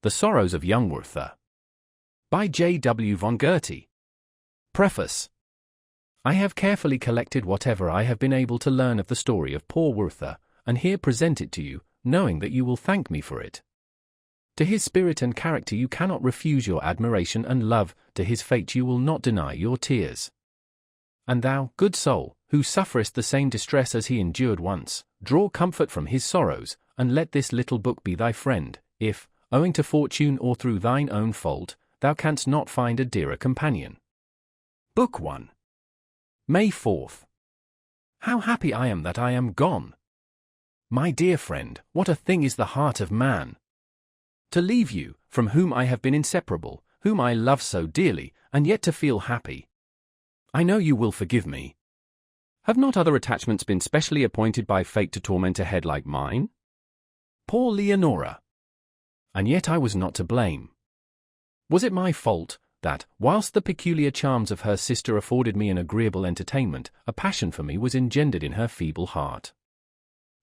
The Sorrows of Young Werther. By J. W. von Goethe. Preface. I have carefully collected whatever I have been able to learn of the story of poor Werther, and here present it to you, knowing that you will thank me for it. To his spirit and character you cannot refuse your admiration and love, to his fate you will not deny your tears. And thou, good soul, who sufferest the same distress as he endured once, draw comfort from his sorrows, and let this little book be thy friend, if, owing to fortune or through thine own fault, thou canst not find a dearer companion. Book 1. May 4th. How happy I am that I am gone! My dear friend, what a thing is the heart of man! To leave you, from whom I have been inseparable, whom I love so dearly, and yet to feel happy. I know you will forgive me. Have not other attachments been specially appointed by fate to torment a head like mine? Poor Leonora! And yet I was not to blame. Was it my fault, that, whilst the peculiar charms of her sister afforded me an agreeable entertainment, a passion for me was engendered in her feeble heart?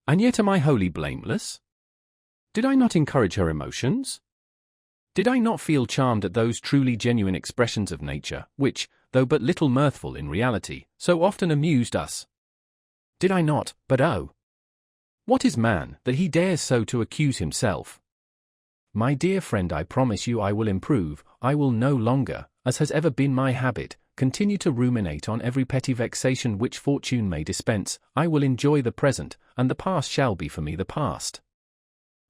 And yet am I wholly blameless? Did I not encourage her emotions? Did I not feel charmed at those truly genuine expressions of nature, which, though but little mirthful in reality, so often amused us? Did I not, but oh! What is man, that he dares so to accuse himself? My dear friend, I promise you I will improve. I will no longer, as has ever been my habit, continue to ruminate on every petty vexation which fortune may dispense. I will enjoy the present, and the past shall be for me the past.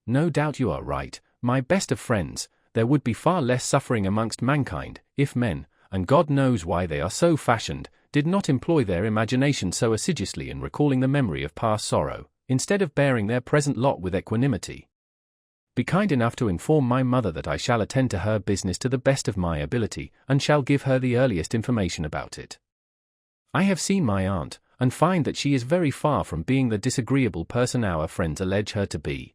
No doubt you are right, my best of friends. There would be far less suffering amongst mankind, if men, and God knows why they are so fashioned, did not employ their imagination so assiduously in recalling the memory of past sorrow, instead of bearing their present lot with equanimity. Be kind enough to inform my mother that I shall attend to her business to the best of my ability, and shall give her the earliest information about it. I have seen my aunt, and find that she is very far from being the disagreeable person our friends allege her to be.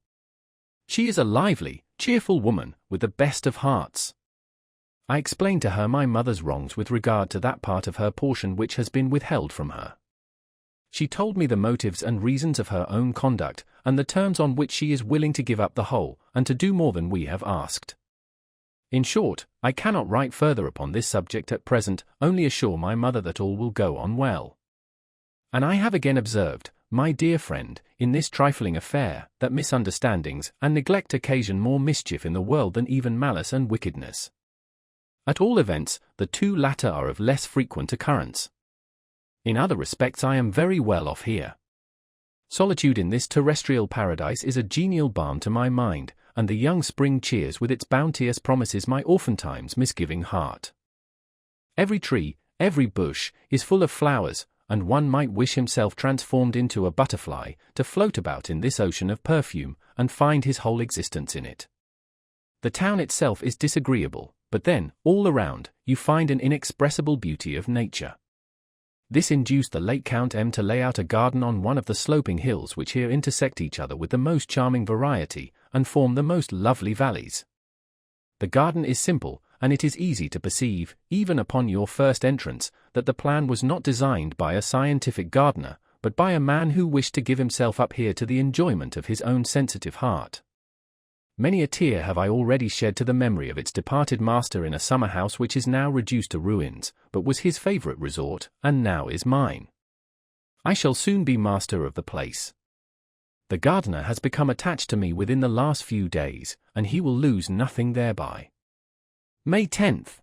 She is a lively, cheerful woman, with the best of hearts. I explained to her my mother's wrongs with regard to that part of her portion which has been withheld from her. She told me the motives and reasons of her own conduct, and the terms on which she is willing to give up the whole, and to do more than we have asked. In short, I cannot write further upon this subject at present, only assure my mother that all will go on well. And I have again observed, my dear friend, in this trifling affair, that misunderstandings and neglect occasion more mischief in the world than even malice and wickedness. At all events, the two latter are of less frequent occurrence. In other respects I am very well off here. Solitude in this terrestrial paradise is a genial balm to my mind, and the young spring cheers with its bounteous promises my oftentimes misgiving heart. Every tree, every bush, is full of flowers, and one might wish himself transformed into a butterfly, to float about in this ocean of perfume, and find his whole existence in it. The town itself is disagreeable, but then, all around, you find an inexpressible beauty of nature. This induced the late Count M to lay out a garden on one of the sloping hills which here intersect each other with the most charming variety, and form the most lovely valleys. The garden is simple, and it is easy to perceive, even upon your first entrance, that the plan was not designed by a scientific gardener, but by a man who wished to give himself up here to the enjoyment of his own sensitive heart. Many a tear have I already shed to the memory of its departed master in a summer house which is now reduced to ruins, but was his favourite resort, and now is mine. I shall soon be master of the place. The gardener has become attached to me within the last few days, and he will lose nothing thereby. May 10th.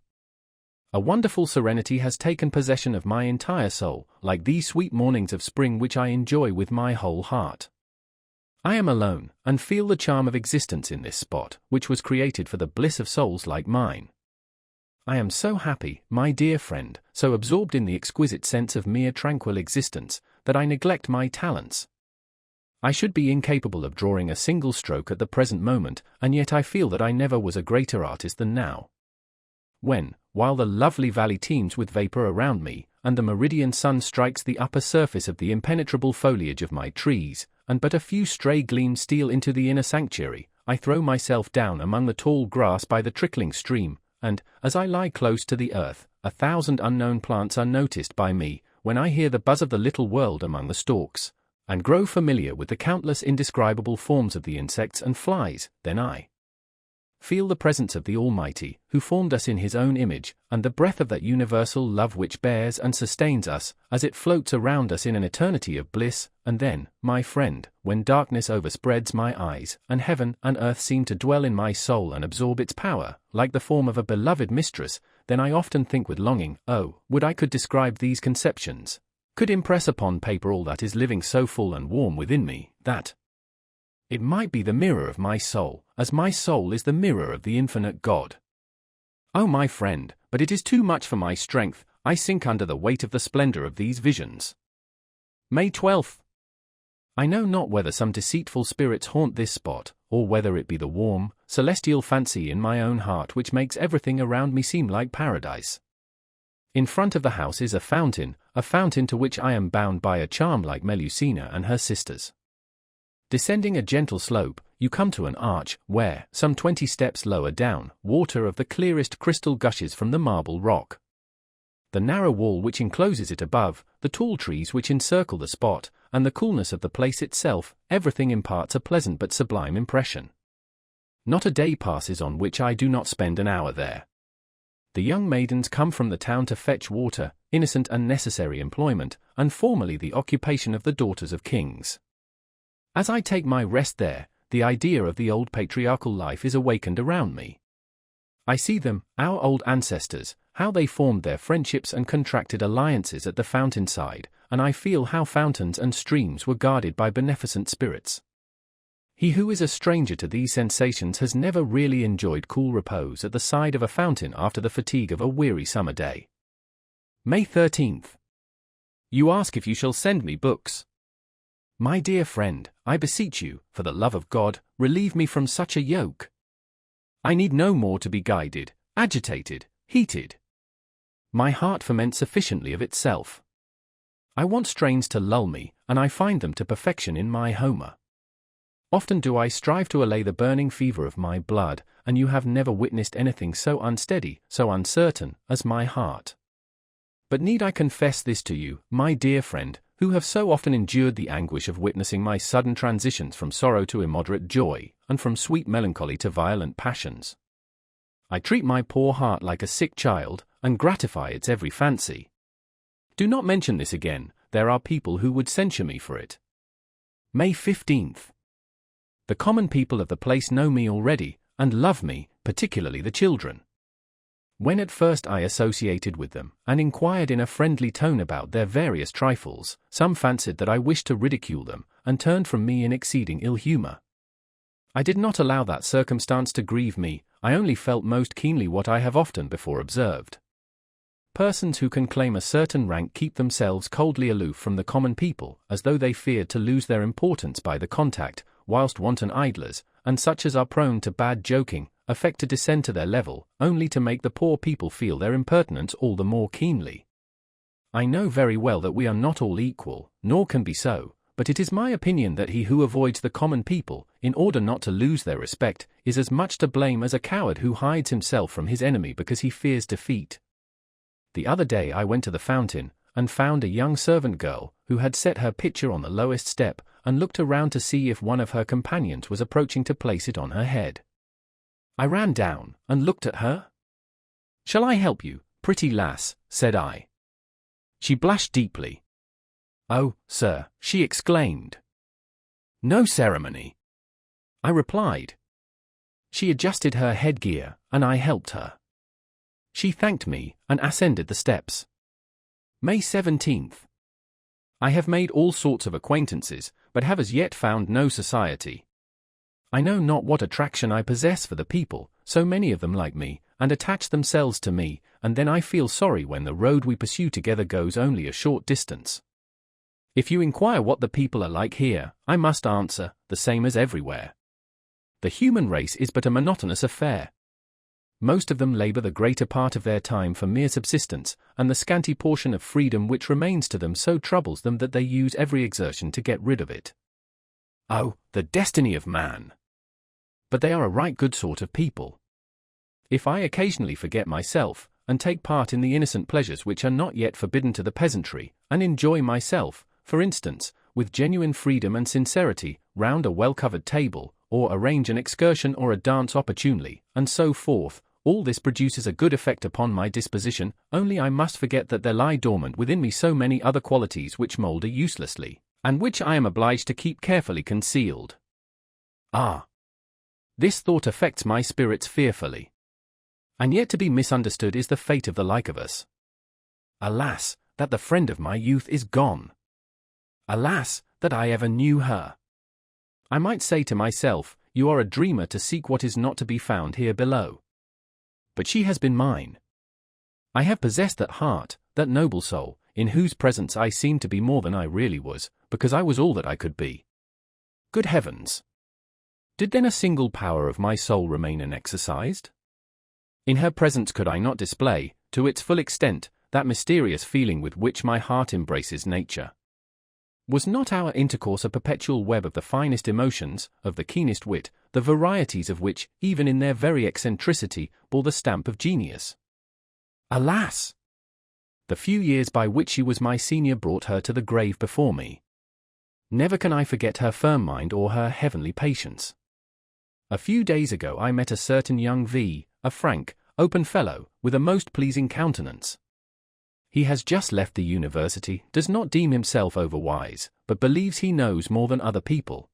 A wonderful serenity has taken possession of my entire soul, like these sweet mornings of spring which I enjoy with my whole heart. I am alone, and feel the charm of existence in this spot, which was created for the bliss of souls like mine. I am so happy, my dear friend, so absorbed in the exquisite sense of mere tranquil existence, that I neglect my talents. I should be incapable of drawing a single stroke at the present moment, and yet I feel that I never was a greater artist than now. When, while the lovely valley teems with vapor around me, and the meridian sun strikes the upper surface of the impenetrable foliage of my trees, and but a few stray gleams steal into the inner sanctuary, I throw myself down among the tall grass by the trickling stream, and, as I lie close to the earth, 1,000 unknown plants are noticed by me, when I hear the buzz of the little world among the stalks, and grow familiar with the countless indescribable forms of the insects and flies, then I feel the presence of the Almighty, who formed us in His own image, and the breath of that universal love which bears and sustains us, as it floats around us in an eternity of bliss. And then, my friend, when darkness overspreads my eyes, and heaven and earth seem to dwell in my soul and absorb its power, like the form of a beloved mistress, then I often think with longing, oh, would I could describe these conceptions, could impress upon paper all that is living so full and warm within me, that it might be the mirror of my soul, as my soul is the mirror of the infinite God. Oh, my friend, but it is too much for my strength, I sink under the weight of the splendor of these visions. May 12th. I know not whether some deceitful spirits haunt this spot, or whether it be the warm, celestial fancy in my own heart which makes everything around me seem like paradise. In front of the house is a fountain to which I am bound by a charm like Melusina and her sisters. Descending a gentle slope, you come to an arch, where, some 20 steps lower down, water of the clearest crystal gushes from the marble rock. The narrow wall which encloses it above, the tall trees which encircle the spot, and the coolness of the place itself, everything imparts a pleasant but sublime impression. Not a day passes on which I do not spend an hour there. The young maidens come from the town to fetch water, innocent and necessary employment, and formerly the occupation of the daughters of kings. As I take my rest there, the idea of the old patriarchal life is awakened around me. I see them, our old ancestors, how they formed their friendships and contracted alliances at the fountain side, and I feel how fountains and streams were guarded by beneficent spirits. He who is a stranger to these sensations has never really enjoyed cool repose at the side of a fountain after the fatigue of a weary summer day. May 13th. You ask if you shall send me books. My dear friend, I beseech you, for the love of God, relieve me from such a yoke. I need no more to be guided, agitated, heated. My heart ferments sufficiently of itself. I want strains to lull me, and I find them to perfection in my Homer. Often do I strive to allay the burning fever of my blood, and you have never witnessed anything so unsteady, so uncertain, as my heart. But need I confess this to you, my dear friend, who have so often endured the anguish of witnessing my sudden transitions from sorrow to immoderate joy, and from sweet melancholy to violent passions? I treat my poor heart like a sick child, and gratify its every fancy. Do not mention this again, there are people who would censure me for it. May 15th. The common people of the place know me already, and love me, particularly the children. When at first I associated with them, and inquired in a friendly tone about their various trifles, some fancied that I wished to ridicule them, and turned from me in exceeding ill humor. I did not allow that circumstance to grieve me, I only felt most keenly what I have often before observed. Persons who can claim a certain rank keep themselves coldly aloof from the common people, as though they feared to lose their importance by the contact, whilst wanton idlers, and such as are prone to bad joking, affect to descend to their level, only to make the poor people feel their impertinence all the more keenly. I know very well that we are not all equal, nor can be so, but it is my opinion that he who avoids the common people, in order not to lose their respect, is as much to blame as a coward who hides himself from his enemy because he fears defeat. The other day I went to the fountain, and found a young servant girl, who had set her pitcher on the lowest step, and looked around to see if one of her companions was approaching to place it on her head. I ran down, and looked at her. "Shall I help you, pretty lass?" said I. She blushed deeply. "Oh, sir," she exclaimed. "No ceremony," I replied. She adjusted her headgear, and I helped her. She thanked me, and ascended the steps. May 17th. I have made all sorts of acquaintances, but have as yet found no society. I know not what attraction I possess for the people, so many of them like me, and attach themselves to me, and then I feel sorry when the road we pursue together goes only a short distance. If you inquire what the people are like here, I must answer, the same as everywhere. The human race is but a monotonous affair. Most of them labor the greater part of their time for mere subsistence, and the scanty portion of freedom which remains to them so troubles them that they use every exertion to get rid of it. Oh, the destiny of man! But they are a right good sort of people. If I occasionally forget myself, and take part in the innocent pleasures which are not yet forbidden to the peasantry, and enjoy myself, for instance, with genuine freedom and sincerity, round a well-covered table, or arrange an excursion or a dance opportunely, and so forth. All this produces a good effect upon my disposition, only I must forget that there lie dormant within me so many other qualities which moulder uselessly, and which I am obliged to keep carefully concealed. Ah! This thought affects my spirits fearfully. And yet to be misunderstood is the fate of the like of us. Alas, that the friend of my youth is gone! Alas, that I ever knew her! I might say to myself, you are a dreamer to seek what is not to be found here below. But she has been mine. I have possessed that heart, that noble soul, in whose presence I seemed to be more than I really was, because I was all that I could be. Good heavens! Did then a single power of my soul remain unexercised? In her presence could I not display, to its full extent, that mysterious feeling with which my heart embraces nature? Was not our intercourse a perpetual web of the finest emotions, of the keenest wit, the varieties of which, even in their very eccentricity, bore the stamp of genius? Alas! The few years by which she was my senior brought her to the grave before me. Never can I forget her firm mind or her heavenly patience. A few days ago I met a certain young a frank, open fellow, with a most pleasing countenance. He has just left the university, does not deem himself overwise, but believes he knows more than other people.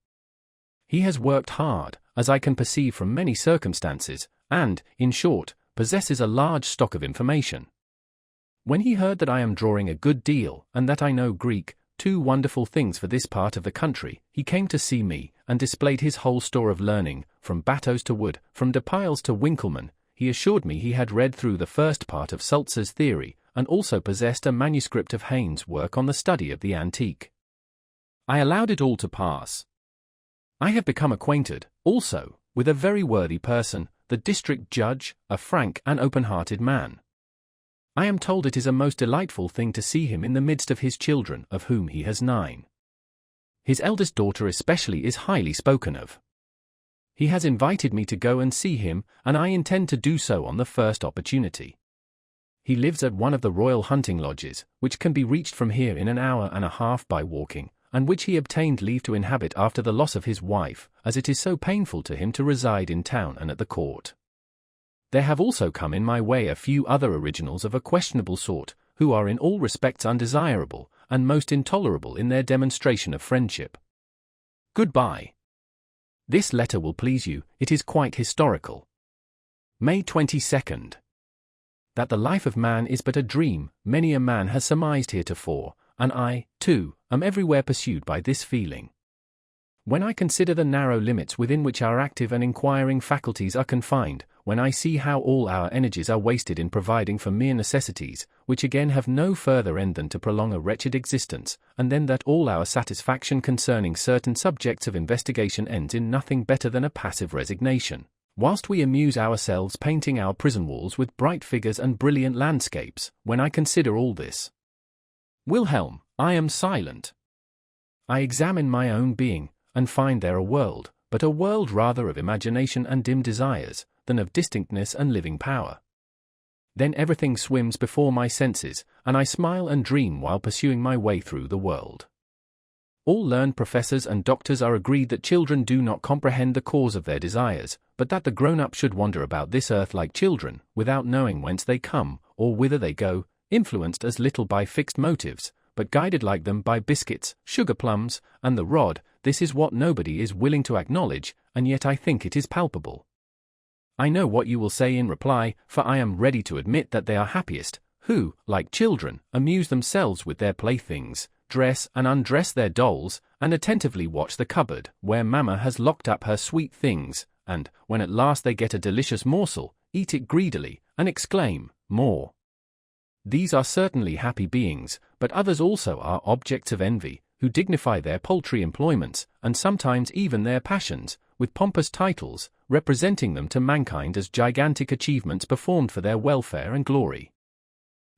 He has worked hard, as I can perceive from many circumstances, and, in short, possesses a large stock of information. When he heard that I am drawing a good deal, and that I know Greek, two wonderful things for this part of the country, he came to see me, and displayed his whole store of learning, from Battos to Wood, from De Piles to Winckelmann. He assured me he had read through the first part of Sulzer's theory, and also possessed a manuscript of Heine's work on the study of the antique. I allowed it all to pass. I have become acquainted, also, with a very worthy person, the district judge, a frank and open-hearted man. I am told it is a most delightful thing to see him in the midst of his children, of whom he has 9. His eldest daughter especially is highly spoken of. He has invited me to go and see him, and I intend to do so on the first opportunity. He lives at one of the royal hunting lodges, which can be reached from here in an hour and a half by walking, and which he obtained leave to inhabit after the loss of his wife, as it is so painful to him to reside in town and at the court. There have also come in my way a few other originals of a questionable sort, who are in all respects undesirable, and most intolerable in their demonstration of friendship. Goodbye. This letter will please you, it is quite historical. May 22nd. That the life of man is but a dream, many a man has surmised heretofore, and I, too, am everywhere pursued by this feeling. When I consider the narrow limits within which our active and inquiring faculties are confined, when I see how all our energies are wasted in providing for mere necessities, which again have no further end than to prolong a wretched existence, and then that all our satisfaction concerning certain subjects of investigation ends in nothing better than a passive resignation, whilst we amuse ourselves painting our prison walls with bright figures and brilliant landscapes, when I consider all this, Wilhelm, I am silent. I examine my own being, and find there a world, but a world rather of imagination and dim desires, than of distinctness and living power. Then everything swims before my senses, and I smile and dream while pursuing my way through the world. All learned professors and doctors are agreed that children do not comprehend the cause of their desires, but that the grown-up should wander about this earth like children, without knowing whence they come, or whither they go, influenced as little by fixed motives, but guided like them by biscuits, sugar plums, and the rod. This is what nobody is willing to acknowledge, and yet I think it is palpable. I know what you will say in reply, for I am ready to admit that they are happiest, who, like children, amuse themselves with their playthings, dress and undress their dolls, and attentively watch the cupboard, where mamma has locked up her sweet things, and, when at last they get a delicious morsel, eat it greedily, and exclaim, "More." These are certainly happy beings, but others also are objects of envy, who dignify their paltry employments, and sometimes even their passions, with pompous titles, representing them to mankind as gigantic achievements performed for their welfare and glory.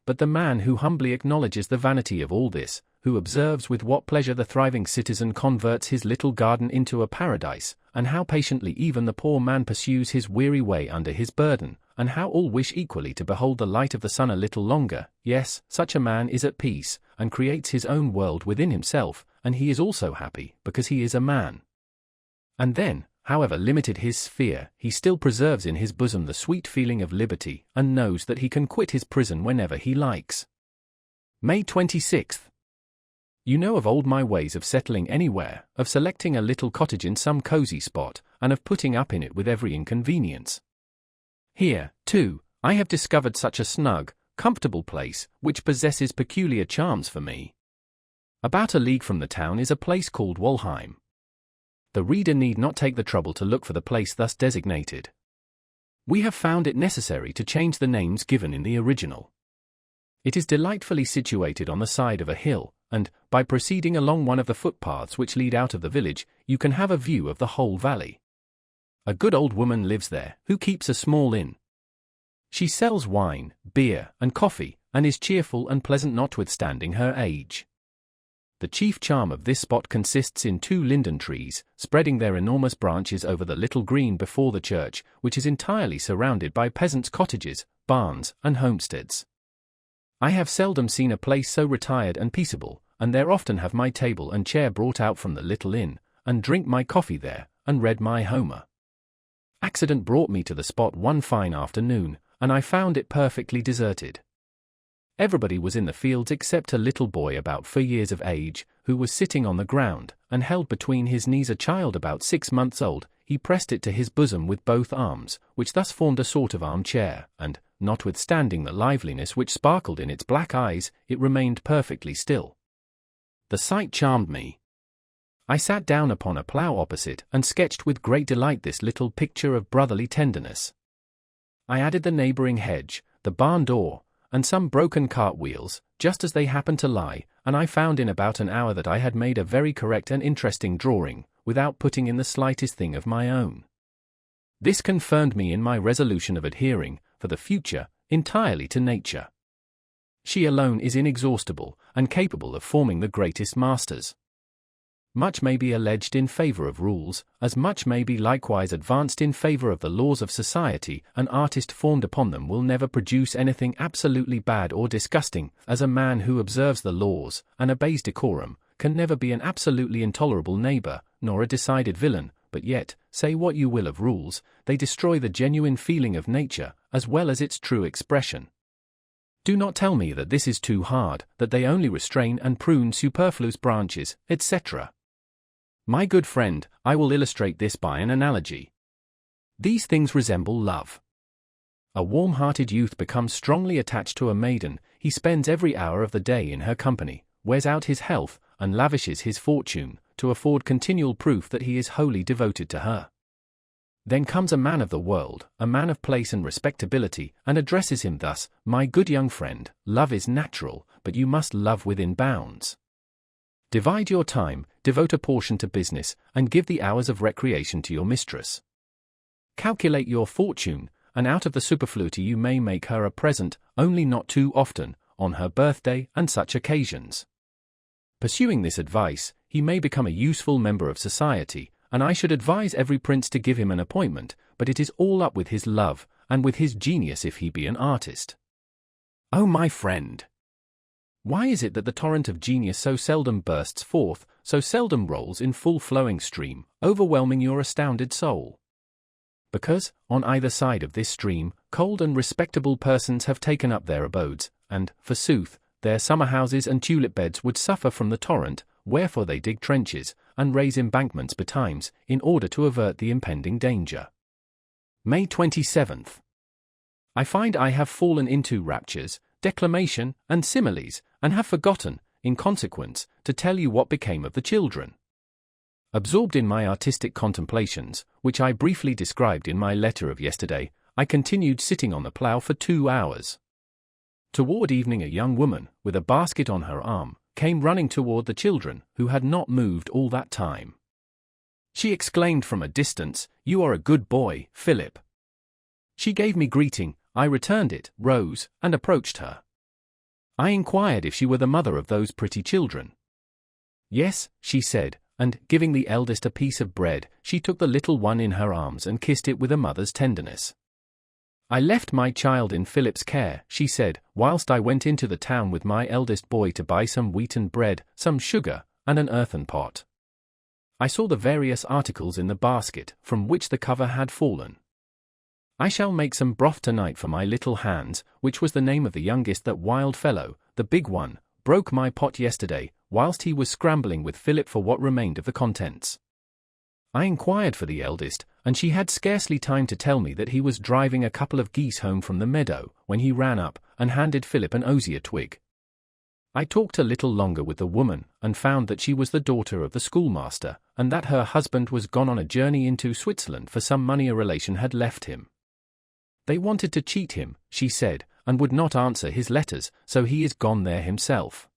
But the man who humbly acknowledges the vanity of all this, who observes with what pleasure the thriving citizen converts his little garden into a paradise, and how patiently even the poor man pursues his weary way under his burden, and how all wish equally to behold the light of the sun a little longer, yes, such a man is at peace, and creates his own world within himself, and he is also happy, because he is a man. And then, however limited his sphere, he still preserves in his bosom the sweet feeling of liberty, and knows that he can quit his prison whenever he likes. May 26th. You know of old my ways of settling anywhere, of selecting a little cottage in some cozy spot, and of putting up in it with every inconvenience. Here, too, I have discovered such a snug, comfortable place, which possesses peculiar charms for me. About a league from the town is a place called Walheim. The reader need not take the trouble to look for the place thus designated. We have found it necessary to change the names given in the original. It is delightfully situated on the side of a hill, and, by proceeding along one of the footpaths which lead out of the village, you can have a view of the whole valley. A good old woman lives there, who keeps a small inn. She sells wine, beer, and coffee, and is cheerful and pleasant notwithstanding her age. The chief charm of this spot consists in 2 linden trees, spreading their enormous branches over the little green before the church, which is entirely surrounded by peasants' cottages, barns, and homesteads. I have seldom seen a place so retired and peaceable, and there often have my table and chair brought out from the little inn, and drink my coffee there, and read my Homer. Accident brought me to the spot one fine afternoon, and I found it perfectly deserted. Everybody was in the fields except a little boy about 4 years of age, who was sitting on the ground, and held between his knees a child about 6 months old. He pressed it to his bosom with both arms, which thus formed a sort of armchair, and, notwithstanding the liveliness which sparkled in its black eyes, it remained perfectly still. The sight charmed me. I sat down upon a plough opposite, and sketched with great delight this little picture of brotherly tenderness. I added the neighbouring hedge, the barn door, and some broken cart wheels, just as they happened to lie, and I found in about an hour that I had made a very correct and interesting drawing, without putting in the slightest thing of my own. This confirmed me in my resolution of adhering, for the future, entirely to nature. She alone is inexhaustible, and capable of forming the greatest masters. Much may be alleged in favour of rules, as much may be likewise advanced in favour of the laws of society. An artist formed upon them will never produce anything absolutely bad or disgusting, as a man who observes the laws, and obeys decorum, can never be an absolutely intolerable neighbour, nor a decided villain. But yet, say what you will of rules, they destroy the genuine feeling of nature, as well as its true expression. Do not tell me that this is too hard, that they only restrain and prune superfluous branches, etc. My good friend, I will illustrate this by an analogy. These things resemble love. A warm-hearted youth becomes strongly attached to a maiden. He spends every hour of the day in her company, wears out his health, and lavishes his fortune, to afford continual proof that he is wholly devoted to her. Then comes a man of the world, a man of place and respectability, and addresses him thus: "My good young friend, love is natural, but you must love within bounds. Divide your time, devote a portion to business, and give the hours of recreation to your mistress. Calculate your fortune, and out of the superfluity you may make her a present, only not too often, on her birthday and such occasions." Pursuing this advice, he may become a useful member of society, and I should advise every prince to give him an appointment, but it is all up with his love, and with his genius if he be an artist. Oh my friend! Why is it that the torrent of genius so seldom bursts forth, so seldom rolls in full flowing stream, overwhelming your astounded soul? Because, on either side of this stream, cold and respectable persons have taken up their abodes, and, forsooth, their summer houses and tulip beds would suffer from the torrent, wherefore they dig trenches, and raise embankments betimes, in order to avert the impending danger. May 27th. I find I have fallen into raptures, declamation, and similes, and have forgotten, in consequence, to tell you what became of the children. Absorbed in my artistic contemplations, which I briefly described in my letter of yesterday, I continued sitting on the plough for 2 hours. Toward evening a young woman, with a basket on her arm, came running toward the children, who had not moved all that time. She exclaimed from a distance, "You are a good boy, Philip." She gave me greeting, I returned it, rose, and approached her. I inquired if she were the mother of those pretty children. "Yes," she said, and, giving the eldest a piece of bread, she took the little one in her arms and kissed it with a mother's tenderness. "I left my child in Philip's care," she said, "whilst I went into the town with my eldest boy to buy some wheaten bread, some sugar, and an earthen pot. I saw the various articles in the basket, from which the cover had fallen. I shall make some broth tonight for my little Hans, which was the name of the youngest. That wild fellow, the big one, broke my pot yesterday, whilst he was scrambling with Philip for what remained of the contents. I inquired for the eldest, and she had scarcely time to tell me that he was driving a couple of geese home from the meadow, when he ran up, and handed Philip an osier twig. I talked a little longer with the woman, and found that she was the daughter of the schoolmaster, and that her husband was gone on a journey into Switzerland for some money a relation had left him. They wanted to cheat him, she said, and would not answer his letters, so he is gone there himself.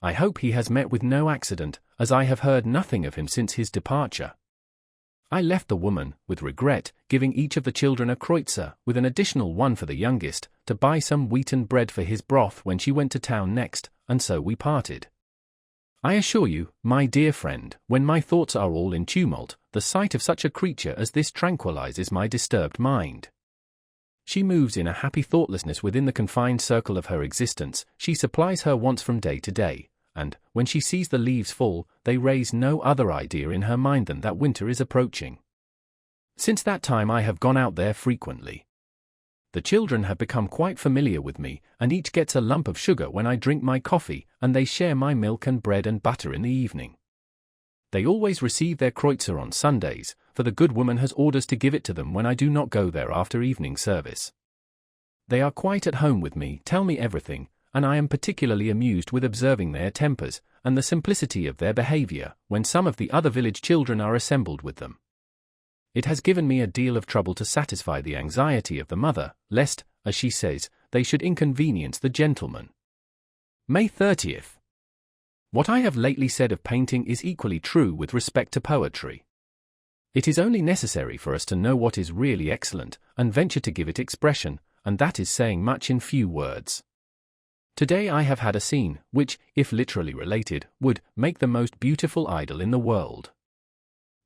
I hope he has met with no accident, as I have heard nothing of him since his departure. I left the woman, with regret, giving each of the children a kreutzer, with an additional one for the youngest, to buy some wheaten bread for his broth when she went to town next, and so we parted. I assure you, my dear friend, when my thoughts are all in tumult, the sight of such a creature as this tranquilizes my disturbed mind. She moves in a happy thoughtlessness within the confined circle of her existence, she supplies her wants from day to day, and, when she sees the leaves fall, they raise no other idea in her mind than that winter is approaching. Since that time I have gone out there frequently. The children have become quite familiar with me, and each gets a lump of sugar when I drink my coffee, and they share my milk and bread and butter in the evening. They always receive their kreutzer on Sundays, for the good woman has orders to give it to them when I do not go there after evening service. They are quite at home with me, tell me everything, and I am particularly amused with observing their tempers, and the simplicity of their behavior, when some of the other village children are assembled with them. It has given me a deal of trouble to satisfy the anxiety of the mother, lest, as she says, they should inconvenience the gentleman. May 30th. What I have lately said of painting is equally true with respect to poetry. It is only necessary for us to know what is really excellent, and venture to give it expression, and that is saying much in few words. Today I have had a scene, which, if literally related, would make the most beautiful idyll in the world.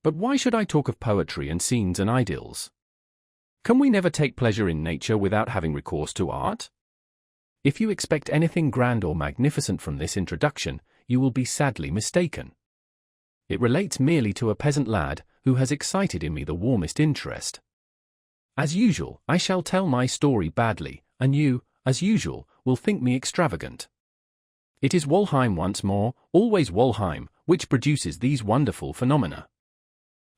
But why should I talk of poetry and scenes and idylls? Can we never take pleasure in nature without having recourse to art? If you expect anything grand or magnificent from this introduction, you will be sadly mistaken. It relates merely to a peasant lad, who has excited in me the warmest interest. As usual, I shall tell my story badly, and you, as usual, will think me extravagant. It is Walheim once more, always Walheim, which produces these wonderful phenomena.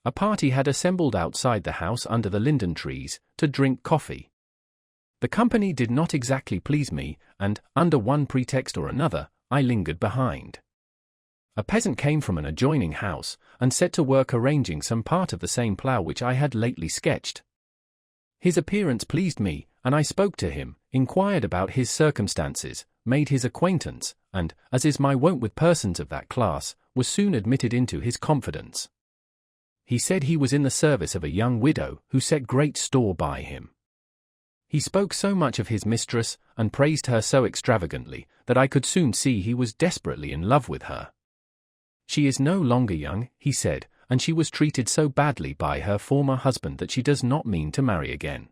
A party had assembled outside the house under the linden trees, to drink coffee. The company did not exactly please me, and, under one pretext or another, I lingered behind. A peasant came from an adjoining house, and set to work arranging some part of the same plough which I had lately sketched. His appearance pleased me, and I spoke to him, inquired about his circumstances, made his acquaintance, and, as is my wont with persons of that class, was soon admitted into his confidence. He said he was in the service of a young widow, who set great store by him. He spoke so much of his mistress, and praised her so extravagantly, that I could soon see he was desperately in love with her. She is no longer young, he said, and she was treated so badly by her former husband that she does not mean to marry again.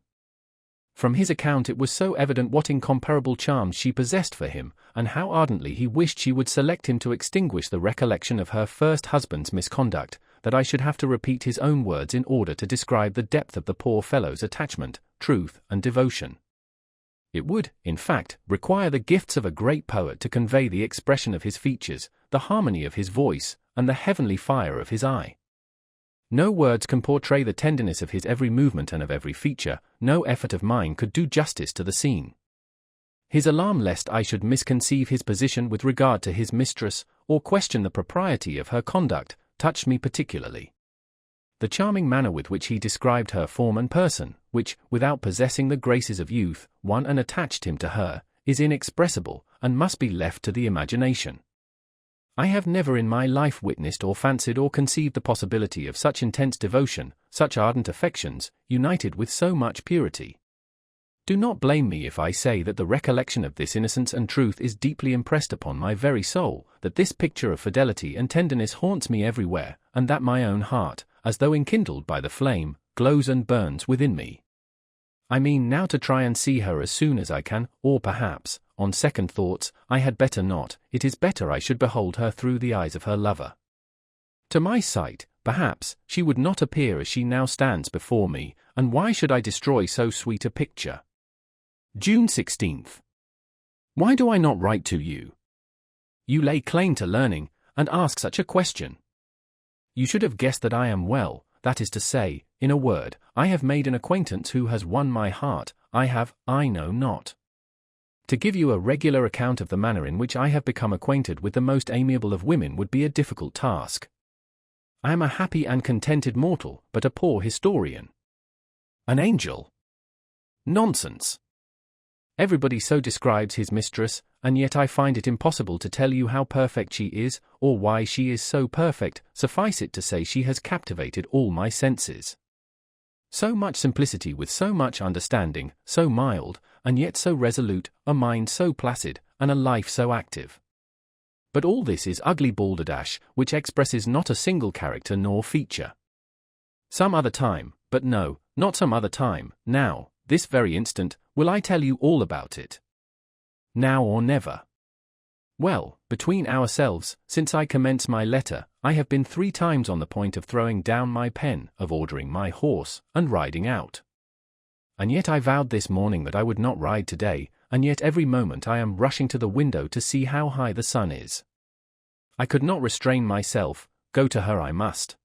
From his account it was so evident what incomparable charms she possessed for him, and how ardently he wished she would select him to extinguish the recollection of her first husband's misconduct, that I should have to repeat his own words in order to describe the depth of the poor fellow's attachment, truth, and devotion. It would, in fact, require the gifts of a great poet to convey the expression of his features, the harmony of his voice, and the heavenly fire of his eye. No words can portray the tenderness of his every movement and of every feature, no effort of mine could do justice to the scene. His alarm lest I should misconceive his position with regard to his mistress, or question the propriety of her conduct, touched me particularly. The charming manner with which he described her form and person, which, without possessing the graces of youth, won and attached him to her, is inexpressible, and must be left to the imagination. I have never in my life witnessed or fancied or conceived the possibility of such intense devotion, such ardent affections, united with so much purity. Do not blame me if I say that the recollection of this innocence and truth is deeply impressed upon my very soul, that this picture of fidelity and tenderness haunts me everywhere, and that my own heart, as though enkindled by the flame, glows and burns within me. I mean now to try and see her as soon as I can, or perhaps, on second thoughts, I had better not. It is better I should behold her through the eyes of her lover. To my sight, perhaps, she would not appear as she now stands before me, and why should I destroy so sweet a picture? June 16th. Why do I not write to you? You lay claim to learning, and ask such a question. You should have guessed that I am well, that is to say, in a word, I have made an acquaintance who has won my heart, I know not. To give you a regular account of the manner in which I have become acquainted with the most amiable of women would be a difficult task. I am a happy and contented mortal, but a poor historian. An angel? Nonsense. Everybody so describes his mistress, and yet I find it impossible to tell you how perfect she is, or why she is so perfect. Suffice it to say she has captivated all my senses. So much simplicity with so much understanding, so mild, and yet so resolute, a mind so placid, and a life so active. But all this is ugly balderdash, which expresses not a single character nor feature. Some other time, but no, not some other time, now, this very instant, will I tell you all about it. Now or never. Well, between ourselves, since I commenced my letter, I have been 3 times on the point of throwing down my pen, of ordering my horse, and riding out. And yet I vowed this morning that I would not ride today, and yet every moment I am rushing to the window to see how high the sun is. I could not restrain myself, go to her I must.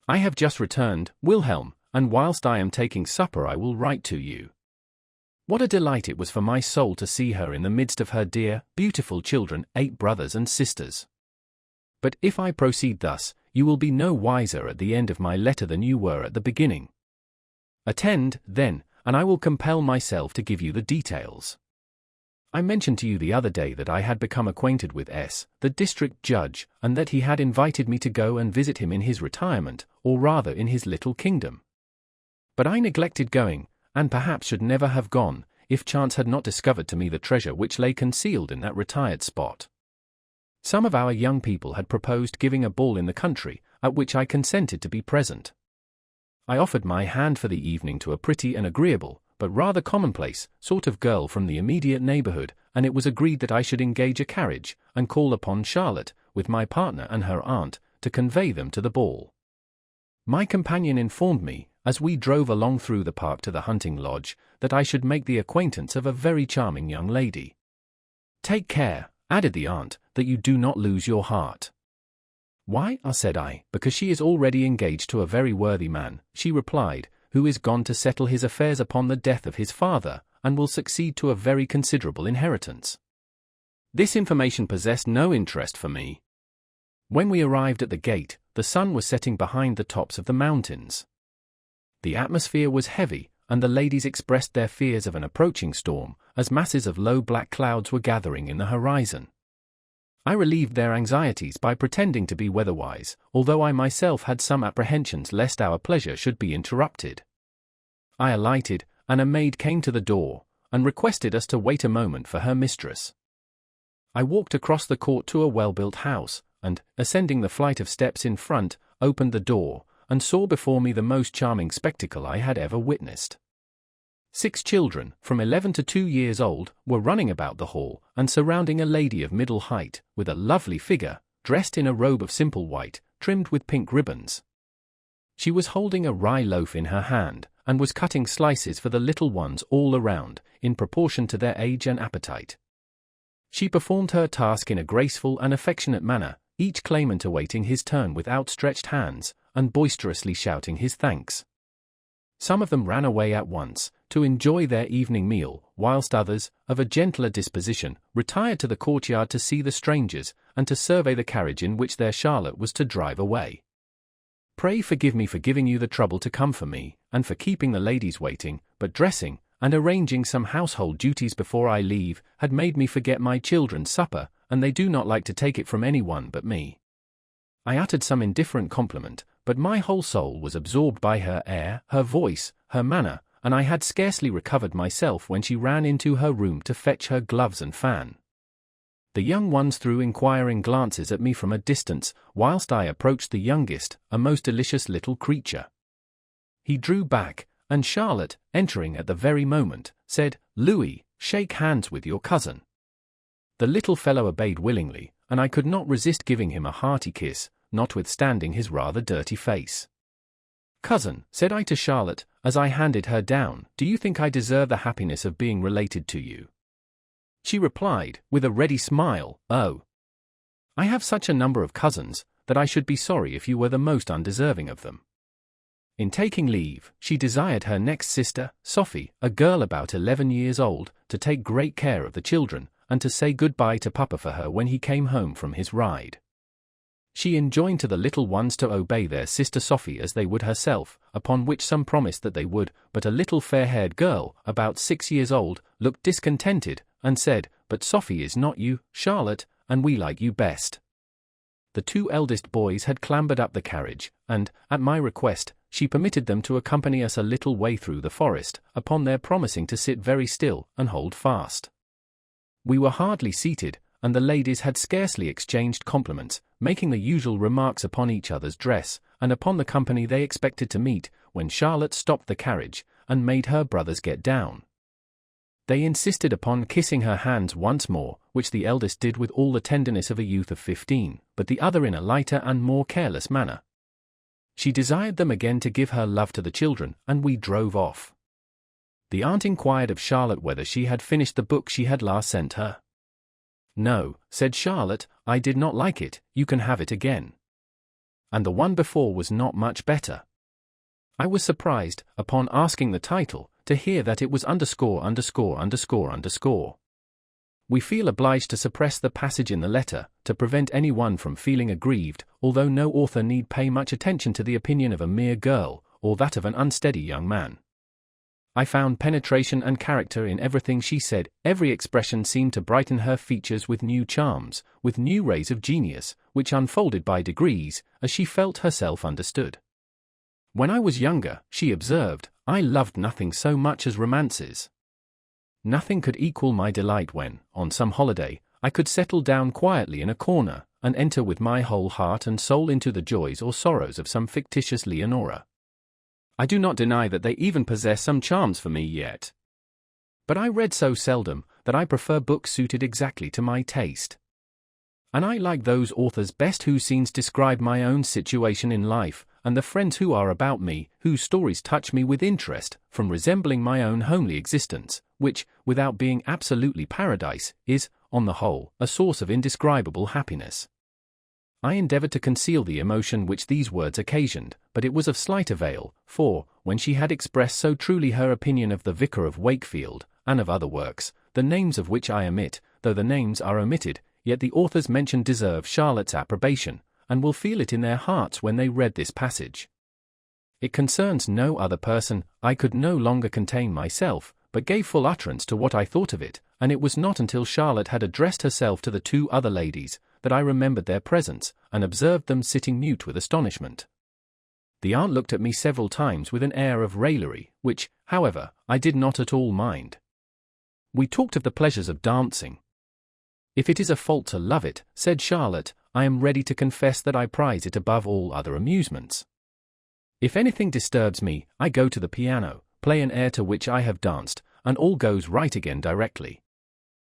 I have just returned, Wilhelm, and whilst I am taking supper I will write to you. What a delight it was for my soul to see her in the midst of her dear, beautiful children, 8 brothers and sisters. But if I proceed thus, you will be no wiser at the end of my letter than you were at the beginning. Attend, then, and I will compel myself to give you the details. I mentioned to you the other day that I had become acquainted with S., the district judge, and that he had invited me to go and visit him in his retirement, or rather in his little kingdom. But I neglected going, and perhaps should never have gone, if chance had not discovered to me the treasure which lay concealed in that retired spot. Some of our young people had proposed giving a ball in the country, at which I consented to be present. I offered my hand for the evening to a pretty and agreeable, but rather commonplace, sort of girl from the immediate neighborhood, and it was agreed that I should engage a carriage, and call upon Charlotte, with my partner and her aunt, to convey them to the ball. My companion informed me, as we drove along through the park to the hunting lodge, that I should make the acquaintance of a very charming young lady. Take care, added the aunt, that you do not lose your heart. Why, said I, because she is already engaged to a very worthy man, she replied, who is gone to settle his affairs upon the death of his father, and will succeed to a very considerable inheritance. This information possessed no interest for me. When we arrived at the gate, the sun was setting behind the tops of the mountains. The atmosphere was heavy, and the ladies expressed their fears of an approaching storm, as masses of low black clouds were gathering in the horizon. I relieved their anxieties by pretending to be weatherwise, although I myself had some apprehensions lest our pleasure should be interrupted. I alighted, and a maid came to the door, and requested us to wait a moment for her mistress. I walked across the court to a well-built house, and, ascending the flight of steps in front, opened the door, and saw before me the most charming spectacle I had ever witnessed. 6 children, from 11 to 2 years old, were running about the hall, and surrounding a lady of middle height, with a lovely figure, dressed in a robe of simple white, trimmed with pink ribbons. She was holding a rye loaf in her hand, and was cutting slices for the little ones all around, in proportion to their age and appetite. She performed her task in a graceful and affectionate manner, each claimant awaiting his turn with outstretched hands, and boisterously shouting his thanks. Some of them ran away at once, to enjoy their evening meal, whilst others, of a gentler disposition, retired to the courtyard to see the strangers, and to survey the carriage in which their Charlotte was to drive away. Pray forgive me for giving you the trouble to come for me, and for keeping the ladies waiting, but dressing, and arranging some household duties before I leave, had made me forget my children's supper, and they do not like to take it from anyone but me. I uttered some indifferent compliment, but my whole soul was absorbed by her air, her voice, her manner, and I had scarcely recovered myself when she ran into her room to fetch her gloves and fan. The young ones threw inquiring glances at me from a distance, whilst I approached the youngest, a most delicious little creature. He drew back, and Charlotte, entering at the very moment, said, "Louis, shake hands with your cousin." The little fellow obeyed willingly, and I could not resist giving him a hearty kiss, notwithstanding his rather dirty face. "Cousin," said I to Charlotte, as I handed her down, "do you think I deserve the happiness of being related to you?" She replied, with a ready smile, "Oh, I have such a number of cousins, that I should be sorry if you were the most undeserving of them." In taking leave, she desired her next sister, Sophie, a girl about 11 years old, to take great care of the children, and to say goodbye to Papa for her when he came home from his ride. She enjoined to the little ones to obey their sister Sophie as they would herself, upon which some promised that they would, but a little fair-haired girl, about 6 years old, looked discontented, and said, "But Sophie is not you, Charlotte, and we like you best." The 2 eldest boys had clambered up the carriage, and, at my request, she permitted them to accompany us a little way through the forest, upon their promising to sit very still and hold fast. We were hardly seated, and the ladies had scarcely exchanged compliments, making the usual remarks upon each other's dress, and upon the company they expected to meet, when Charlotte stopped the carriage, and made her brothers get down. They insisted upon kissing her hands once more, which the eldest did with all the tenderness of a youth of 15, but the other in a lighter and more careless manner. She desired them again to give her love to the children, and we drove off. The aunt inquired of Charlotte whether she had finished the book she had last sent her. "No," said Charlotte, "I did not like it, you can have it again. And the one before was not much better." I was surprised, upon asking the title, to hear that it was ______. We feel obliged to suppress the passage in the letter, to prevent any one from feeling aggrieved, although no author need pay much attention to the opinion of a mere girl, or that of an unsteady young man. I found penetration and character in everything she said. Every expression seemed to brighten her features with new charms, with new rays of genius, which unfolded by degrees, as she felt herself understood. "When I was younger," she observed, "I loved nothing so much as romances. Nothing could equal my delight when, on some holiday, I could settle down quietly in a corner, and enter with my whole heart and soul into the joys or sorrows of some fictitious Leonora. I do not deny that they even possess some charms for me yet. But I read so seldom, that I prefer books suited exactly to my taste. And I like those authors best whose scenes describe my own situation in life, and the friends who are about me, whose stories touch me with interest, from resembling my own homely existence, which, without being absolutely paradise, is, on the whole, a source of indescribable happiness." I endeavored to conceal the emotion which these words occasioned, but it was of slight avail, for, when she had expressed so truly her opinion of the Vicar of Wakefield, and of other works, the names of which I omit, though the names are omitted, yet the authors mentioned deserve Charlotte's approbation, and will feel it in their hearts when they read this passage. It concerns no other person. I could no longer contain myself, but gave full utterance to what I thought of it, and it was not until Charlotte had addressed herself to the 2 other ladies, that I remembered their presence, and observed them sitting mute with astonishment. The aunt looked at me several times with an air of raillery, which, however, I did not at all mind. We talked of the pleasures of dancing. "If it is a fault to love it," said Charlotte, "I am ready to confess that I prize it above all other amusements. If anything disturbs me, I go to the piano, play an air to which I have danced, and all goes right again directly."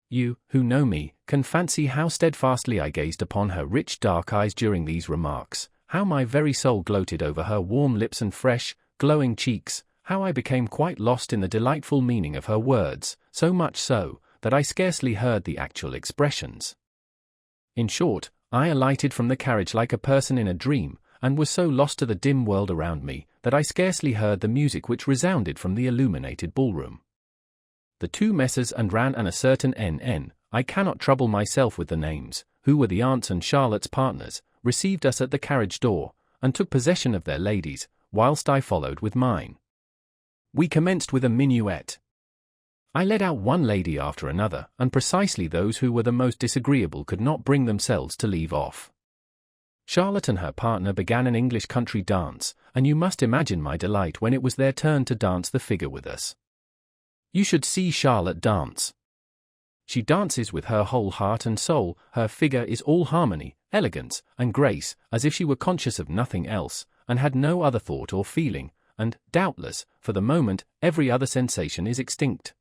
You, who know me, can fancy how steadfastly I gazed upon her rich dark eyes during these remarks, how my very soul gloated over her warm lips and fresh, glowing cheeks, how I became quite lost in the delightful meaning of her words, so much so, that I scarcely heard the actual expressions. In short, I alighted from the carriage like a person in a dream, and was so lost to the dim world around me, that I scarcely heard the music which resounded from the illuminated ballroom. The 2 Messrs. and Ran and a certain N.N., I cannot trouble myself with the names, who were the aunt's and Charlotte's partners, received us at the carriage door, and took possession of their ladies, whilst I followed with mine. We commenced with a minuet. I led out one lady after another, and precisely those who were the most disagreeable could not bring themselves to leave off. Charlotte and her partner began an English country dance, and you must imagine my delight when it was their turn to dance the figure with us. You should see Charlotte dance. She dances with her whole heart and soul. Her figure is all harmony, elegance, and grace, as if she were conscious of nothing else, and had no other thought or feeling, and, doubtless, for the moment, every other sensation is extinct.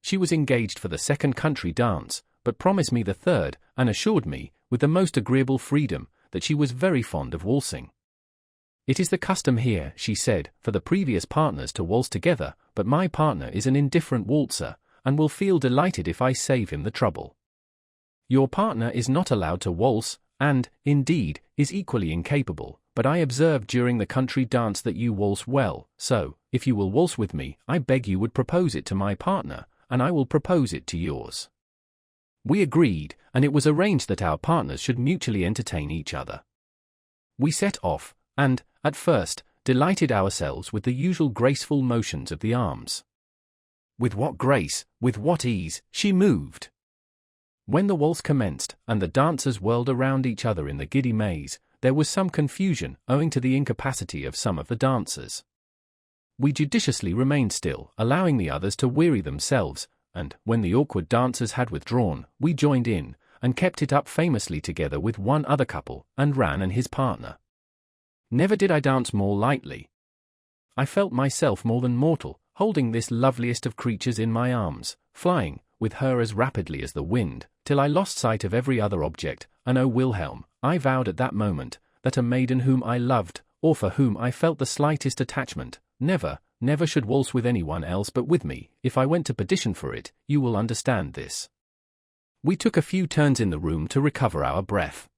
She was engaged for the 2nd country dance, but promised me the 3rd, and assured me, with the most agreeable freedom, that she was very fond of waltzing. "It is the custom here," she said, "for the previous partners to waltz together, but my partner is an indifferent waltzer, and will feel delighted if I save him the trouble. Your partner is not allowed to waltz, and, indeed, is equally incapable, but I observed during the country dance that you waltz well, so, if you will waltz with me, I beg you would propose it to my partner, and I will propose it to yours." We agreed, and it was arranged that our partners should mutually entertain each other. We set off, and, at first, delighted ourselves with the usual graceful motions of the arms. With what grace, with what ease, she moved! When the waltz commenced, and the dancers whirled around each other in the giddy maze, there was some confusion, owing to the incapacity of some of the dancers. We judiciously remained still, allowing the others to weary themselves, and, when the awkward dancers had withdrawn, we joined in, and kept it up famously together with one other couple, and Ran and his partner. Never did I dance more lightly. I felt myself more than mortal, holding this loveliest of creatures in my arms, flying, with her as rapidly as the wind, till I lost sight of every other object, and oh Wilhelm, I vowed at that moment, that a maiden whom I loved, or for whom I felt the slightest attachment, never, never should waltz with anyone else but with me. If I went to perdition for it, you will understand this. We took a few turns in the room to recover our breath.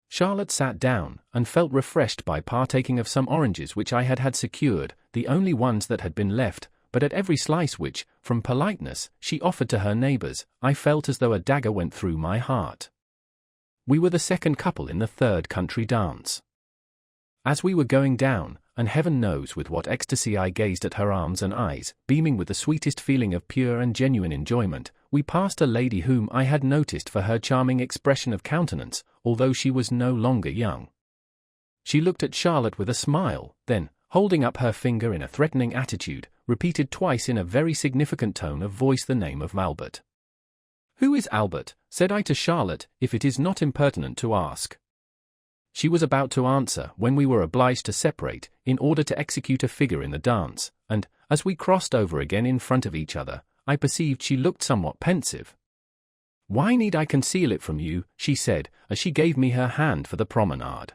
Charlotte sat down, and felt refreshed by partaking of some oranges which I had secured, the only ones that had been left, but at every slice which, from politeness, she offered to her neighbors, I felt as though a dagger went through my heart. We were the second couple in the third country dance. As we were going down, and heaven knows with what ecstasy I gazed at her arms and eyes, beaming with the sweetest feeling of pure and genuine enjoyment, we passed a lady whom I had noticed for her charming expression of countenance, although she was no longer young. She looked at Charlotte with a smile, then, holding up her finger in a threatening attitude, repeated twice in a very significant tone of voice the name of Albert. "Who is Albert?" said I to Charlotte, "if it is not impertinent to ask." She was about to answer when we were obliged to separate, in order to execute a figure in the dance, and, as we crossed over again in front of each other, I perceived she looked somewhat pensive. "Why need I conceal it from you?" she said, as she gave me her hand for the promenade.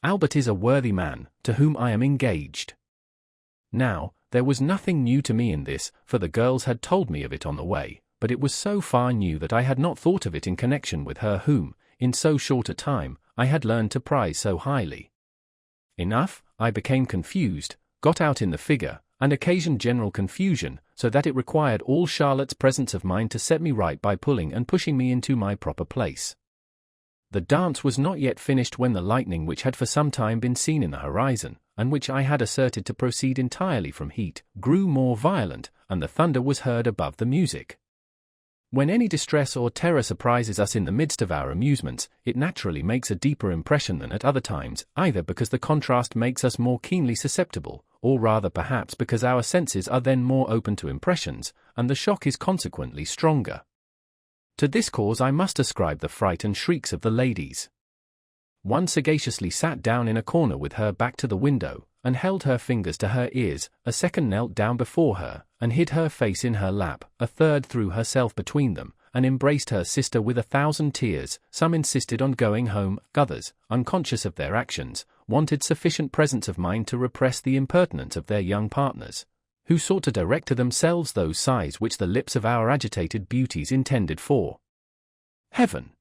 "Albert is a worthy man, to whom I am engaged." Now, there was nothing new to me in this, for the girls had told me of it on the way, but it was so far new that I had not thought of it in connection with her whom, in so short a time, I had learned to prize so highly. Enough, I became confused, got out in the figure, and occasioned general confusion, so that it required all Charlotte's presence of mind to set me right by pulling and pushing me into my proper place. The dance was not yet finished when the lightning which had for some time been seen in the horizon, and which I had asserted to proceed entirely from heat, grew more violent, and the thunder was heard above the music. When any distress or terror surprises us in the midst of our amusements, it naturally makes a deeper impression than at other times, either because the contrast makes us more keenly susceptible, or rather perhaps because our senses are then more open to impressions, and the shock is consequently stronger. To this cause I must ascribe the fright and shrieks of the ladies. One sagaciously sat down in a corner with her back to the window, and held her fingers to her ears, a second knelt down before her, and hid her face in her lap, a third threw herself between them, and embraced her sister with 1,000 tears. Some insisted on going home, others, unconscious of their actions, wanted sufficient presence of mind to repress the impertinence of their young partners, who sought to direct to themselves those sighs which the lips of our agitated beauties intended for heaven.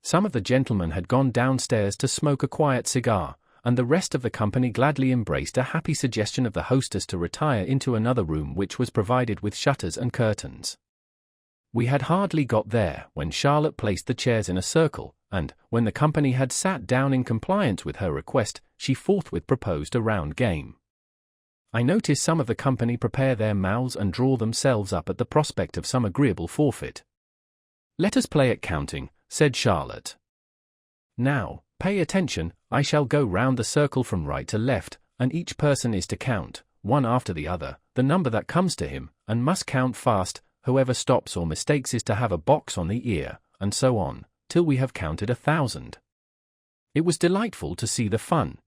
Some of the gentlemen had gone downstairs to smoke a quiet cigar, and the rest of the company gladly embraced a happy suggestion of the hostess to retire into another room which was provided with shutters and curtains. We had hardly got there when Charlotte placed the chairs in a circle, and, when the company had sat down in compliance with her request, she forthwith proposed a round game. I noticed some of the company prepare their mouths and draw themselves up at the prospect of some agreeable forfeit. "Let us play at counting," said Charlotte. "Now, pay attention, I shall go round the circle from right to left, and each person is to count, one after the other, the number that comes to him, and must count fast. Whoever stops or mistakes is to have a box on the ear, and so on, till we have counted 1,000. It was delightful to see the fun.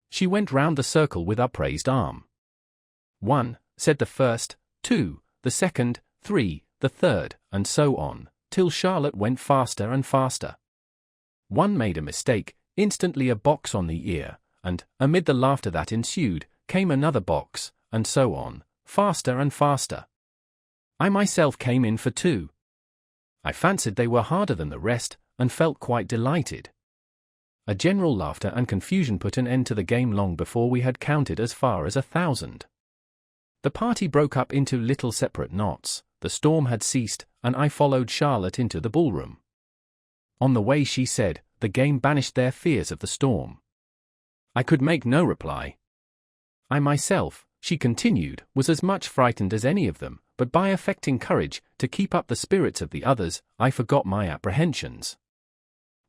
She went round the circle with upraised arm. 1, said the first, 2, the second, 3, the third, and so on, till Charlotte went faster and faster. One made a mistake, instantly a box on the ear, and, amid the laughter that ensued, came another box, and so on, faster and faster. I myself came in for 2. I fancied they were harder than the rest, and felt quite delighted. A general laughter and confusion put an end to the game long before we had counted as far as 1,000. The party broke up into little separate knots, the storm had ceased, and I followed Charlotte into the ballroom. On the way she said, the game banished their fears of the storm. I could make no reply. I myself, she continued, was as much frightened as any of them, but by affecting courage, to keep up the spirits of the others, I forgot my apprehensions.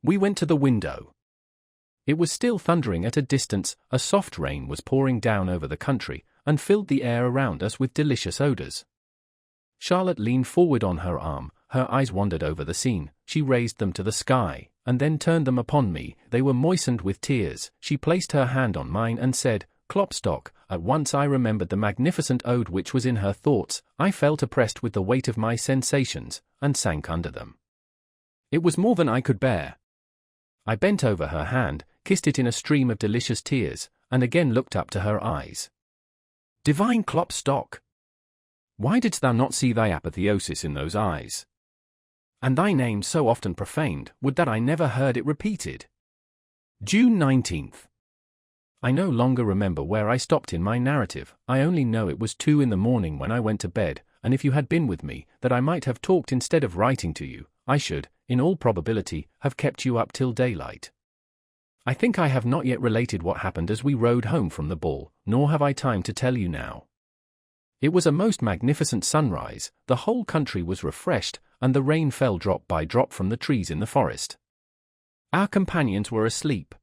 We went to the window. It was still thundering at a distance, a soft rain was pouring down over the country, and filled the air around us with delicious odors. Charlotte leaned forward on her arm, her eyes wandered over the scene, she raised them to the sky, and then turned them upon me, they were moistened with tears, she placed her hand on mine and said, Klopstock. At once I remembered the magnificent ode which was in her thoughts, I felt oppressed with the weight of my sensations, and sank under them. It was more than I could bear. I bent over her hand, kissed it in a stream of delicious tears, and again looked up to her eyes. Divine Klopstock! Why didst thou not see thy apotheosis in those eyes? And thy name so often profaned, would that I never heard it repeated. June 19th. I no longer remember where I stopped in my narrative, I only know it was 2 in the morning when I went to bed, and if you had been with me, that I might have talked instead of writing to you, I should, in all probability, have kept you up till daylight. I think I have not yet related what happened as we rode home from the ball, nor have I time to tell you now. It was a most magnificent sunrise, the whole country was refreshed, and the rain fell drop by drop from the trees in the forest. Our companions were asleep.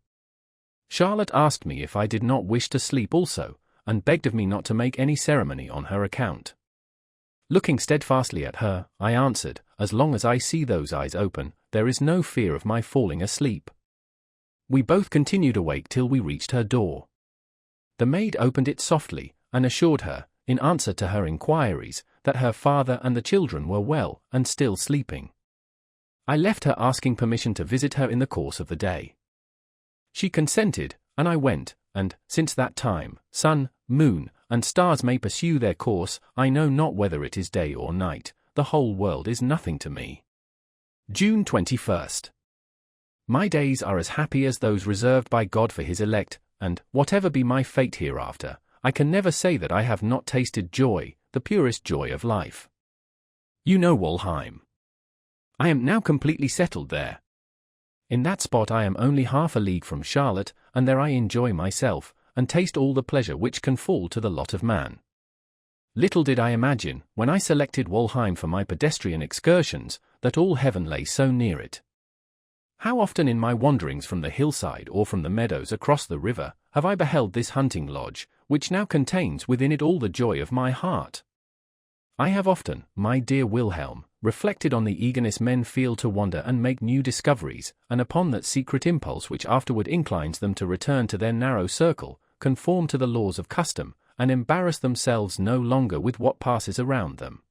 Charlotte asked me if I did not wish to sleep also, and begged of me not to make any ceremony on her account. Looking steadfastly at her, I answered, as long as I see those eyes open, there is no fear of my falling asleep. We both continued awake till we reached her door. The maid opened it softly, and assured her, in answer to her inquiries, that her father and the children were well, and still sleeping. I left her asking permission to visit her in the course of the day. She consented, and I went, and, since that time, sun, moon, and stars may pursue their course, I know not whether it is day or night, the whole world is nothing to me. June 21st. My days are as happy as those reserved by God for his elect, and, whatever be my fate hereafter, I can never say that I have not tasted joy, the purest joy of life. You know Walheim. I am now completely settled there. In that spot I am only half a league from Charlotte, and there I enjoy myself, and taste all the pleasure which can fall to the lot of man. Little did I imagine, when I selected Walheim for my pedestrian excursions, that all heaven lay so near it. How often in my wanderings from the hillside or from the meadows across the river, have I beheld this hunting lodge, which now contains within it all the joy of my heart. I have often, my dear Wilhelm, reflected on the eagerness men feel to wander and make new discoveries, and upon that secret impulse which afterward inclines them to return to their narrow circle, conform to the laws of custom, and embarrass themselves no longer with what passes around them.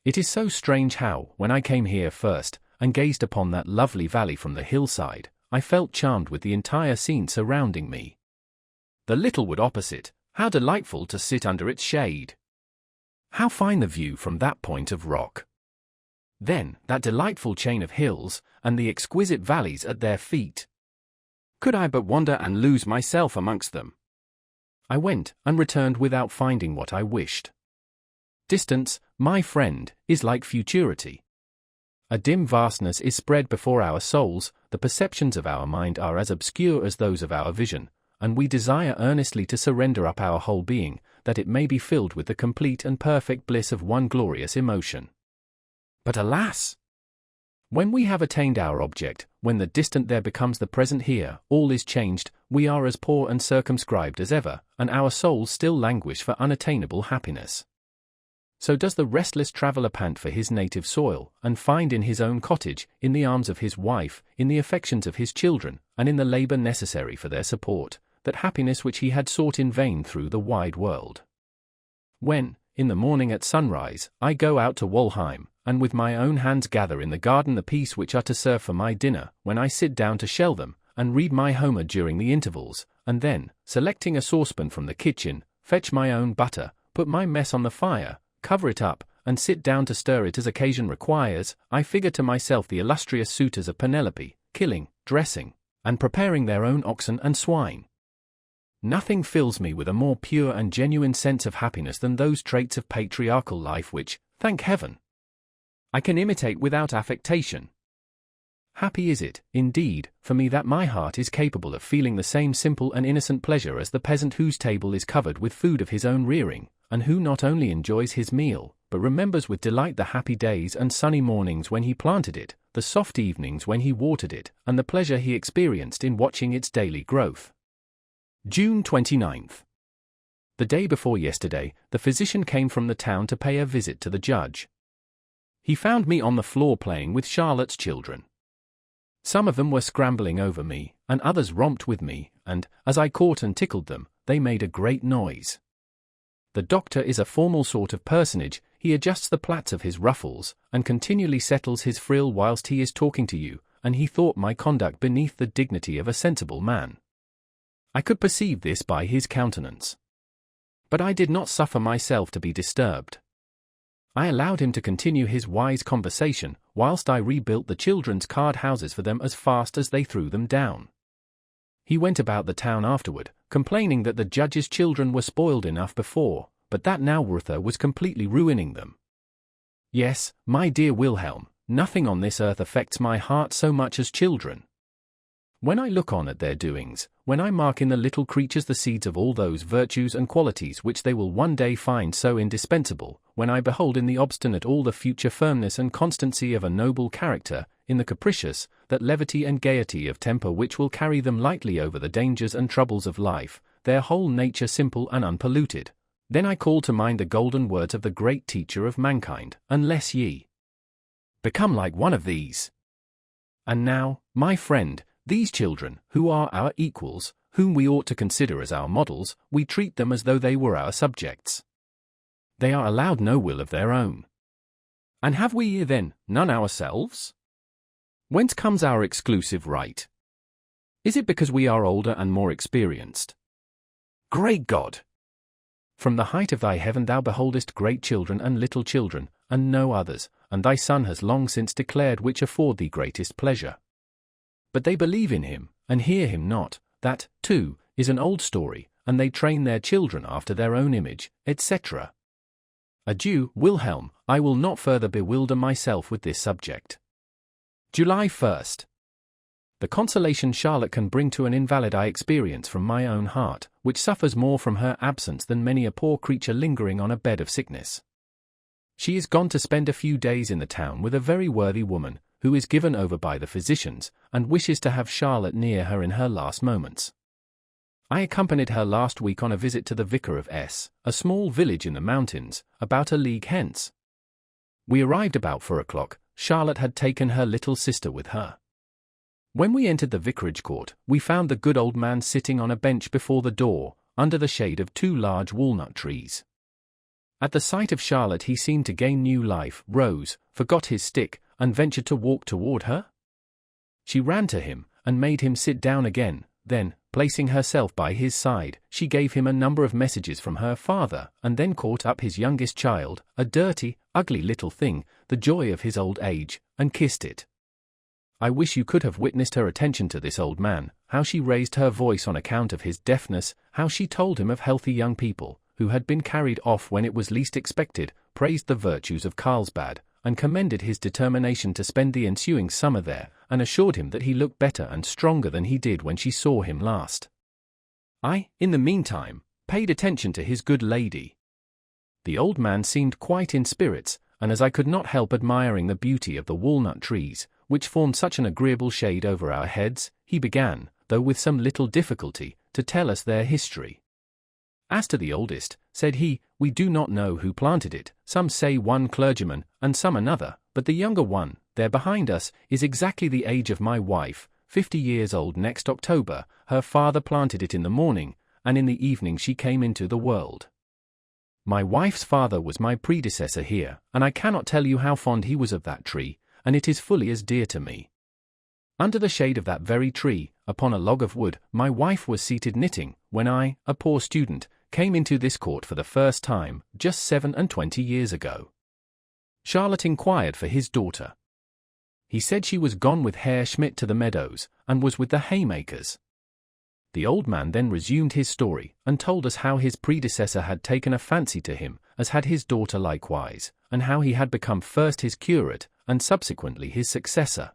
It is so strange how, when I came here first, and gazed upon that lovely valley from the hillside, I felt charmed with the entire scene surrounding me. The little wood opposite, how delightful to sit under its shade! How fine the view from that point of rock! Then, that delightful chain of hills, and the exquisite valleys at their feet. Could I but wander and lose myself amongst them? I went, and returned without finding what I wished. Distance, my friend, is like futurity. A dim vastness is spread before our souls, the perceptions of our mind are as obscure as those of our vision, and we desire earnestly to surrender up our whole being, that it may be filled with the complete and perfect bliss of one glorious emotion. But alas! When we have attained our object, when the distant there becomes the present here, all is changed, we are as poor and circumscribed as ever, and our souls still languish for unattainable happiness. So does the restless traveller pant for his native soil, and find in his own cottage, in the arms of his wife, in the affections of his children, and in the labour necessary for their support, that happiness which he had sought in vain through the wide world. When, in the morning at sunrise, I go out to Walheim, and with my own hands gather in the garden the peas which are to serve for my dinner, when I sit down to shell them, and read my Homer during the intervals, and then, selecting a saucepan from the kitchen, fetch my own butter, put my mess on the fire, cover it up, and sit down to stir it as occasion requires, I figure to myself the illustrious suitors of Penelope, killing, dressing, and preparing their own oxen and swine. Nothing fills me with a more pure and genuine sense of happiness than those traits of patriarchal life which, thank heaven, I can imitate without affectation. Happy is it, indeed, for me that my heart is capable of feeling the same simple and innocent pleasure as the peasant whose table is covered with food of his own rearing, and who not only enjoys his meal, but remembers with delight the happy days and sunny mornings when he planted it, the soft evenings when he watered it, and the pleasure he experienced in watching its daily growth. June 29th. The day before yesterday, the physician came from the town to pay a visit to the judge. He found me on the floor playing with Charlotte's children. Some of them were scrambling over me, and others romped with me, and, as I caught and tickled them, they made a great noise. The doctor is a formal sort of personage. He adjusts the plaits of his ruffles, and continually settles his frill whilst he is talking to you, and he thought my conduct beneath the dignity of a sensible man. I could perceive this by his countenance. But I did not suffer myself to be disturbed. I allowed him to continue his wise conversation, whilst I rebuilt the children's card houses for them as fast as they threw them down. He went about the town afterward, complaining that the judge's children were spoiled enough before, but that now Werther was completely ruining them. Yes, my dear Wilhelm, nothing on this earth affects my heart so much as children. When I look on at their doings, when I mark in the little creatures the seeds of all those virtues and qualities which they will one day find so indispensable, when I behold in the obstinate all the future firmness and constancy of a noble character, in the capricious, that levity and gaiety of temper which will carry them lightly over the dangers and troubles of life, their whole nature simple and unpolluted, then I call to mind the golden words of the great teacher of mankind, unless ye become like one of these. And now, my friend, these children, who are our equals, whom we ought to consider as our models, we treat them as though they were our subjects. They are allowed no will of their own. And have we then none ourselves? Whence comes our exclusive right? Is it because we are older and more experienced? Great God! From the height of thy heaven thou beholdest great children and little children, and no others, and thy Son has long since declared which afford thee greatest pleasure. But they believe in him, and hear him not. That, too, is an old story, and they train their children after their own image, etc. Adieu, Wilhelm, I will not further bewilder myself with this subject. July 1st. The consolation Charlotte can bring to an invalid I experience from my own heart, which suffers more from her absence than many a poor creature lingering on a bed of sickness. She is gone to spend a few days in the town with a very worthy woman, who is given over by the physicians, and wishes to have Charlotte near her in her last moments. I accompanied her last week on a visit to the Vicar of S., a small village in the mountains, about a league hence. We arrived about 4 o'clock. Charlotte had taken her little sister with her. When we entered the vicarage court, we found the good old man sitting on a bench before the door, under the shade of 2 large walnut trees. At the sight of Charlotte he seemed to gain new life, rose, forgot his stick, and ventured to walk toward her. She ran to him, and made him sit down again. Then, placing herself by his side, she gave him a number of messages from her father, and then caught up his youngest child, a dirty, ugly little thing, the joy of his old age, and kissed it. I wish you could have witnessed her attention to this old man, how she raised her voice on account of his deafness, how she told him of healthy young people, who had been carried off when it was least expected, praised the virtues of Carlsbad, and commended his determination to spend the ensuing summer there, and assured him that he looked better and stronger than he did when she saw him last. I, in the meantime, paid attention to his good lady. The old man seemed quite in spirits, and as I could not help admiring the beauty of the walnut trees, which formed such an agreeable shade over our heads, he began, though with some little difficulty, to tell us their history. As to the oldest, said he, we do not know who planted it, some say one clergyman, and some another, but the younger one, there behind us, is exactly the age of my wife, 50 years old next October. Her father planted it in the morning, and in the evening she came into the world. My wife's father was my predecessor here, and I cannot tell you how fond he was of that tree, and it is fully as dear to me. Under the shade of that very tree, upon a log of wood, my wife was seated knitting, when I, a poor student, came into this court for the first time, just 27 years ago. Charlotte inquired for his daughter. He said she was gone with Herr Schmidt to the meadows, and was with the haymakers. The old man then resumed his story, and told us how his predecessor had taken a fancy to him, as had his daughter likewise, and how he had become first his curate, and subsequently his successor.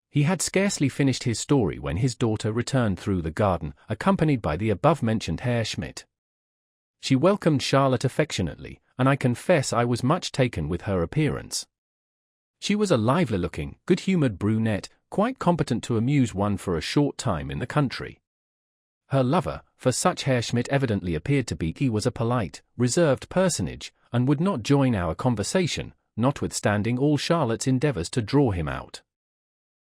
He had scarcely finished his story when his daughter returned through the garden, accompanied by the above-mentioned Herr Schmidt. She welcomed Charlotte affectionately, and I confess I was much taken with her appearance. She was a lively-looking, good-humoured brunette, quite competent to amuse one for a short time in the country. Her lover, for such Herr Schmidt evidently appeared to be, he was a polite, reserved personage, and would not join our conversation, notwithstanding all Charlotte's endeavours to draw him out.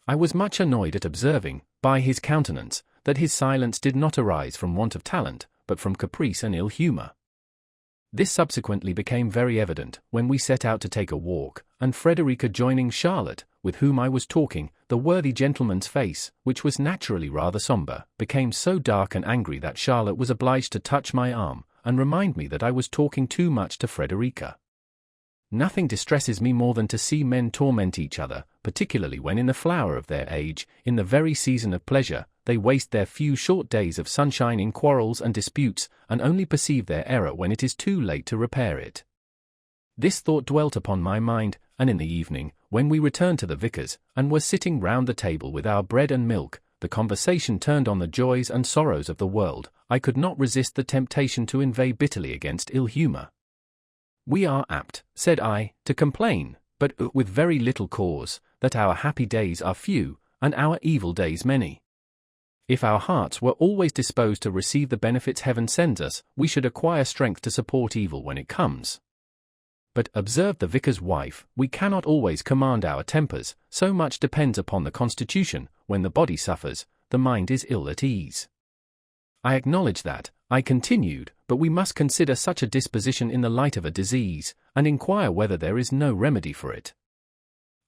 I was much annoyed at observing, by his countenance, that his silence did not arise from want of talent, but from caprice and ill humour. This subsequently became very evident when we set out to take a walk, and Frederica joining Charlotte, with whom I was talking, the worthy gentleman's face, which was naturally rather sombre, became so dark and angry that Charlotte was obliged to touch my arm, and remind me that I was talking too much to Frederica. Nothing distresses me more than to see men torment each other, particularly when in the flower of their age, in the very season of pleasure, they waste their few short days of sunshine in quarrels and disputes, and only perceive their error when it is too late to repair it. This thought dwelt upon my mind, and in the evening, when we returned to the vicar's, and were sitting round the table with our bread and milk, the conversation turned on the joys and sorrows of the world. I could not resist the temptation to inveigh bitterly against ill humour. We are apt, said I, to complain, but with very little cause, that our happy days are few, and our evil days many. If our hearts were always disposed to receive the benefits heaven sends us, we should acquire strength to support evil when it comes. But, observed the vicar's wife, we cannot always command our tempers, so much depends upon the constitution. When the body suffers, the mind is ill at ease. I acknowledge that, I continued, but we must consider such a disposition in the light of a disease, and inquire whether there is no remedy for it.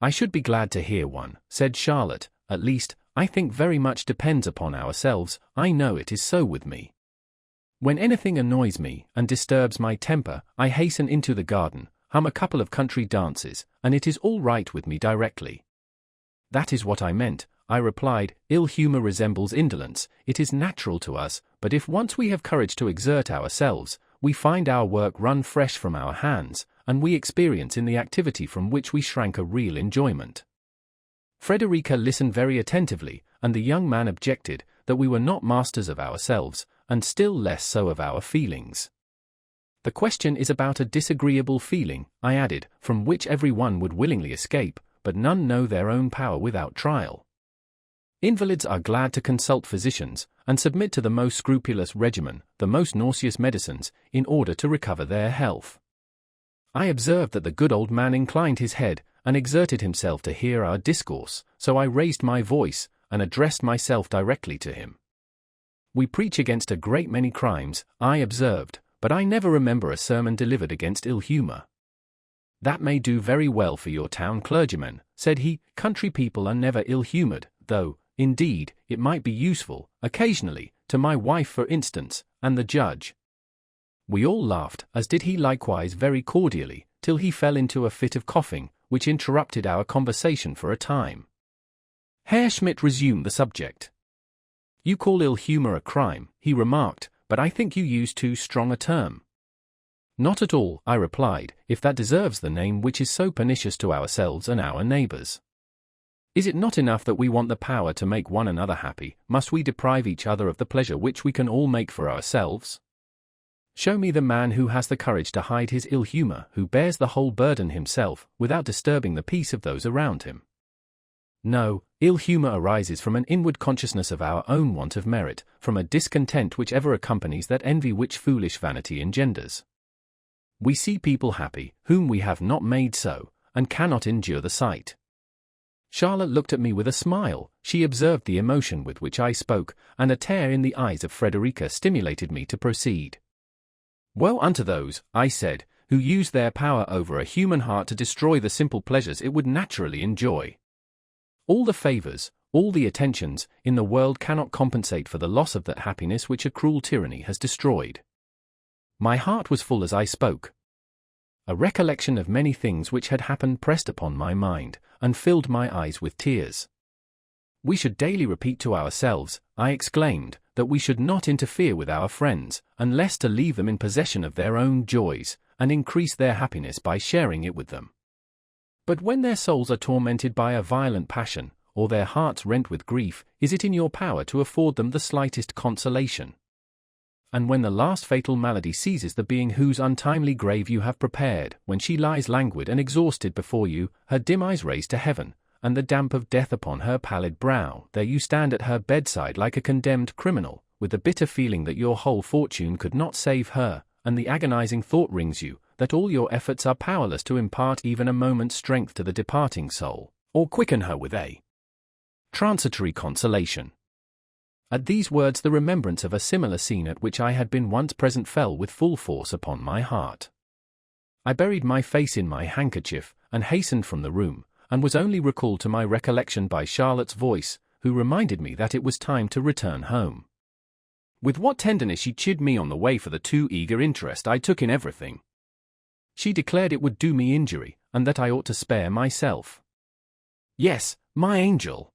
I should be glad to hear one, said Charlotte. At least, I think very much depends upon ourselves. I know it is so with me. When anything annoys me, and disturbs my temper, I hasten into the garden, hum a couple of country dances, and it is all right with me directly. That is what I meant, I replied. Ill humour resembles indolence. It is natural to us, but if once we have courage to exert ourselves, we find our work run fresh from our hands, and we experience in the activity from which we shrank a real enjoyment. Frederica listened very attentively, and the young man objected that we were not masters of ourselves, and still less so of our feelings. The question is about a disagreeable feeling, I added, from which every one would willingly escape, but none know their own power without trial. Invalids are glad to consult physicians, and submit to the most scrupulous regimen, the most nauseous medicines, in order to recover their health. I observed that the good old man inclined his head, and exerted himself to hear our discourse, so I raised my voice, and addressed myself directly to him. We preach against a great many crimes, I observed, but I never remember a sermon delivered against ill humour. That may do very well for your town clergymen, said he. Country people are never ill-humoured, though, indeed, it might be useful, occasionally, to my wife for instance, and the judge. We all laughed, as did he likewise very cordially, till he fell into a fit of coughing, which interrupted our conversation for a time. Herr Schmidt resumed the subject. You call ill humour a crime, he remarked, but I think you use too strong a term. Not at all, I replied, if that deserves the name which is so pernicious to ourselves and our neighbours. Is it not enough that we want the power to make one another happy? Must we deprive each other of the pleasure which we can all make for ourselves? Show me the man who has the courage to hide his ill humour, who bears the whole burden himself, without disturbing the peace of those around him. No, ill humour arises from an inward consciousness of our own want of merit, from a discontent which ever accompanies that envy which foolish vanity engenders. We see people happy, whom we have not made so, and cannot endure the sight. Charlotte looked at me with a smile. She observed the emotion with which I spoke, and a tear in the eyes of Frederica stimulated me to proceed. Woe unto those, I said, who use their power over a human heart to destroy the simple pleasures it would naturally enjoy. All the favors, all the attentions, in the world cannot compensate for the loss of that happiness which a cruel tyranny has destroyed. My heart was full as I spoke. A recollection of many things which had happened pressed upon my mind, and filled my eyes with tears. We should daily repeat to ourselves, I exclaimed, that we should not interfere with our friends, unless to leave them in possession of their own joys, and increase their happiness by sharing it with them. But when their souls are tormented by a violent passion, or their hearts rent with grief, is it in your power to afford them the slightest consolation? And when the last fatal malady seizes the being whose untimely grave you have prepared, when she lies languid and exhausted before you, her dim eyes raised to heaven, and the damp of death upon her pallid brow, there you stand at her bedside like a condemned criminal, with the bitter feeling that your whole fortune could not save her, and the agonizing thought wrings you, that all your efforts are powerless to impart even a moment's strength to the departing soul, or quicken her with a transitory consolation. At these words the remembrance of a similar scene at which I had been once present fell with full force upon my heart. I buried my face in my handkerchief, and hastened from the room, and was only recalled to my recollection by Charlotte's voice, who reminded me that it was time to return home. With what tenderness she chid me on the way for the too eager interest I took in everything. She declared it would do me injury, and that I ought to spare myself. Yes, my angel.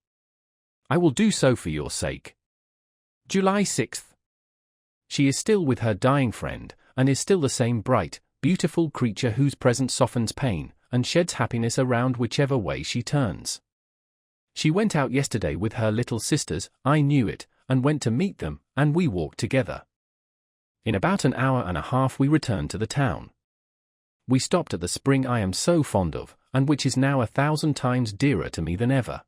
I will do so for your sake. July 6th. She is still with her dying friend, and is still the same bright, beautiful creature whose presence softens pain, and sheds happiness around whichever way she turns. She went out yesterday with her little sisters, I knew it, and went to meet them, and we walked together. In about an hour and a half we returned to the town. We stopped at the spring I am so fond of, and which is now 1,000 times dearer to me than ever.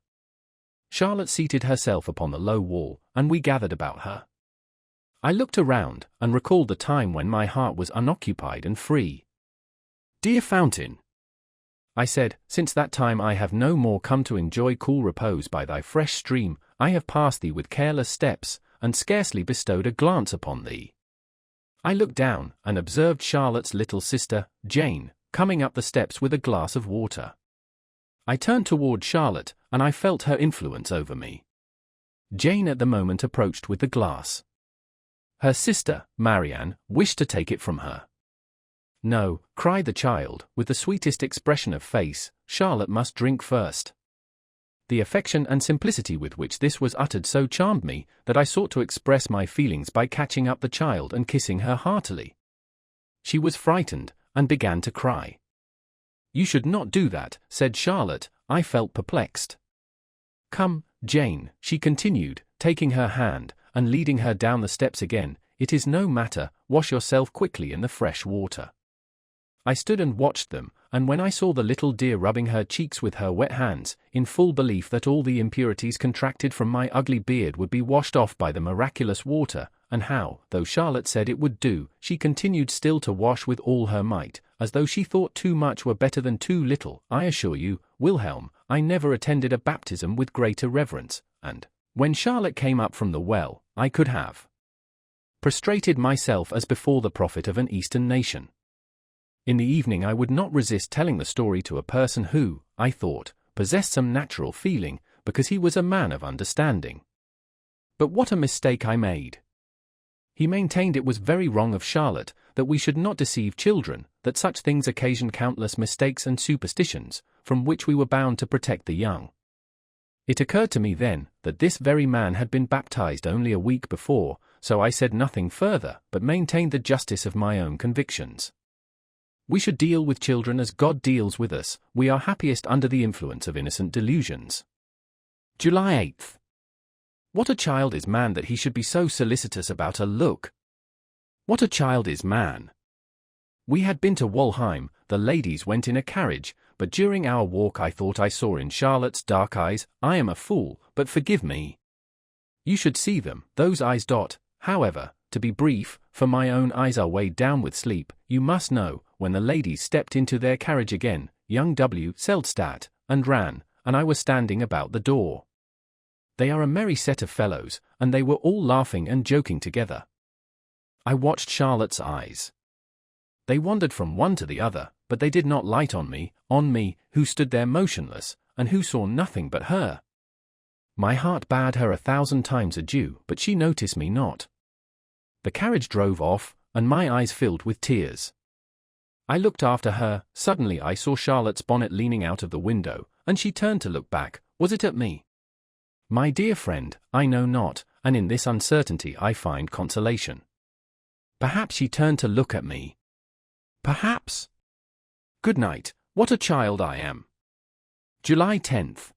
Charlotte seated herself upon the low wall, and we gathered about her. I looked around, and recalled the time when my heart was unoccupied and free. Dear fountain, I said, since that time I have no more come to enjoy cool repose by thy fresh stream, I have passed thee with careless steps, and scarcely bestowed a glance upon thee. I looked down, and observed Charlotte's little sister, Jane, coming up the steps with a glass of water. I turned toward Charlotte, and I felt her influence over me. Jane at the moment approached with the glass. Her sister, Marianne, wished to take it from her. No, cried the child, with the sweetest expression of face, Charlotte must drink first. The affection and simplicity with which this was uttered so charmed me, that I sought to express my feelings by catching up the child and kissing her heartily. She was frightened, and began to cry. You should not do that, said Charlotte. I felt perplexed. Come, Jane, she continued, taking her hand, and leading her down the steps again, it is no matter, wash yourself quickly in the fresh water. I stood and watched them, and when I saw the little dear rubbing her cheeks with her wet hands, in full belief that all the impurities contracted from my ugly beard would be washed off by the miraculous water, and how, though Charlotte said it would do, she continued still to wash with all her might, as though she thought too much were better than too little, I assure you, Wilhelm, I never attended a baptism with greater reverence, and, when Charlotte came up from the well, I could have prostrated myself as before the prophet of an Eastern nation. In the evening I would not resist telling the story to a person who, I thought, possessed some natural feeling, because he was a man of understanding. But what a mistake I made! He maintained it was very wrong of Charlotte, that we should not deceive children, that such things occasion countless mistakes and superstitions, from which we were bound to protect the young. It occurred to me then, that this very man had been baptized only a week before, so I said nothing further, but maintained the justice of my own convictions. We should deal with children as God deals with us, we are happiest under the influence of innocent delusions. July 8th. What a child is man that he should be so solicitous about a look! What a child is man! We had been to Walheim, the ladies went in a carriage, but during our walk I thought I saw in Charlotte's dark eyes, I am a fool, but forgive me. You should see them, those eyes. However, to be brief, for my own eyes are weighed down with sleep, you must know, when the ladies stepped into their carriage again, young W. Selstadt, and ran, and I was standing about the door. They are a merry set of fellows, and they were all laughing and joking together. I watched Charlotte's eyes. They wandered from one to the other, but they did not light on me, who stood there motionless, and who saw nothing but her. My heart bade her 1,000 times adieu, but she noticed me not. The carriage drove off, and my eyes filled with tears. I looked after her. Suddenly I saw Charlotte's bonnet leaning out of the window, and she turned to look back. Was it at me? My dear friend, I know not, and in this uncertainty I find consolation. Perhaps she turned to look at me. Perhaps. Good night. What a child I am. July 10th.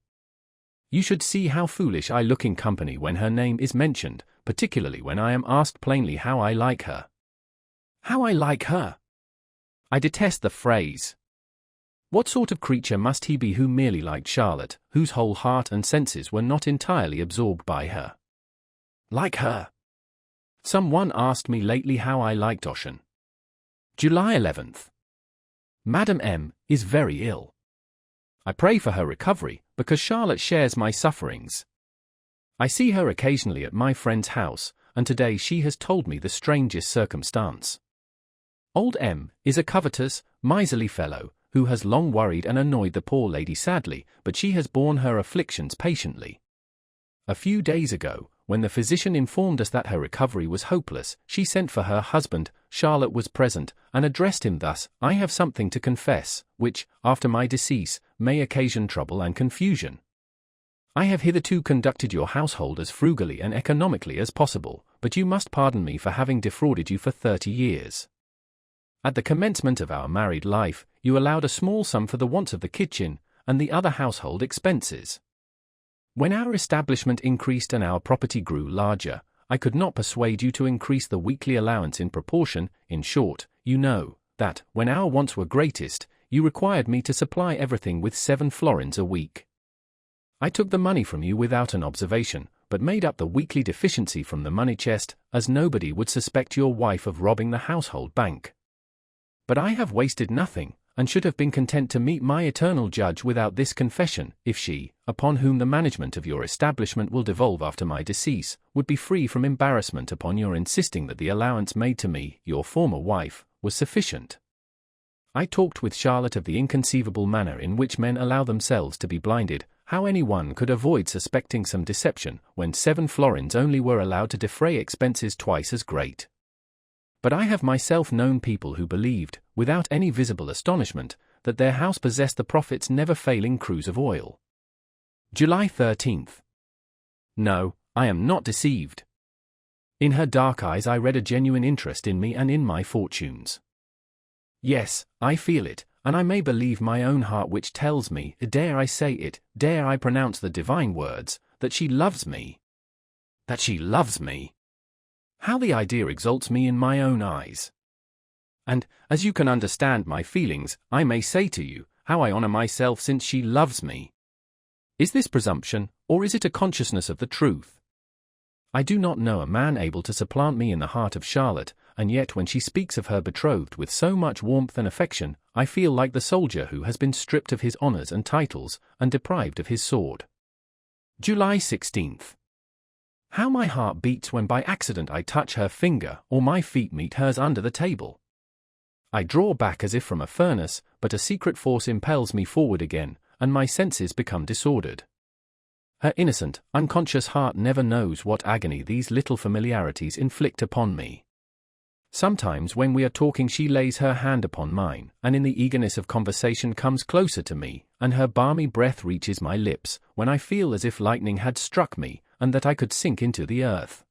You should see how foolish I look in company when her name is mentioned, particularly when I am asked plainly how I like her. How I like her? I detest the phrase. What sort of creature must he be who merely liked Charlotte, whose whole heart and senses were not entirely absorbed by her? Like her. Some one asked me lately how I liked Ossian. July 11th. Madame M. is very ill. I pray for her recovery, because Charlotte shares my sufferings. I see her occasionally at my friend's house, and today she has told me the strangest circumstance. Old M. is a covetous, miserly fellow, who has long worried and annoyed the poor lady sadly, but she has borne her afflictions patiently. A few days ago, when the physician informed us that her recovery was hopeless, she sent for her husband. Charlotte was present, and addressed him thus: I have something to confess, which, after my decease, may occasion trouble and confusion. I have hitherto conducted your household as frugally and economically as possible, but you must pardon me for having defrauded you for 30 years. At the commencement of our married life, you allowed a small sum for the wants of the kitchen, and the other household expenses. When our establishment increased and our property grew larger, I could not persuade you to increase the weekly allowance in proportion. In short, you know, that, when our wants were greatest, you required me to supply everything with 7 florins a week. I took the money from you without an observation, but made up the weekly deficiency from the money chest, as nobody would suspect your wife of robbing the household bank. But I have wasted nothing, and should have been content to meet my eternal judge without this confession, if she, upon whom the management of your establishment will devolve after my decease, would be free from embarrassment upon your insisting that the allowance made to me, your former wife, was sufficient. I talked with Charlotte of the inconceivable manner in which men allow themselves to be blinded, how any one could avoid suspecting some deception, when 7 florins only were allowed to defray expenses twice as great. But I have myself known people who believed, without any visible astonishment, that their house possessed the prophet's never-failing cruse of oil. July 13th. No, I am not deceived. In her dark eyes I read a genuine interest in me and in my fortunes. Yes, I feel it, and I may believe my own heart which tells me, dare I say it, dare I pronounce the divine words, that she loves me. That she loves me. How the idea exalts me in my own eyes. And, as you can understand my feelings, I may say to you, how I honor myself since she loves me. Is this presumption, or is it a consciousness of the truth? I do not know a man able to supplant me in the heart of Charlotte, and yet when she speaks of her betrothed with so much warmth and affection, I feel like the soldier who has been stripped of his honors and titles, and deprived of his sword. July 16th. How my heart beats when by accident I touch her finger, or my feet meet hers under the table. I draw back as if from a furnace, but a secret force impels me forward again, and my senses become disordered. Her innocent, unconscious heart never knows what agony these little familiarities inflict upon me. Sometimes when we are talking she lays her hand upon mine, and in the eagerness of conversation comes closer to me, and her balmy breath reaches my lips, when I feel as if lightning had struck me, and that I could sink into the earth.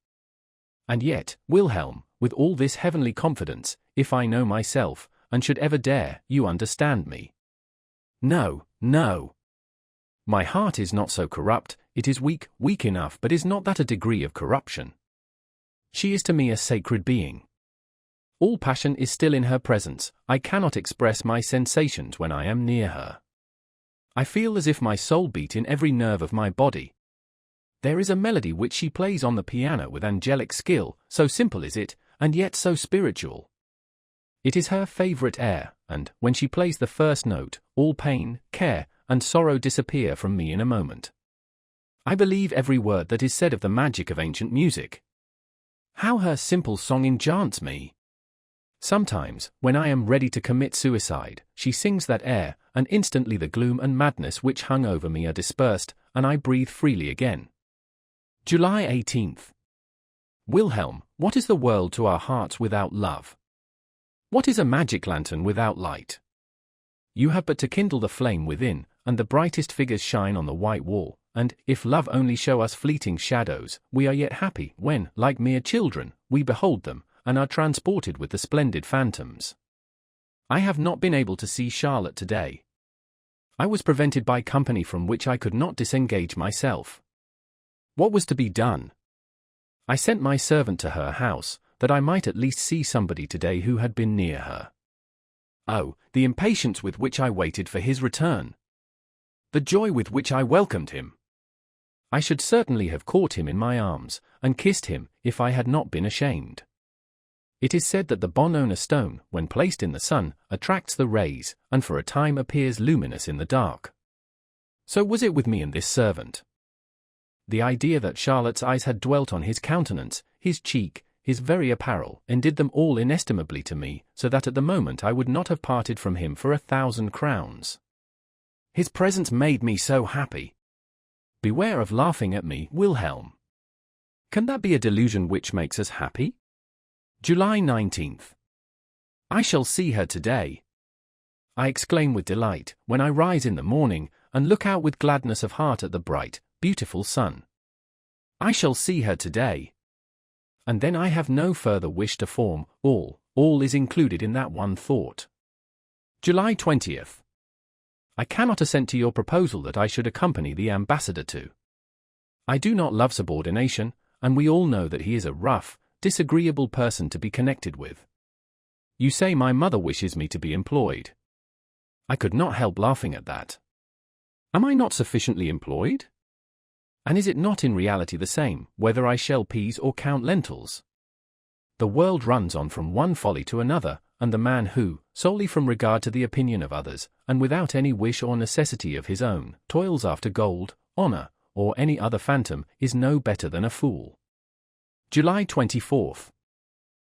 And yet, Wilhelm, with all this heavenly confidence, if I know myself, and should ever dare, you understand me. No, no. My heart is not so corrupt, it is weak enough, but is not that a degree of corruption? She is to me a sacred being. All passion is still in her presence, I cannot express my sensations when I am near her. I feel as if my soul beat in every nerve of my body. There is a melody which she plays on the piano with angelic skill, so simple is it, and yet so spiritual. It is her favorite air, and, when she plays the first note, all pain, care, and sorrow disappear from me in a moment. I believe every word that is said of the magic of ancient music. How her simple song enchants me! Sometimes, when I am ready to commit suicide, she sings that air, and instantly the gloom and madness which hung over me are dispersed, and I breathe freely again. July 18th. Wilhelm, what is the world to our hearts without love? What is a magic lantern without light? You have but to kindle the flame within, and the brightest figures shine on the white wall, and, if love only show us fleeting shadows, we are yet happy when, like mere children, we behold them, and are transported with the splendid phantoms. I have not been able to see Charlotte today. I was prevented by company from which I could not disengage myself. What was to be done? I sent my servant to her house, that I might at least see somebody today who had been near her. Oh, the impatience with which I waited for his return! The joy with which I welcomed him! I should certainly have caught him in my arms, and kissed him, if I had not been ashamed. It is said that the Bonona stone, when placed in the sun, attracts the rays, and for a time appears luminous in the dark. So was it with me and this servant. The idea that Charlotte's eyes had dwelt on his countenance, his cheek, his very apparel, and did them all inestimably to me, so that at the moment I would not have parted from him for 1,000 crowns. His presence made me so happy. Beware of laughing at me, Wilhelm. Can that be a delusion which makes us happy? July 19th. I shall see her today. I exclaim with delight, when I rise in the morning, and look out with gladness of heart at the bright, beautiful sun. I shall see her today. And then I have no further wish to form, all is included in that one thought. July 20th. I cannot assent to your proposal that I should accompany the ambassador to. I do not love subordination, and we all know that he is a rough, disagreeable person to be connected with. You say my mother wishes me to be employed. I could not help laughing at that. Am I not sufficiently employed? And is it not in reality the same, whether I shell peas or count lentils? The world runs on from one folly to another, and the man who, solely from regard to the opinion of others, and without any wish or necessity of his own, toils after gold, honor, or any other phantom, is no better than a fool. July 24th.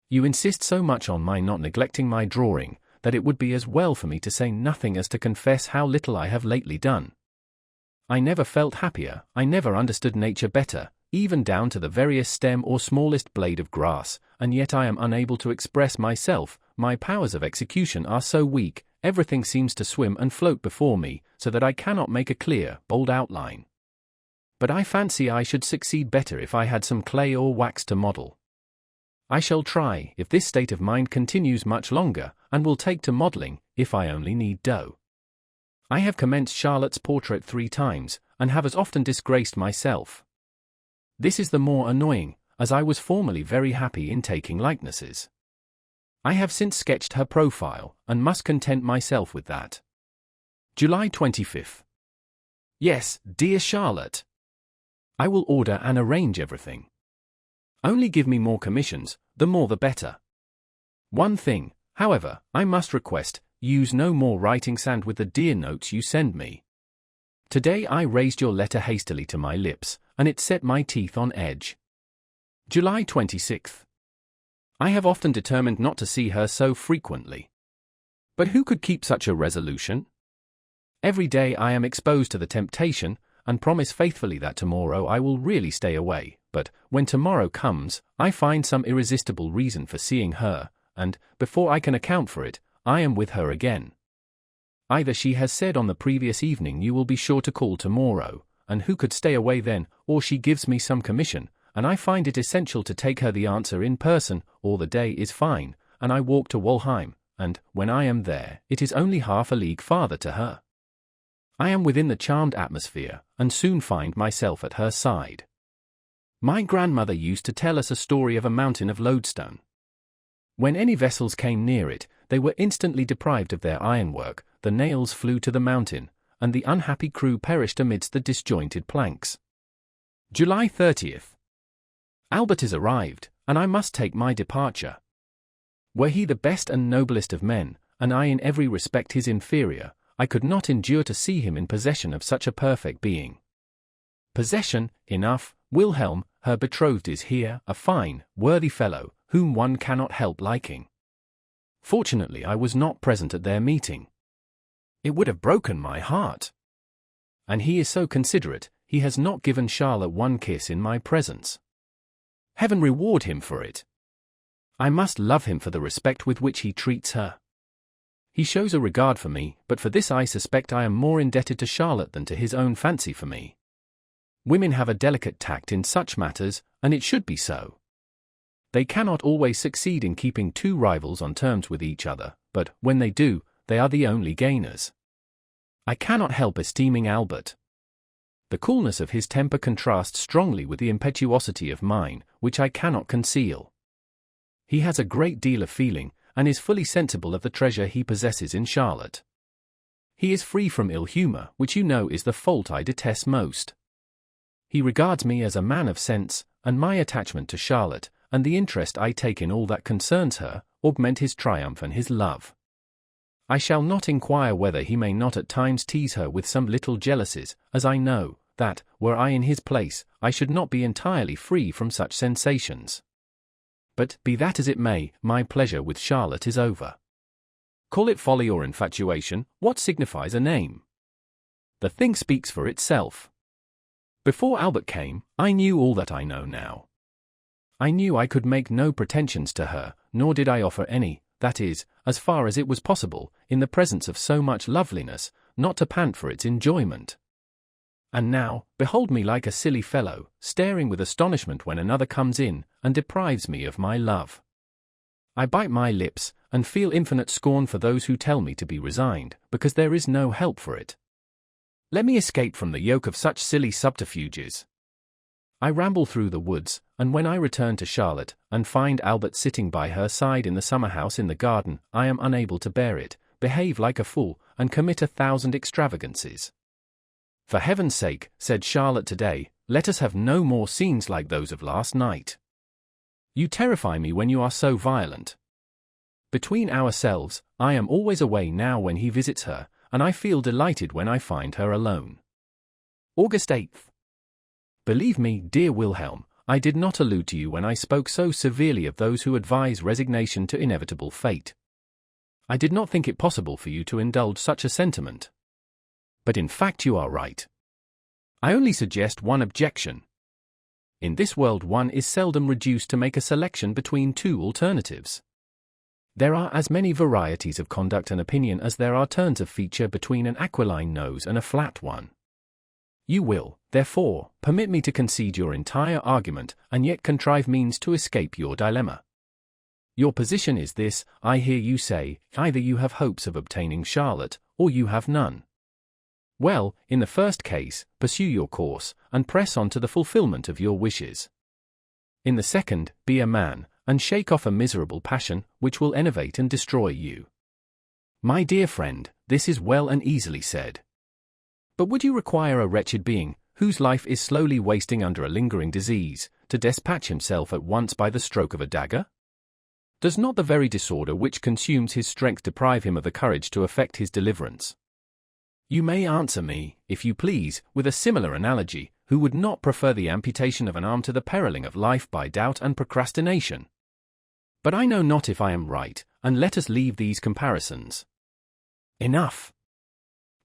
You insist so much on my not neglecting my drawing, that it would be as well for me to say nothing as to confess how little I have lately done. I never felt happier, I never understood nature better, even down to the veriest stem or smallest blade of grass, and yet I am unable to express myself, my powers of execution are so weak, everything seems to swim and float before me, so that I cannot make a clear, bold outline. But I fancy I should succeed better if I had some clay or wax to model. I shall try, if this state of mind continues much longer, and will take to modeling, if I only need dough. I have commenced Charlotte's portrait 3 times, and have as often disgraced myself. This is the more annoying, as I was formerly very happy in taking likenesses. I have since sketched her profile, and must content myself with that. July 25th. Yes, dear Charlotte. I will order and arrange everything. Only give me more commissions, the more the better. One thing, however, I must request, use no more writing sand with the dear notes you send me. Today I raised your letter hastily to my lips, and it set my teeth on edge. July 26th. I have often determined not to see her so frequently. But who could keep such a resolution? Every day I am exposed to the temptation, and promise faithfully that tomorrow I will really stay away, but, when tomorrow comes, I find some irresistible reason for seeing her, and, before I can account for it, I am with her again. Either she has said on the previous evening you will be sure to call tomorrow, and who could stay away then, or she gives me some commission, and I find it essential to take her the answer in person, or the day is fine, and I walk to Walheim, and, when I am there, it is only half a league farther to her. I am within the charmed atmosphere, and soon find myself at her side. My grandmother used to tell us a story of a mountain of lodestone. When any vessels came near it, they were instantly deprived of their ironwork, the nails flew to the mountain, and the unhappy crew perished amidst the disjointed planks. July 30th. Albert is arrived, and I must take my departure. Were he the best and noblest of men, and I in every respect his inferior, I could not endure to see him in possession of such a perfect being. Possession, enough, Wilhelm, her betrothed is here, a fine, worthy fellow, whom one cannot help liking. Fortunately, I was not present at their meeting. It would have broken my heart. And he is so considerate, he has not given Charlotte one kiss in my presence. Heaven reward him for it. I must love him for the respect with which he treats her. He shows a regard for me, but for this I suspect I am more indebted to Charlotte than to his own fancy for me. Women have a delicate tact in such matters, and it should be so. They cannot always succeed in keeping two rivals on terms with each other, but, when they do, they are the only gainers. I cannot help esteeming Albert. The coolness of his temper contrasts strongly with the impetuosity of mine, which I cannot conceal. He has a great deal of feeling, and is fully sensible of the treasure he possesses in Charlotte. He is free from ill humor, which you know is the fault I detest most. He regards me as a man of sense, and my attachment to Charlotte, and the interest I take in all that concerns her, augment his triumph and his love. I shall not inquire whether he may not at times tease her with some little jealousies, as I know, that, were I in his place, I should not be entirely free from such sensations. But, be that as it may, my pleasure with Charlotte is over. Call it folly or infatuation, what signifies a name? The thing speaks for itself. Before Albert came, I knew all that I know now. I knew I could make no pretensions to her, nor did I offer any, that is, as far as it was possible, in the presence of so much loveliness, not to pant for its enjoyment. And now, behold me like a silly fellow, staring with astonishment when another comes in, and deprives me of my love. I bite my lips, and feel infinite scorn for those who tell me to be resigned, because there is no help for it. Let me escape from the yoke of such silly subterfuges. I ramble through the woods, and when I return to Charlotte, and find Albert sitting by her side in the summer house in the garden, I am unable to bear it, behave like a fool, and commit 1,000 extravagancies. For heaven's sake, said Charlotte today, let us have no more scenes like those of last night. You terrify me when you are so violent. Between ourselves, I am always away now when he visits her, and I feel delighted when I find her alone. August 8th. Believe me, dear Wilhelm, I did not allude to you when I spoke so severely of those who advise resignation to inevitable fate. I did not think it possible for you to indulge such a sentiment. But in fact you are right. I only suggest one objection. In this world one is seldom reduced to make a selection between two alternatives. There are as many varieties of conduct and opinion as there are turns of feature between an aquiline nose and a flat one. You will, therefore, permit me to concede your entire argument, and yet contrive means to escape your dilemma. Your position is this, I hear you say, either you have hopes of obtaining Charlotte, or you have none. Well, in the first case, pursue your course, and press on to the fulfillment of your wishes. In the second, be a man, and shake off a miserable passion, which will enervate and destroy you. My dear friend, this is well and easily said. But would you require a wretched being, whose life is slowly wasting under a lingering disease, to despatch himself at once by the stroke of a dagger? Does not the very disorder which consumes his strength deprive him of the courage to effect his deliverance? You may answer me, if you please, with a similar analogy, who would not prefer the amputation of an arm to the periling of life by doubt and procrastination. But I know not if I am right, and let us leave these comparisons. Enough.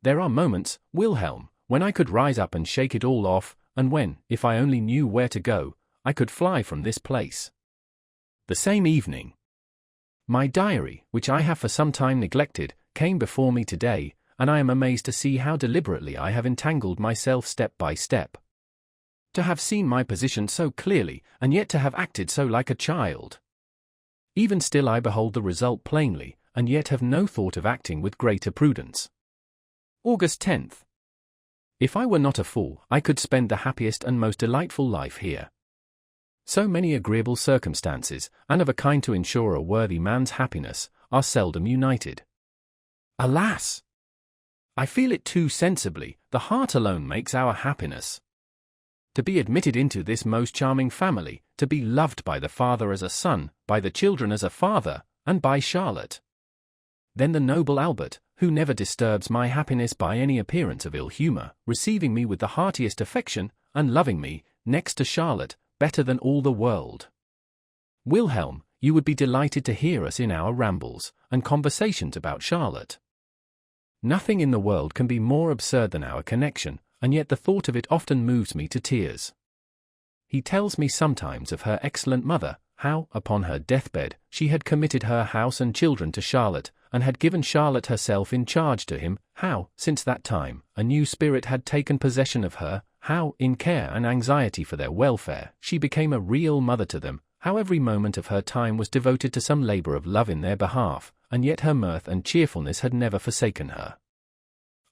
There are moments, Wilhelm, when I could rise up and shake it all off, and when, if I only knew where to go, I could fly from this place. The same evening. My diary, which I have for some time neglected, came before me today, and I am amazed to see how deliberately I have entangled myself step by step. To have seen my position so clearly, and yet to have acted so like a child. Even still I behold the result plainly, and yet have no thought of acting with greater prudence. August 10th. If I were not a fool, I could spend the happiest and most delightful life here. So many agreeable circumstances, and of a kind to ensure a worthy man's happiness, are seldom united. Alas! I feel it too sensibly, the heart alone makes our happiness. To be admitted into this most charming family, to be loved by the father as a son, by the children as a father, and by Charlotte. Then the noble Albert, who never disturbs my happiness by any appearance of ill humor, receiving me with the heartiest affection, and loving me, next to Charlotte, better than all the world. Wilhelm, you would be delighted to hear us in our rambles and conversations about Charlotte. Nothing in the world can be more absurd than our connection, and yet the thought of it often moves me to tears. He tells me sometimes of her excellent mother, how, upon her deathbed, she had committed her house and children to Charlotte, and had given Charlotte herself in charge to him, how, since that time, a new spirit had taken possession of her, how, in care and anxiety for their welfare, she became a real mother to them, how every moment of her time was devoted to some labor of love in their behalf, and yet her mirth and cheerfulness had never forsaken her.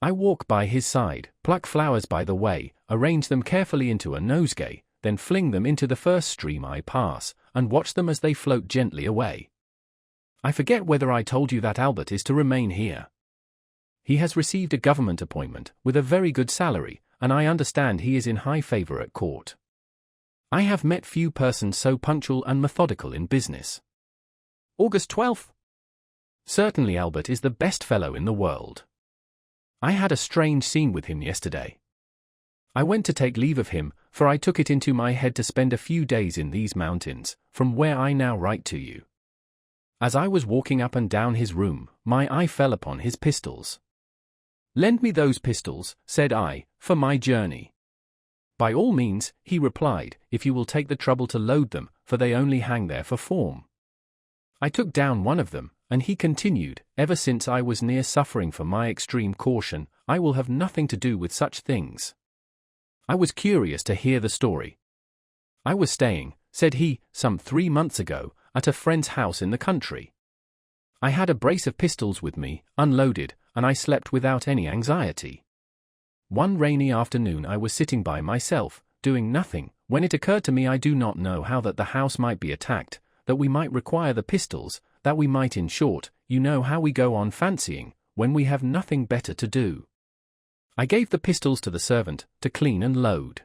I walk by his side, pluck flowers by the way, arrange them carefully into a nosegay, then fling them into the first stream I pass, and watch them as they float gently away. I forget whether I told you that Albert is to remain here. He has received a government appointment, with a very good salary, and I understand he is in high favor at court. I have met few persons so punctual and methodical in business. August 12th. Certainly Albert is the best fellow in the world. I had a strange scene with him yesterday. I went to take leave of him, for I took it into my head to spend a few days in these mountains, from where I now write to you. As I was walking up and down his room, my eye fell upon his pistols. "Lend me those pistols," said I, "for my journey." "By all means," he replied, "if you will take the trouble to load them, for they only hang there for form." I took down one of them, and he continued, "Ever since I was near suffering for my extreme caution, I will have nothing to do with such things." I was curious to hear the story. "I was staying," said he, "some 3 months ago, at a friend's house in the country. I had a brace of pistols with me, unloaded, and I slept without any anxiety. One rainy afternoon I was sitting by myself, doing nothing, when it occurred to me I do not know how that the house might be attacked, that we might require the pistols, that we might in short, you know how we go on fancying, when we have nothing better to do. I gave the pistols to the servant, to clean and load.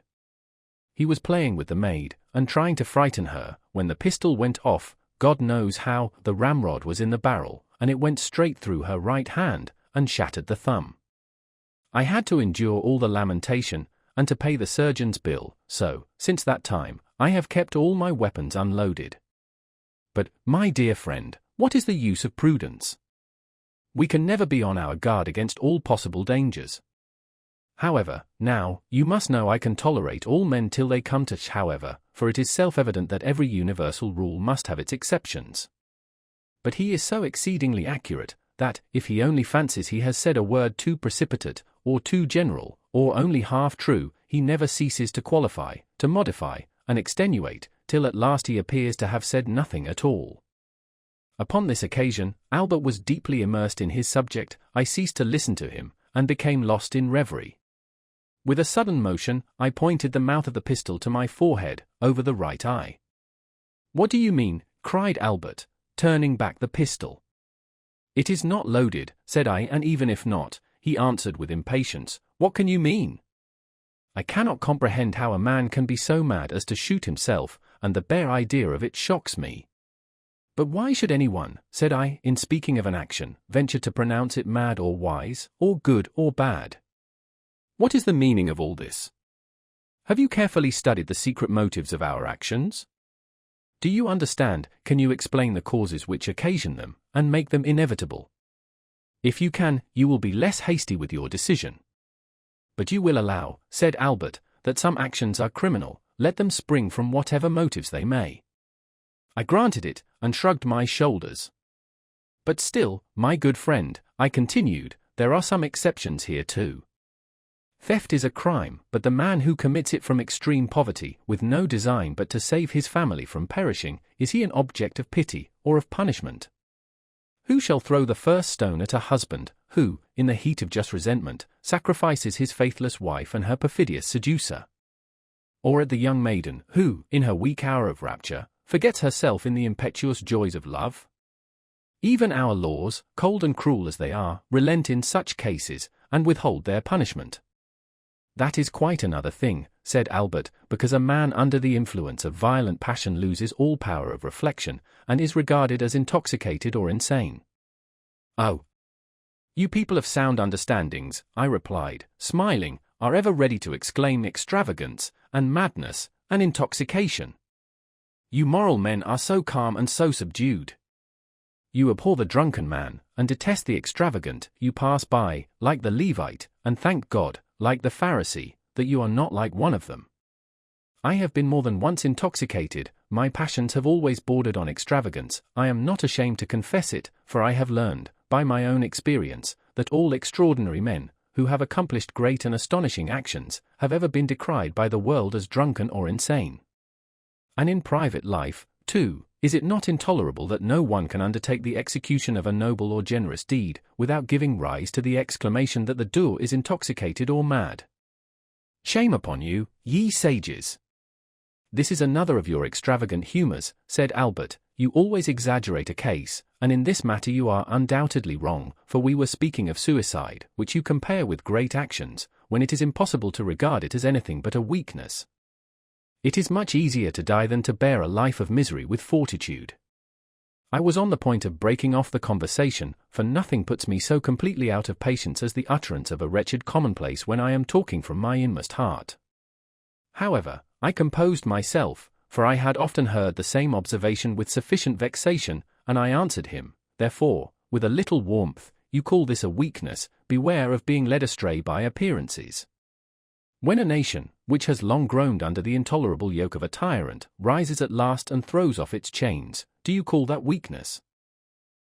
He was playing with the maid, and trying to frighten her, when the pistol went off. God knows how, the ramrod was in the barrel, and it went straight through her right hand, and shattered the thumb. I had to endure all the lamentation, and to pay the surgeon's bill, so, since that time, I have kept all my weapons unloaded. But, my dear friend, what is the use of prudence? We can never be on our guard against all possible dangers. However, now, you must know I can tolerate all men till they come to however, for it is self-evident that every universal rule must have its exceptions. But he is so exceedingly accurate, that, if he only fancies he has said a word too precipitate, or too general, or only half true, he never ceases to qualify, to modify, and extenuate, till at last he appears to have said nothing at all. Upon this occasion, Albert was deeply immersed in his subject. I ceased to listen to him, and became lost in reverie. With a sudden motion, I pointed the mouth of the pistol to my forehead, over the right eye. "What do you mean?" cried Albert, turning back the pistol. "It is not loaded," said I, "and even if not," he answered with impatience, "what can you mean? I cannot comprehend how a man can be so mad as to shoot himself, and the bare idea of it shocks me." "But why should anyone," said I, "in speaking of an action, venture to pronounce it mad or wise, or good or bad? What is the meaning of all this? Have you carefully studied the secret motives of our actions? Do you understand, can you explain the causes which occasion them, and make them inevitable? If you can, you will be less hasty with your decision. But you will allow," said Albert, "that some actions are criminal, let them spring from whatever motives they may." I granted it, and shrugged my shoulders. "But still, my good friend," I continued, "there are some exceptions here too. Theft is a crime, but the man who commits it from extreme poverty, with no design but to save his family from perishing, is he an object of pity, or of punishment? Who shall throw the first stone at a husband, who, in the heat of just resentment, sacrifices his faithless wife and her perfidious seducer? Or at the young maiden, who, in her weak hour of rapture, forgets herself in the impetuous joys of love? Even our laws, cold and cruel as they are, relent in such cases, and withhold their punishment. "That is quite another thing," said Albert, "because a man under the influence of violent passion loses all power of reflection, and is regarded as intoxicated or insane." "Oh, you people of sound understandings," I replied, smiling, "are ever ready to exclaim extravagance, and madness, and intoxication. You moral men are so calm and so subdued. You abhor the drunken man, and detest the extravagant. You pass by, like the Levite, and thank God, like the Pharisee, that you are not like one of them. I have been more than once intoxicated, my passions have always bordered on extravagance. I am not ashamed to confess it, for I have learned, by my own experience, that all extraordinary men, who have accomplished great and astonishing actions, have ever been decried by the world as drunken or insane. And in private life, too, is it not intolerable that no one can undertake the execution of a noble or generous deed, without giving rise to the exclamation that the doer is intoxicated or mad? Shame upon you, ye sages! This is another of your extravagant humors, said Albert. You always exaggerate a case, and in this matter you are undoubtedly wrong, for we were speaking of suicide, which you compare with great actions, when it is impossible to regard it as anything but a weakness. It is much easier to die than to bear a life of misery with fortitude. I was on the point of breaking off the conversation, for nothing puts me so completely out of patience as the utterance of a wretched commonplace when I am talking from my inmost heart. However, I composed myself, for I had often heard the same observation with sufficient vexation, and I answered him, therefore, with a little warmth, you call this a weakness, beware of being led astray by appearances. When a nation, which has long groaned under the intolerable yoke of a tyrant, rises at last and throws off its chains, do you call that weakness?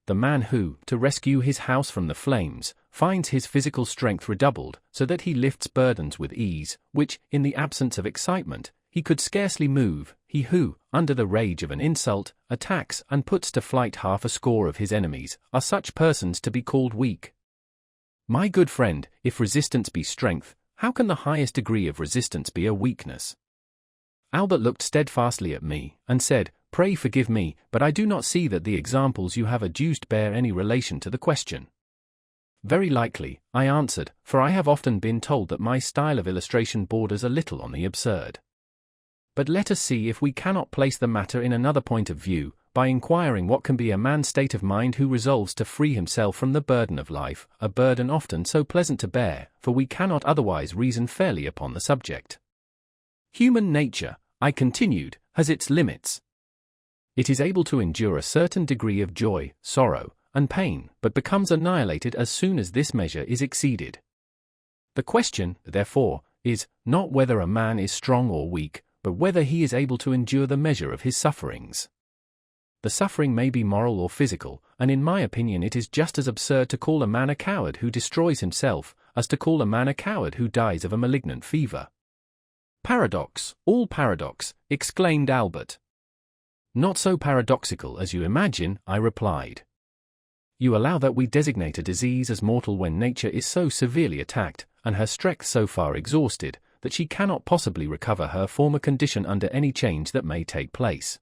The man who, to rescue his house from the flames, finds his physical strength redoubled, so that he lifts burdens with ease, which, in the absence of excitement, he could scarcely move, he who, under the rage of an insult, attacks and puts to flight half a score of his enemies, are such persons to be called weak? My good friend, if resistance be strength, how can the highest degree of resistance be a weakness? Albert looked steadfastly at me, and said, Pray forgive me, but I do not see that the examples you have adduced bear any relation to the question. Very likely, I answered, for I have often been told that my style of illustration borders a little on the absurd. But let us see if we cannot place the matter in another point of view, by inquiring what can be a man's state of mind who resolves to free himself from the burden of life, a burden often so pleasant to bear, for we cannot otherwise reason fairly upon the subject. Human nature, I continued, has its limits. It is able to endure a certain degree of joy, sorrow, and pain, but becomes annihilated as soon as this measure is exceeded. The question, therefore, is, not whether a man is strong or weak, but whether he is able to endure the measure of his sufferings. The suffering may be moral or physical, and in my opinion it is just as absurd to call a man a coward who destroys himself, as to call a man a coward who dies of a malignant fever. Paradox, all paradox, exclaimed Albert. Not so paradoxical as you imagine, I replied. You allow that we designate a disease as mortal when nature is so severely attacked, and her strength so far exhausted, that she cannot possibly recover her former condition under any change that may take place.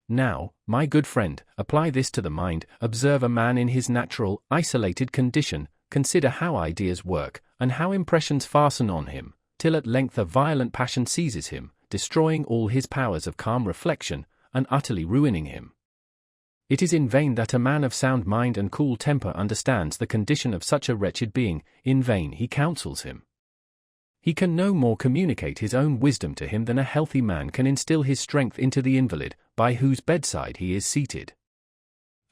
Now, my good friend, apply this to the mind, observe a man in his natural, isolated condition, consider how ideas work, and how impressions fasten on him, till at length a violent passion seizes him, destroying all his powers of calm reflection, and utterly ruining him. It is in vain that a man of sound mind and cool temper understands the condition of such a wretched being, in vain he counsels him. He can no more communicate his own wisdom to him than a healthy man can instill his strength into the invalid, by whose bedside he is seated.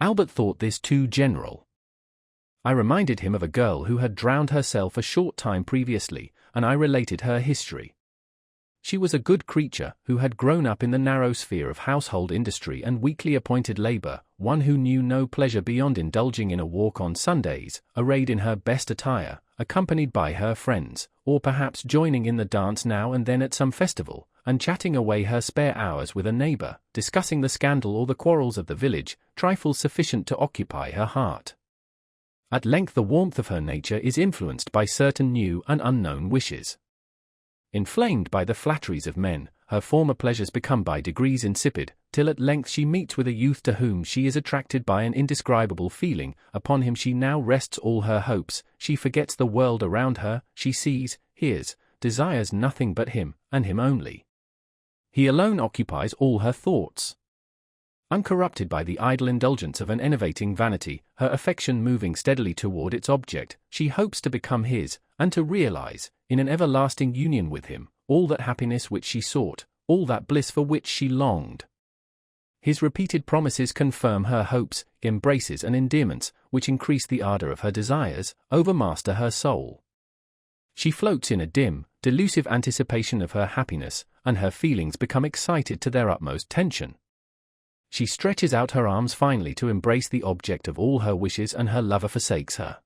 Albert thought this too general. I reminded him of a girl who had drowned herself a short time previously, and I related her history. She was a good creature, who had grown up in the narrow sphere of household industry and weekly appointed labor, one who knew no pleasure beyond indulging in a walk on Sundays, arrayed in her best attire, accompanied by her friends, or perhaps joining in the dance now and then at some festival, and chatting away her spare hours with a neighbor, discussing the scandal or the quarrels of the village, trifles sufficient to occupy her heart. At length the warmth of her nature is influenced by certain new and unknown wishes. Inflamed by the flatteries of men, her former pleasures become by degrees insipid, till at length she meets with a youth to whom she is attracted by an indescribable feeling, upon him she now rests all her hopes, she forgets the world around her, she sees, hears, desires nothing but him, and him only. He alone occupies all her thoughts. Uncorrupted by the idle indulgence of an enervating vanity, her affection moving steadily toward its object, she hopes to become his, and to realize, in an everlasting union with him, all that happiness which she sought, all that bliss for which she longed. His repeated promises confirm her hopes, embraces and endearments, which increase the ardor of her desires, overmaster her soul. She floats in a dim, delusive anticipation of her happiness, and her feelings become excited to their utmost tension. She stretches out her arms finally to embrace the object of all her wishes, and her lover forsakes her.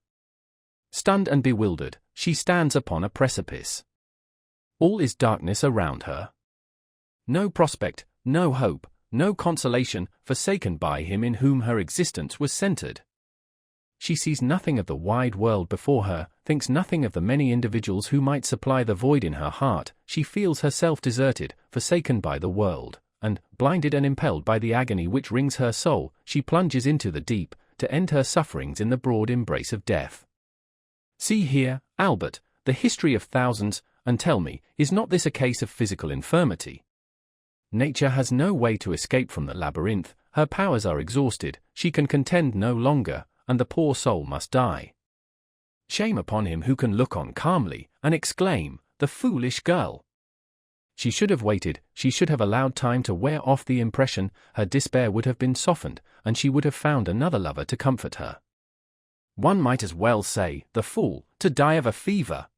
Stunned and bewildered, she stands upon a precipice. All is darkness around her. No prospect, no hope, no consolation, forsaken by him in whom her existence was centered. She sees nothing of the wide world before her, thinks nothing of the many individuals who might supply the void in her heart. She feels herself deserted, forsaken by the world, and, blinded and impelled by the agony which wrings her soul, she plunges into the deep, to end her sufferings in the broad embrace of death. See here, Albert, the history of thousands, and tell me, is not this a case of physical infirmity? Nature has no way to escape from the labyrinth, her powers are exhausted, she can contend no longer, and the poor soul must die. Shame upon him who can look on calmly, and exclaim, "The foolish girl!" She should have waited, she should have allowed time to wear off the impression, her despair would have been softened, and she would have found another lover to comfort her. One might as well say, the fool, to die of a fever.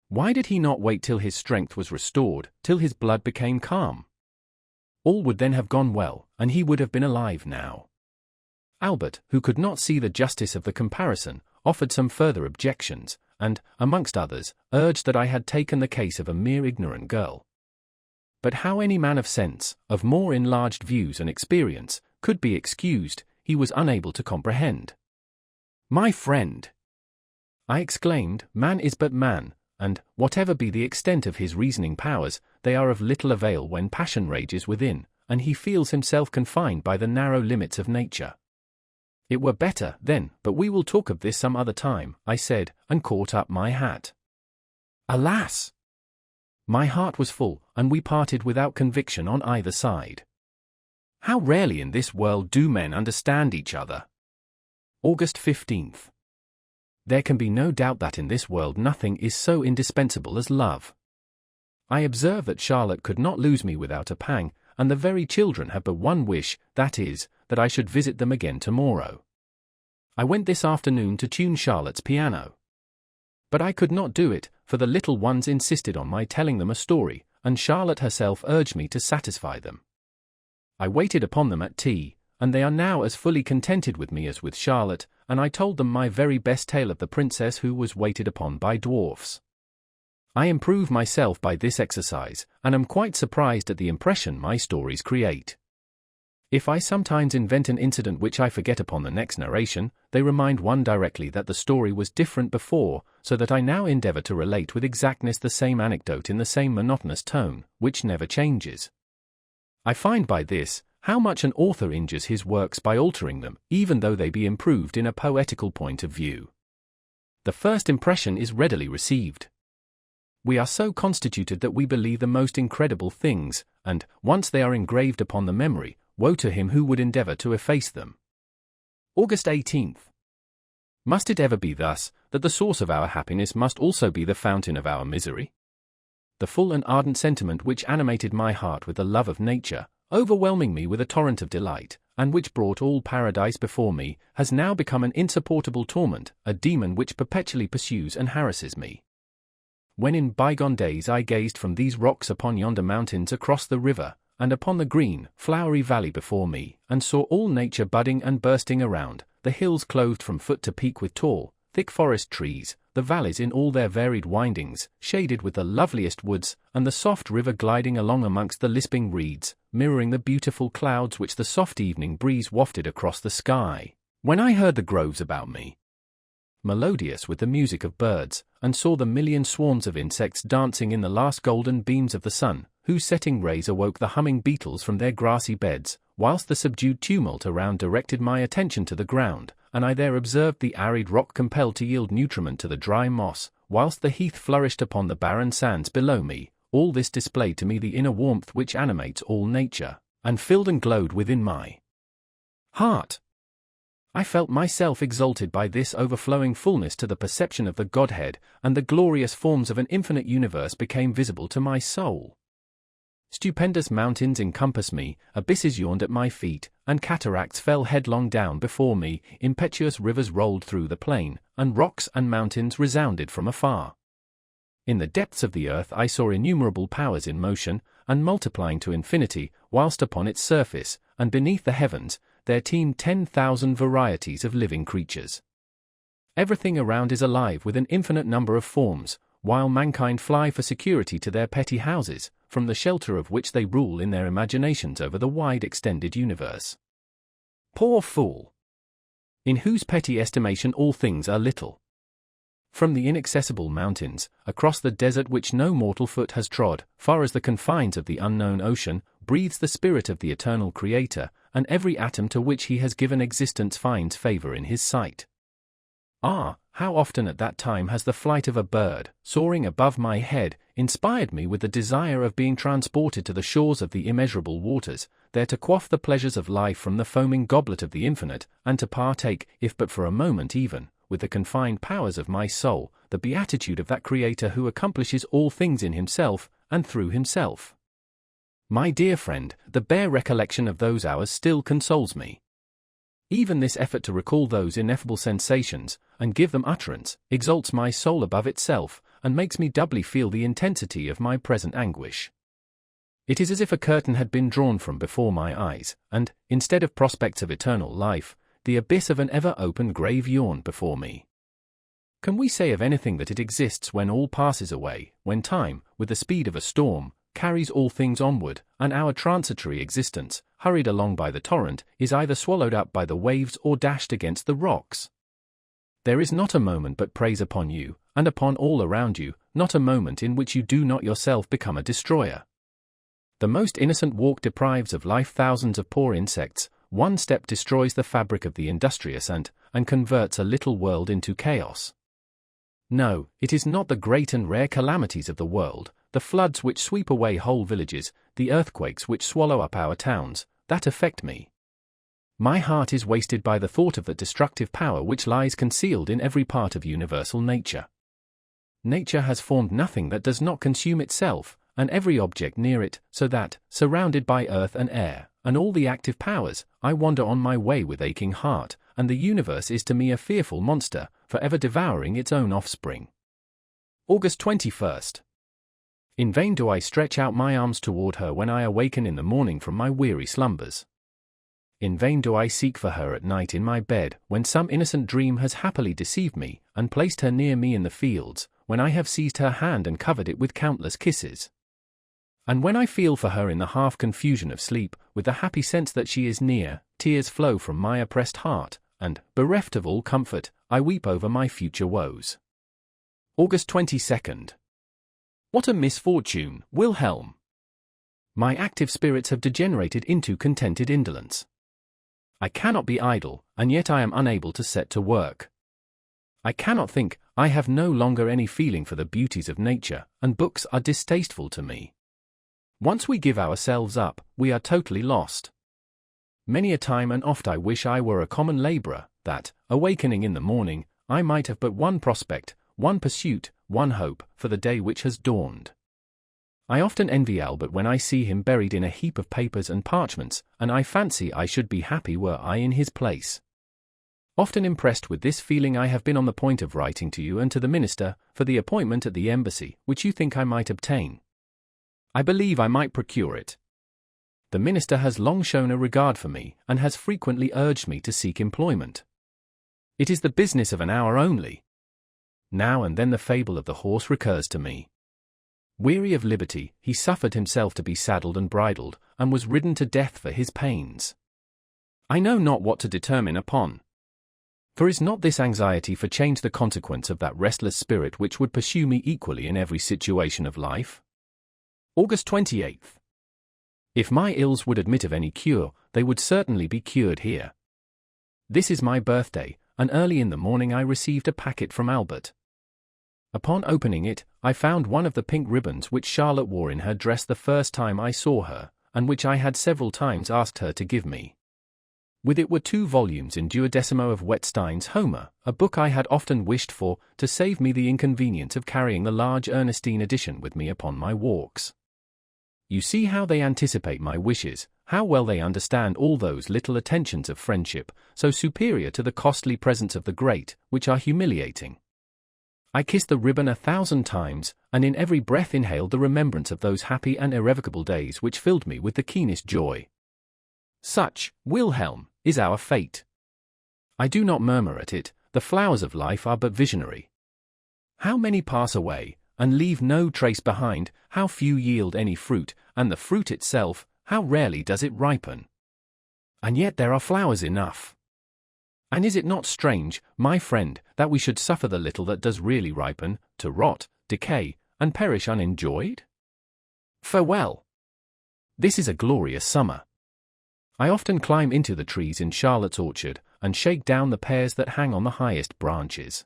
Why did he not wait till his strength was restored, till his blood became calm? All would then have gone well, and he would have been alive now. Albert, who could not see the justice of the comparison, offered some further objections, and, amongst others, urged that I had taken the case of a mere ignorant girl. But how any man of sense, of more enlarged views and experience, could be excused, he was unable to comprehend. "My friend," I exclaimed, "man is but man, and, whatever be the extent of his reasoning powers, they are of little avail when passion rages within, and he feels himself confined by the narrow limits of nature. It were better, then, but we will talk of this some other time," I said, and caught up my hat. Alas! My heart was full, and we parted without conviction on either side. How rarely in this world do men understand each other! August 15th. There can be no doubt that in this world nothing is so indispensable as love. I observe that Charlotte could not lose me without a pang, and the very children have but one wish, that is, that I should visit them again tomorrow. I went this afternoon to tune Charlotte's piano. But I could not do it, for the little ones insisted on my telling them a story, and Charlotte herself urged me to satisfy them. I waited upon them at tea, and they are now as fully contented with me as with Charlotte, and I told them my very best tale of the princess who was waited upon by dwarfs. I improve myself by this exercise, and am quite surprised at the impression my stories create. If I sometimes invent an incident which I forget upon the next narration, they remind one directly that the story was different before, so that I now endeavor to relate with exactness the same anecdote in the same monotonous tone, which never changes. I find by this, how much an author injures his works by altering them, even though they be improved in a poetical point of view. The first impression is readily received. We are so constituted that we believe the most incredible things, and, once they are engraved upon the memory, woe to him who would endeavor to efface them. August 18th. Must it ever be thus, that the source of our happiness must also be the fountain of our misery? The full and ardent sentiment which animated my heart with the love of nature, overwhelming me with a torrent of delight, and which brought all paradise before me, has now become an insupportable torment, a demon which perpetually pursues and harasses me. When in bygone days I gazed from these rocks upon yonder mountains across the river, and upon the green, flowery valley before me, and saw all nature budding and bursting around, the hills clothed from foot to peak with tall, thick forest trees, the valleys in all their varied windings, shaded with the loveliest woods, and the soft river gliding along amongst the lisping reeds, mirroring the beautiful clouds which the soft evening breeze wafted across the sky, when I heard the groves about me, melodious with the music of birds, and saw the million swarms of insects dancing in the last golden beams of the sun, whose setting rays awoke the humming beetles from their grassy beds, whilst the subdued tumult around directed my attention to the ground, and I there observed the arid rock compelled to yield nutriment to the dry moss, whilst the heath flourished upon the barren sands below me. All this displayed to me the inner warmth which animates all nature, and filled and glowed within my heart. I felt myself exalted by this overflowing fullness to the perception of the Godhead, and the glorious forms of an infinite universe became visible to my soul. Stupendous mountains encompass me, abysses yawned at my feet, and cataracts fell headlong down before me, impetuous rivers rolled through the plain, and rocks and mountains resounded from afar. In the depths of the earth I saw innumerable powers in motion, and multiplying to infinity, whilst upon its surface, and beneath the heavens, there teemed 10,000 varieties of living creatures. Everything around is alive with an infinite number of forms, while mankind fly for security to their petty houses, from the shelter of which they rule in their imaginations over the wide extended universe. Poor fool! In whose petty estimation all things are little. From the inaccessible mountains, across the desert which no mortal foot has trod, far as the confines of the unknown ocean, breathes the spirit of the eternal Creator, and every atom to which he has given existence finds favor in his sight. Ah, how often at that time has the flight of a bird, soaring above my head, inspired me with the desire of being transported to the shores of the immeasurable waters, there to quaff the pleasures of life from the foaming goblet of the infinite, and to partake, if but for a moment even, with the confined powers of my soul, the beatitude of that Creator who accomplishes all things in himself, and through himself. My dear friend, the bare recollection of those hours still consoles me. Even this effort to recall those ineffable sensations, and give them utterance, exalts my soul above itself, and makes me doubly feel the intensity of my present anguish. It is as if a curtain had been drawn from before my eyes, and, instead of prospects of eternal life, the abyss of an ever-open grave yawned before me. Can we say of anything that it exists when all passes away, when time, with the speed of a storm, carries all things onward, and our transitory existence, hurried along by the torrent, is either swallowed up by the waves or dashed against the rocks? There is not a moment but preys upon you, and upon all around you, not a moment in which you do not yourself become a destroyer. The most innocent walk deprives of life thousands of poor insects, one step destroys the fabric of the industrious ant, and converts a little world into chaos. No, it is not the great and rare calamities of the world, the floods which sweep away whole villages, the earthquakes which swallow up our towns, that affect me. My heart is wasted by the thought of that destructive power which lies concealed in every part of universal nature. Nature has formed nothing that does not consume itself, and every object near it, so that, surrounded by earth and air, and all the active powers, I wander on my way with aching heart, and the universe is to me a fearful monster, forever devouring its own offspring. August 21st. In vain do I stretch out my arms toward her when I awaken in the morning from my weary slumbers. In vain do I seek for her at night in my bed, when some innocent dream has happily deceived me, and placed her near me in the fields, when I have seized her hand and covered it with countless kisses. And when I feel for her in the half-confusion of sleep, with the happy sense that she is near, tears flow from my oppressed heart, and, bereft of all comfort, I weep over my future woes. August 22nd. What a misfortune, Wilhelm! My active spirits have degenerated into contented indolence. I cannot be idle, and yet I am unable to set to work. I cannot think, I have no longer any feeling for the beauties of nature, and books are distasteful to me. Once we give ourselves up, we are totally lost. Many a time and oft I wish I were a common laborer, that, awakening in the morning, I might have but one prospect, one pursuit, one hope, for the day which has dawned. I often envy Albert when I see him buried in a heap of papers and parchments, and I fancy I should be happy were I in his place. Often impressed with this feeling I have been on the point of writing to you and to the minister, for the appointment at the embassy, which you think I might obtain. I believe I might procure it. The minister has long shown a regard for me, and has frequently urged me to seek employment. It is the business of an hour only. Now and then the fable of the horse recurs to me. Weary of liberty, he suffered himself to be saddled and bridled, and was ridden to death for his pains. I know not what to determine upon. For is not this anxiety for change the consequence of that restless spirit which would pursue me equally in every situation of life? August 28th. If my ills would admit of any cure, they would certainly be cured here. This is my birthday, and early in the morning I received a packet from Albert. Upon opening it, I found one of the pink ribbons which Charlotte wore in her dress the first time I saw her, and which I had several times asked her to give me. With it were 2 volumes in 12 of Wettstein's Homer, a book I had often wished for, to save me the inconvenience of carrying the large Ernestine edition with me upon my walks. You see how they anticipate my wishes, how well they understand all those little attentions of friendship, so superior to the costly presents of the great, which are humiliating. I kissed the ribbon 1,000 times, and in every breath inhaled the remembrance of those happy and irrevocable days which filled me with the keenest joy. Such, Wilhelm, is our fate. I do not murmur at it, the flowers of life are but visionary. How many pass away, and leave no trace behind, how few yield any fruit, and the fruit itself, how rarely does it ripen. And yet there are flowers enough. And is it not strange, my friend, that we should suffer the little that does really ripen, to rot, decay, and perish unenjoyed? Farewell. This is a glorious summer. I often climb into the trees in Charlotte's orchard, and shake down the pears that hang on the highest branches.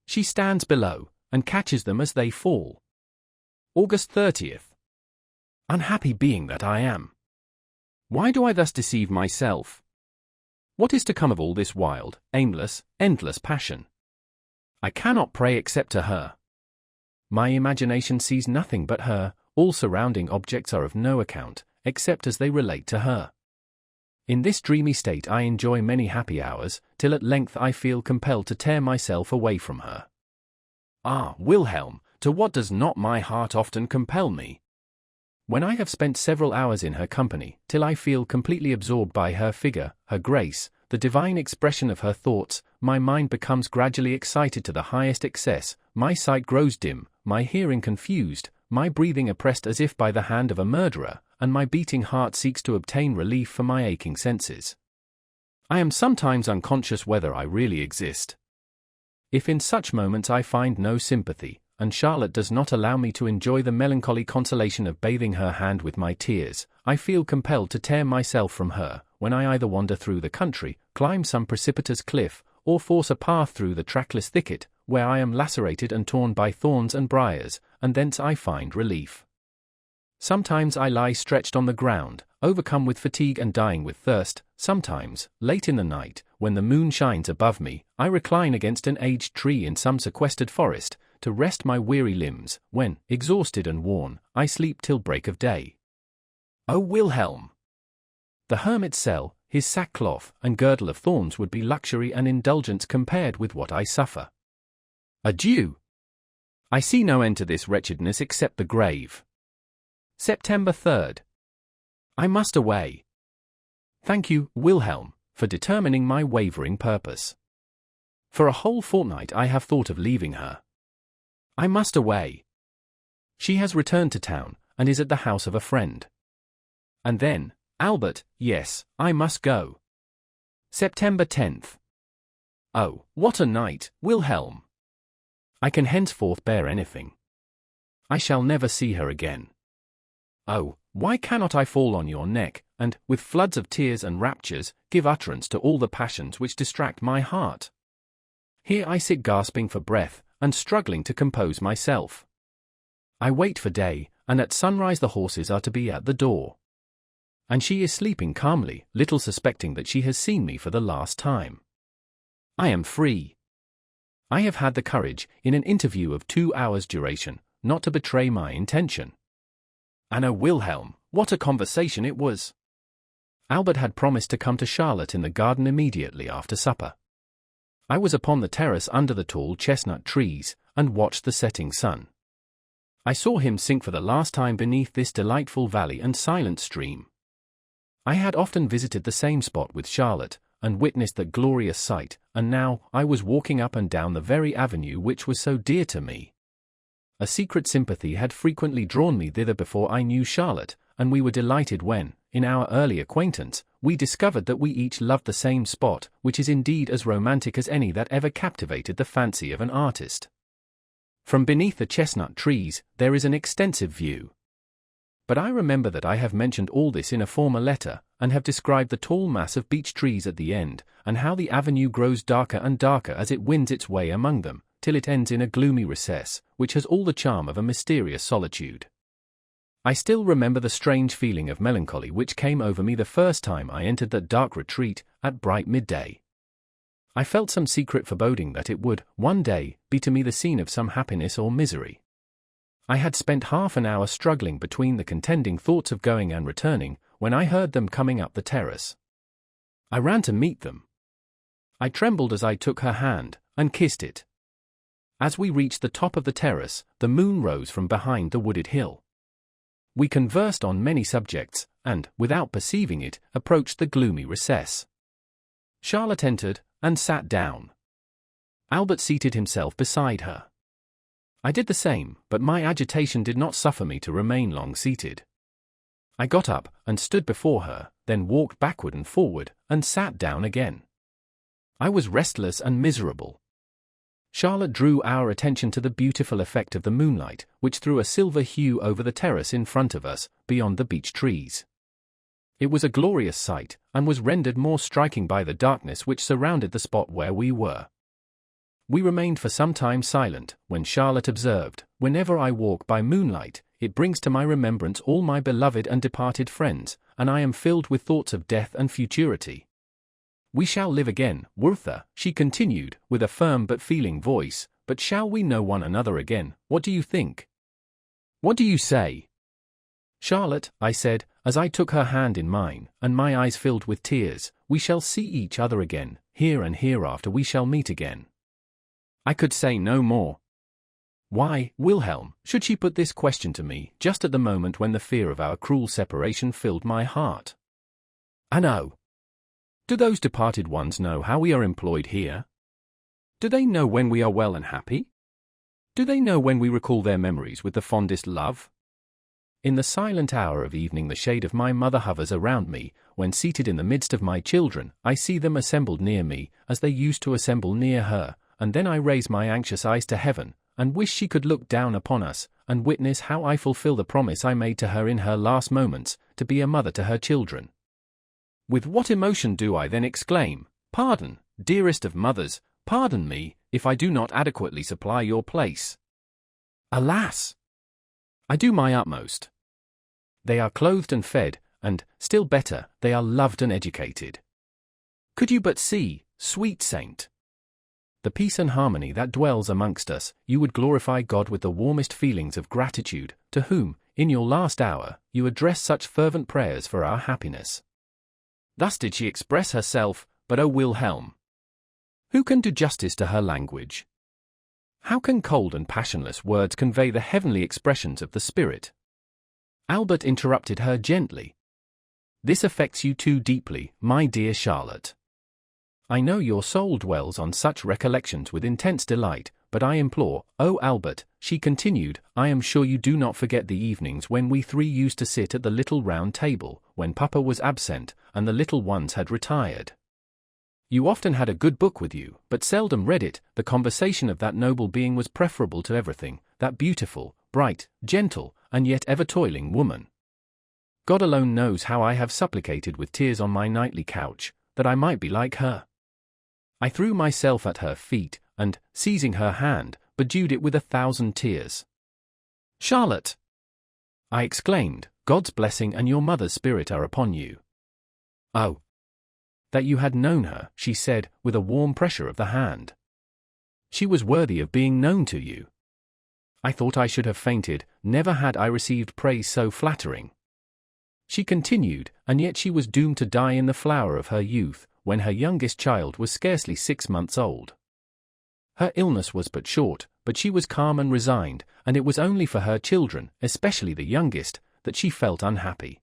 She stands below, and catches them as they fall. August 30th. Unhappy being that I am! Why do I thus deceive myself? What is to come of all this wild, aimless, endless passion? I cannot pray except to her. My imagination sees nothing but her, all surrounding objects are of no account, except as they relate to her. In this dreamy state I enjoy many happy hours, till at length I feel compelled to tear myself away from her. Ah, Wilhelm, to what does not my heart often compel me? When I have spent several hours in her company, till I feel completely absorbed by her figure, her grace, the divine expression of her thoughts, my mind becomes gradually excited to the highest excess, my sight grows dim, my hearing confused, my breathing oppressed as if by the hand of a murderer, and my beating heart seeks to obtain relief for my aching senses. I am sometimes unconscious whether I really exist. If in such moments I find no sympathy, and Charlotte does not allow me to enjoy the melancholy consolation of bathing her hand with my tears, I feel compelled to tear myself from her, when I either wander through the country, climb some precipitous cliff, or force a path through the trackless thicket, where I am lacerated and torn by thorns and briars, and thence I find relief. Sometimes I lie stretched on the ground, overcome with fatigue and dying with thirst. Sometimes, late in the night, when the moon shines above me, I recline against an aged tree in some sequestered forest, to rest my weary limbs, when, exhausted and worn, I sleep till break of day. O Wilhelm! The hermit's cell, his sackcloth and girdle of thorns would be luxury and indulgence compared with what I suffer. Adieu! I see no end to this wretchedness except the grave. September 3rd. I must away. Thank you, Wilhelm, for determining my wavering purpose. For a whole fortnight I have thought of leaving her. I must away. She has returned to town, and is at the house of a friend. And then, Albert, yes, I must go. September 10th. Oh, what a night, Wilhelm! I can henceforth bear anything. I shall never see her again. Oh, why cannot I fall on your neck, and, with floods of tears and raptures, give utterance to all the passions which distract my heart? Here I sit gasping for breath, and struggling to compose myself. I wait for day, and at sunrise the horses are to be at the door. And she is sleeping calmly, little suspecting that she has seen me for the last time. I am free. I have had the courage, in an interview of 2 hours' duration, not to betray my intention. And oh, Wilhelm, what a conversation it was! Albert had promised to come to Charlotte in the garden immediately after supper. I was upon the terrace under the tall chestnut trees, and watched the setting sun. I saw him sink for the last time beneath this delightful valley and silent stream. I had often visited the same spot with Charlotte, and witnessed that glorious sight, and now I was walking up and down the very avenue which was so dear to me. A secret sympathy had frequently drawn me thither before I knew Charlotte, and we were delighted when, in our early acquaintance, we discovered that we each loved the same spot, which is indeed as romantic as any that ever captivated the fancy of an artist. From beneath the chestnut trees, there is an extensive view. But I remember that I have mentioned all this in a former letter, and have described the tall mass of beech trees at the end, and how the avenue grows darker and darker as it wins its way among them, till it ends in a gloomy recess, which has all the charm of a mysterious solitude. I still remember the strange feeling of melancholy which came over me the first time I entered that dark retreat, at bright midday. I felt some secret foreboding that it would, one day, be to me the scene of some happiness or misery. I had spent half an hour struggling between the contending thoughts of going and returning, when I heard them coming up the terrace. I ran to meet them. I trembled as I took her hand, and kissed it. As we reached the top of the terrace, the moon rose from behind the wooded hill. We conversed on many subjects, and, without perceiving it, approached the gloomy recess. Charlotte entered, and sat down. Albert seated himself beside her. I did the same, but my agitation did not suffer me to remain long seated. I got up, and stood before her, then walked backward and forward, and sat down again. I was restless and miserable. Charlotte drew our attention to the beautiful effect of the moonlight, which threw a silver hue over the terrace in front of us, beyond the beech trees. It was a glorious sight, and was rendered more striking by the darkness which surrounded the spot where we were. We remained for some time silent, when Charlotte observed, "Whenever I walk by moonlight, it brings to my remembrance all my beloved and departed friends, and I am filled with thoughts of death and futurity. We shall live again, Werther," she continued, with a firm but feeling voice, "but shall we know one another again? What do you think? What do you say?" "Charlotte," I said, as I took her hand in mine, and my eyes filled with tears, "we shall see each other again, here and hereafter we shall meet again." I could say no more. Why, Wilhelm, should she put this question to me, just at the moment when the fear of our cruel separation filled my heart? And oh! Do those departed ones know how we are employed here? Do they know when we are well and happy? Do they know when we recall their memories with the fondest love? In the silent hour of evening the shade of my mother hovers around me, when seated in the midst of my children, I see them assembled near me, as they used to assemble near her, and then I raise my anxious eyes to heaven, and wish she could look down upon us, and witness how I fulfill the promise I made to her in her last moments, to be a mother to her children. With what emotion do I then exclaim, "Pardon, dearest of mothers, pardon me, if I do not adequately supply your place." Alas! I do my utmost. They are clothed and fed, and, still better, they are loved and educated. Could you but see, sweet saint, the peace and harmony that dwells amongst us, you would glorify God with the warmest feelings of gratitude, to whom, in your last hour, you address such fervent prayers for our happiness. Thus did she express herself, but O Wilhelm! Who can do justice to her language? How can cold and passionless words convey the heavenly expressions of the spirit? Albert interrupted her gently. "This affects you too deeply, my dear Charlotte. I know your soul dwells on such recollections with intense delight, but I implore, oh Albert," she continued, "I am sure you do not forget the evenings when we three used to sit at the little round table, when Papa was absent, and the little ones had retired. You often had a good book with you, but seldom read it. The conversation of that noble being was preferable to everything, that beautiful, bright, gentle, and yet ever toiling woman. God alone knows how I have supplicated with tears on my nightly couch, that I might be like her. I threw myself at her feet, and, seizing her hand, bedewed it with 1,000 tears. "Charlotte!" I exclaimed, "God's blessing and your mother's spirit are upon you." "Oh! That you had known her," she said, with a warm pressure of the hand. "She was worthy of being known to you." I thought I should have fainted, never had I received praise so flattering. She continued, "And yet she was doomed to die in the flower of her youth, when her youngest child was scarcely 6 months old. Her illness was but short, but she was calm and resigned, and it was only for her children, especially the youngest, that she felt unhappy.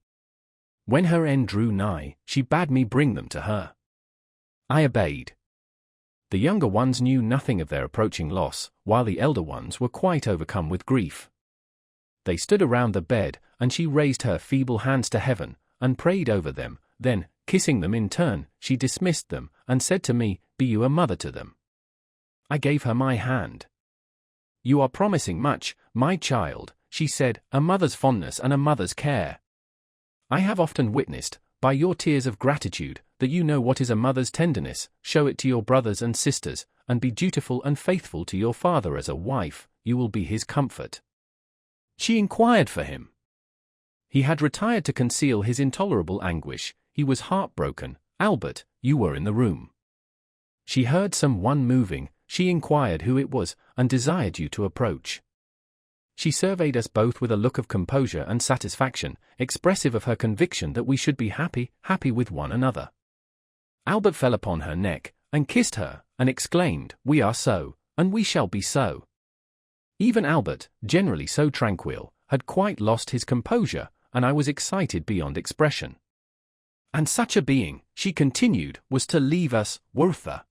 When her end drew nigh, she bade me bring them to her. I obeyed. The younger ones knew nothing of their approaching loss, while the elder ones were quite overcome with grief. They stood around the bed, and she raised her feeble hands to heaven, and prayed over them. Then, kissing them in turn, she dismissed them, and said to me, "Be you a mother to them?" I gave her my hand. "You are promising much, my child," she said, "a mother's fondness and a mother's care. I have often witnessed, by your tears of gratitude, that you know what is a mother's tenderness. Show it to your brothers and sisters, and be dutiful and faithful to your father as a wife, you will be his comfort." She inquired for him. He had retired to conceal his intolerable anguish. He was heartbroken. "Albert, you were in the room. She heard some one moving. She inquired who it was, and desired you to approach. She surveyed us both with a look of composure and satisfaction, expressive of her conviction that we should be happy with one another. Albert fell upon her neck, and kissed her, and exclaimed, "We are so, and we shall be so." Even Albert, generally so tranquil, had quite lost his composure, and I was excited beyond expression. "And such a being," she continued, "was to leave us, Werther.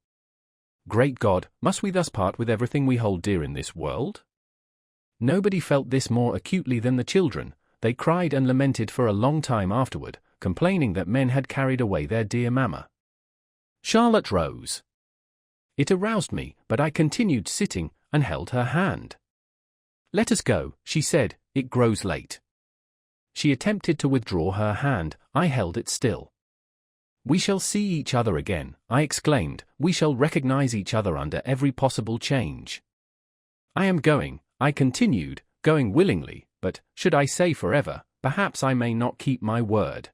Great God, must we thus part with everything we hold dear in this world?" Nobody felt this more acutely than the children. They cried and lamented for a long time afterward, complaining that men had carried away their dear mamma. Charlotte rose. It aroused me, but I continued sitting, and held her hand. "Let us go," she said, "it grows late." She attempted to withdraw her hand. I held it still. "We shall see each other again," I exclaimed. "We shall recognize each other under every possible change." "I am going," I continued, "going willingly, but, should I say forever, perhaps I may not keep my word.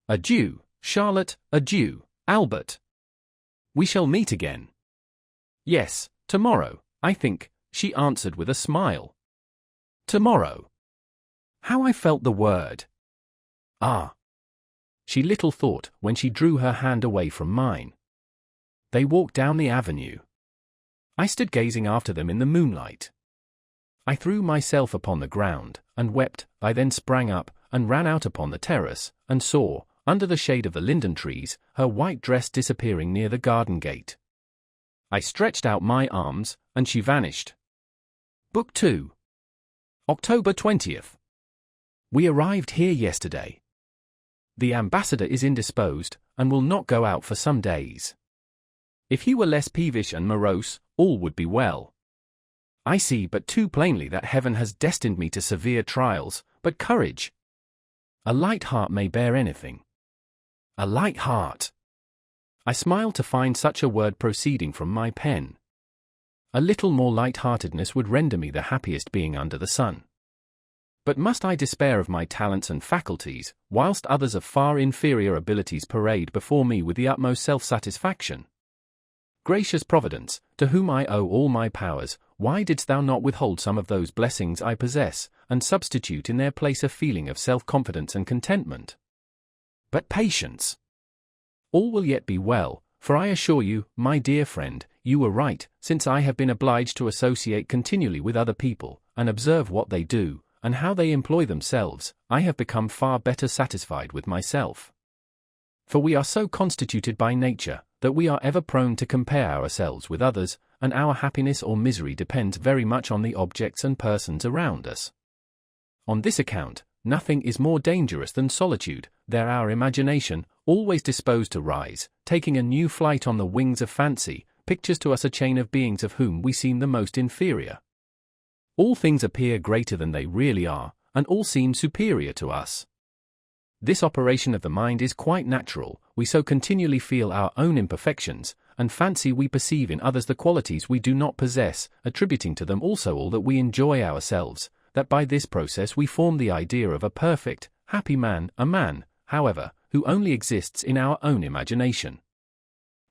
Adieu, Charlotte, adieu, Albert. We shall meet again." "Yes, tomorrow, I think," she answered with a smile. Tomorrow. How I felt the word. Ah! She little thought when she drew her hand away from mine. They walked down the avenue. I stood gazing after them in the moonlight. I threw myself upon the ground, and wept. I then sprang up, and ran out upon the terrace, and saw, under the shade of the linden trees, her white dress disappearing near the garden gate. I stretched out my arms, and she vanished. Book 2. October 20th. We arrived here yesterday. The ambassador is indisposed, and will not go out for some days. If he were less peevish and morose, all would be well. I see but too plainly that heaven has destined me to severe trials, but courage. A light heart may bear anything. A light heart. I smiled to find such a word proceeding from my pen. A little more light-heartedness would render me the happiest being under the sun. But must I despair of my talents and faculties, whilst others of far inferior abilities parade before me with the utmost self-satisfaction? Gracious Providence, to whom I owe all my powers, why didst thou not withhold some of those blessings I possess, and substitute in their place a feeling of self-confidence and contentment? But patience! All will yet be well, for I assure you, my dear friend, you were right, since I have been obliged to associate continually with other people, and observe what they do, and how they employ themselves, I have become far better satisfied with myself. For we are so constituted by nature, that we are ever prone to compare ourselves with others, and our happiness or misery depends very much on the objects and persons around us. On this account, nothing is more dangerous than solitude. There our imagination, always disposed to rise, taking a new flight on the wings of fancy, pictures to us a chain of beings of whom we seem the most inferior. All things appear greater than they really are, and all seem superior to us. This operation of the mind is quite natural. We so continually feel our own imperfections, and fancy we perceive in others the qualities we do not possess, attributing to them also all that we enjoy ourselves, that by this process we form the idea of a perfect, happy man, a man, however, who only exists in our own imagination.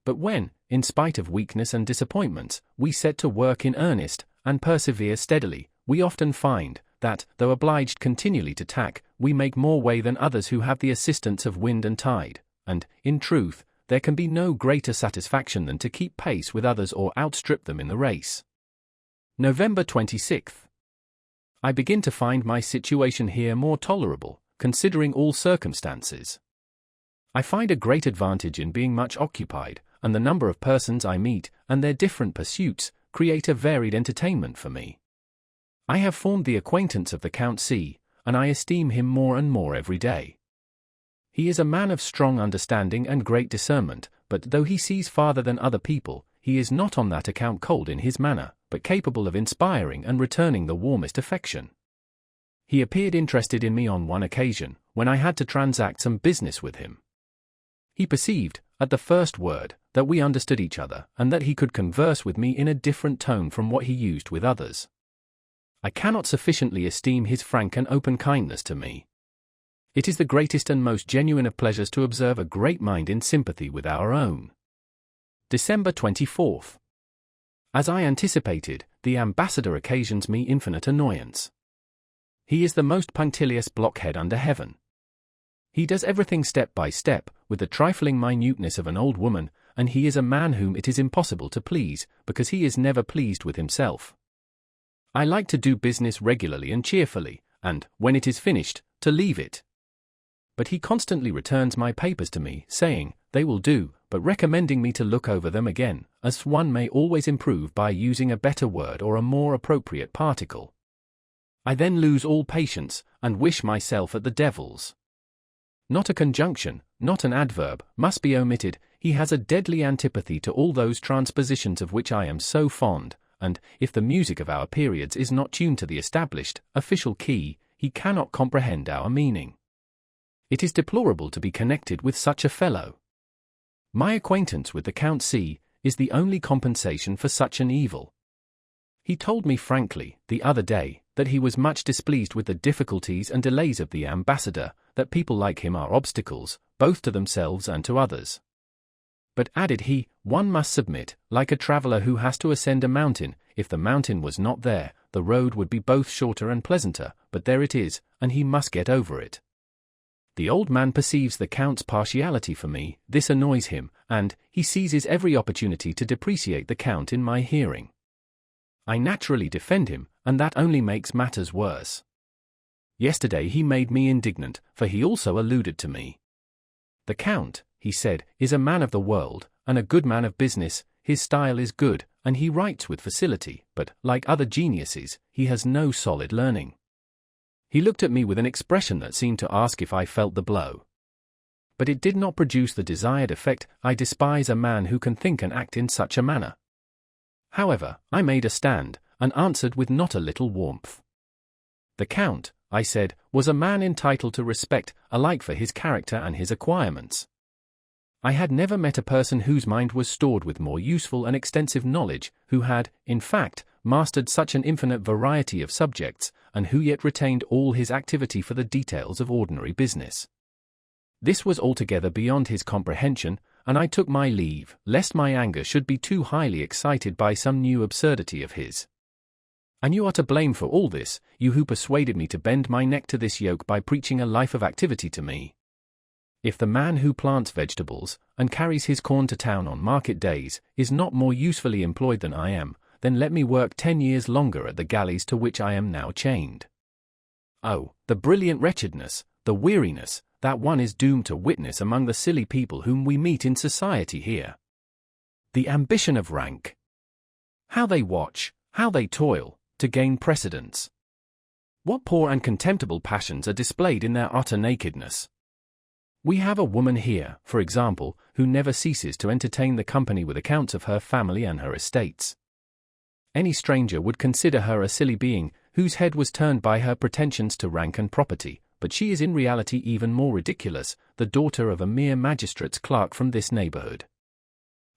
But when, in spite of weakness and disappointments, we set to work in earnest, and persevere steadily, we often find that, though obliged continually to tack, we make more way than others who have the assistance of wind and tide, and, in truth, there can be no greater satisfaction than to keep pace with others or outstrip them in the race. November 26th. I begin to find my situation here more tolerable, considering all circumstances. I find a great advantage in being much occupied, and the number of persons I meet, and their different pursuits, create a varied entertainment for me. I have formed the acquaintance of the Count C, and I esteem him more and more every day. He is a man of strong understanding and great discernment, but though he sees farther than other people, he is not on that account cold in his manner, but capable of inspiring and returning the warmest affection. He appeared interested in me on one occasion, when I had to transact some business with him. He perceived, at the first word, that we understood each other, and that he could converse with me in a different tone from what he used with others. I cannot sufficiently esteem his frank and open kindness to me. It is the greatest and most genuine of pleasures to observe a great mind in sympathy with our own. December 24th. As I anticipated, the ambassador occasions me infinite annoyance. He is the most punctilious blockhead under heaven. He does everything step by step, with the trifling minuteness of an old woman, and he is a man whom it is impossible to please, because he is never pleased with himself. I like to do business regularly and cheerfully, and, when it is finished, to leave it. But he constantly returns my papers to me, saying, they will do, but recommending me to look over them again, as one may always improve by using a better word or a more appropriate particle. I then lose all patience, and wish myself at the devil's. Not a conjunction, not an adverb, must be omitted. He has a deadly antipathy to all those transpositions of which I am so fond, and, if the music of our periods is not tuned to the established, official key, he cannot comprehend our meaning. It is deplorable to be connected with such a fellow. My acquaintance with the Count C. is the only compensation for such an evil. He told me frankly, the other day, that he was much displeased with the difficulties and delays of the ambassador, that people like him are obstacles, both to themselves and to others. But, added he, one must submit, like a traveller who has to ascend a mountain. If the mountain was not there, the road would be both shorter and pleasanter, but there it is, and he must get over it. The old man perceives the Count's partiality for me, this annoys him, and he seizes every opportunity to depreciate the Count in my hearing. I naturally defend him, and that only makes matters worse. Yesterday he made me indignant, for he also alluded to me. The Count, he said, is a man of the world, and a good man of business. His style is good, and he writes with facility, but, like other geniuses, he has no solid learning. He looked at me with an expression that seemed to ask if I felt the blow. But it did not produce the desired effect. I despise a man who can think and act in such a manner. However, I made a stand, and answered with not a little warmth. The Count, I said, was a man entitled to respect, alike for his character and his acquirements. I had never met a person whose mind was stored with more useful and extensive knowledge, who had, in fact, mastered such an infinite variety of subjects, and who yet retained all his activity for the details of ordinary business. This was altogether beyond his comprehension, and I took my leave, lest my anger should be too highly excited by some new absurdity of his. And you are to blame for all this, you who persuaded me to bend my neck to this yoke by preaching a life of activity to me. If the man who plants vegetables, and carries his corn to town on market days, is not more usefully employed than I am, then let me work 10 years longer at the galleys to which I am now chained. Oh, the brilliant wretchedness, the weariness, that one is doomed to witness among the silly people whom we meet in society here. The ambition of rank. How they watch, how they toil, to gain precedence. What poor and contemptible passions are displayed in their utter nakedness. We have a woman here, for example, who never ceases to entertain the company with accounts of her family and her estates. Any stranger would consider her a silly being, whose head was turned by her pretensions to rank and property, but she is in reality even more ridiculous, the daughter of a mere magistrate's clerk from this neighborhood.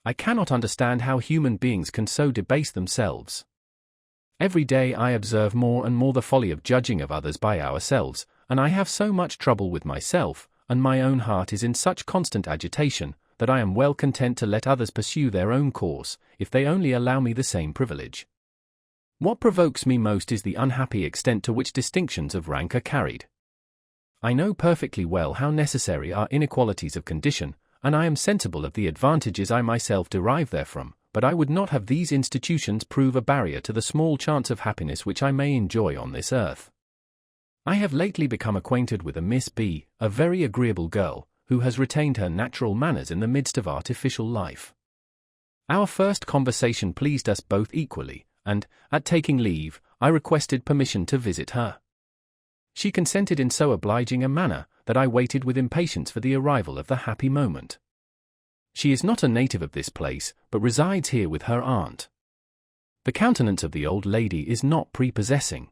I cannot understand how human beings can so debase themselves. Every day I observe more and more the folly of judging of others by ourselves, and I have so much trouble with myself, and my own heart is in such constant agitation, that I am well content to let others pursue their own course, if they only allow me the same privilege. What provokes me most is the unhappy extent to which distinctions of rank are carried. I know perfectly well how necessary are inequalities of condition, and I am sensible of the advantages I myself derive therefrom, but I would not have these institutions prove a barrier to the small chance of happiness which I may enjoy on this earth. I have lately become acquainted with a Miss B., a very agreeable girl, who has retained her natural manners in the midst of artificial life. Our first conversation pleased us both equally, and, at taking leave, I requested permission to visit her. She consented in so obliging a manner, that I waited with impatience for the arrival of the happy moment. She is not a native of this place, but resides here with her aunt. The countenance of the old lady is not prepossessing.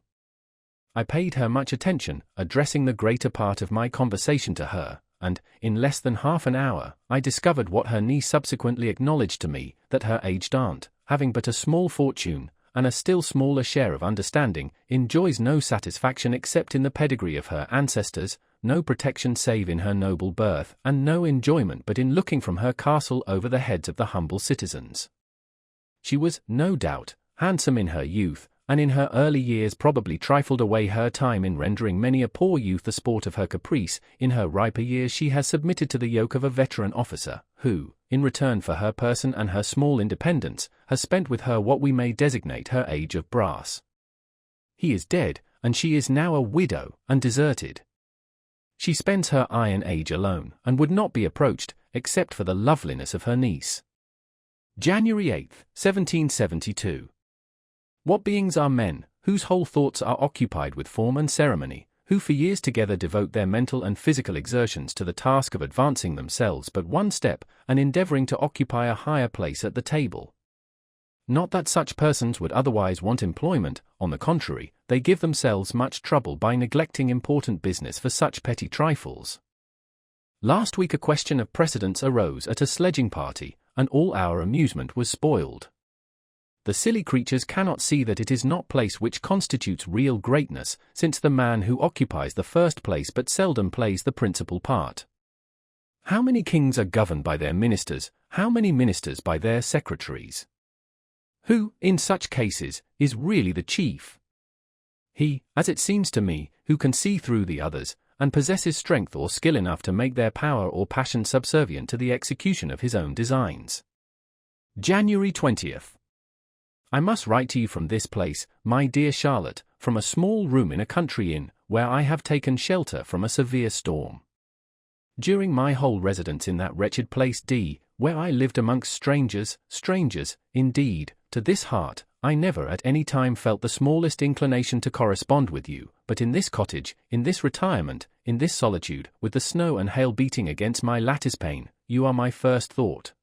I paid her much attention, addressing the greater part of my conversation to her, and, in less than half an hour, I discovered what her niece subsequently acknowledged to me, that her aged aunt, having but a small fortune, and a still smaller share of understanding, enjoys no satisfaction except in the pedigree of her ancestors, no protection save in her noble birth, and no enjoyment but in looking from her castle over the heads of the humble citizens. She was, no doubt, handsome in her youth, and in her early years probably trifled away her time in rendering many a poor youth the sport of her caprice. In her riper years she has submitted to the yoke of a veteran officer, who, in return for her person and her small independence, has spent with her what we may designate her age of brass. He is dead, and she is now a widow, and deserted. She spends her iron age alone, and would not be approached, except for the loveliness of her niece. January 8, 1772. What beings are men, whose whole thoughts are occupied with form and ceremony, who for years together devote their mental and physical exertions to the task of advancing themselves but one step, and endeavoring to occupy a higher place at the table? Not that such persons would otherwise want employment, on the contrary, they give themselves much trouble by neglecting important business for such petty trifles. Last week a question of precedence arose at a sledging party, and all our amusement was spoiled. The silly creatures cannot see that it is not place which constitutes real greatness, since the man who occupies the first place but seldom plays the principal part. How many kings are governed by their ministers, how many ministers by their secretaries? Who, in such cases, is really the chief? He, as it seems to me, who can see through the others, and possesses strength or skill enough to make their power or passion subservient to the execution of his own designs. January 20th. I must write to you from this place, my dear Charlotte, from a small room in a country inn, where I have taken shelter from a severe storm. During my whole residence in that wretched place where I lived amongst strangers, indeed, to this heart, I never at any time felt the smallest inclination to correspond with you, but in this cottage, in this retirement, in this solitude, with the snow and hail beating against my lattice pane, you are my first thought.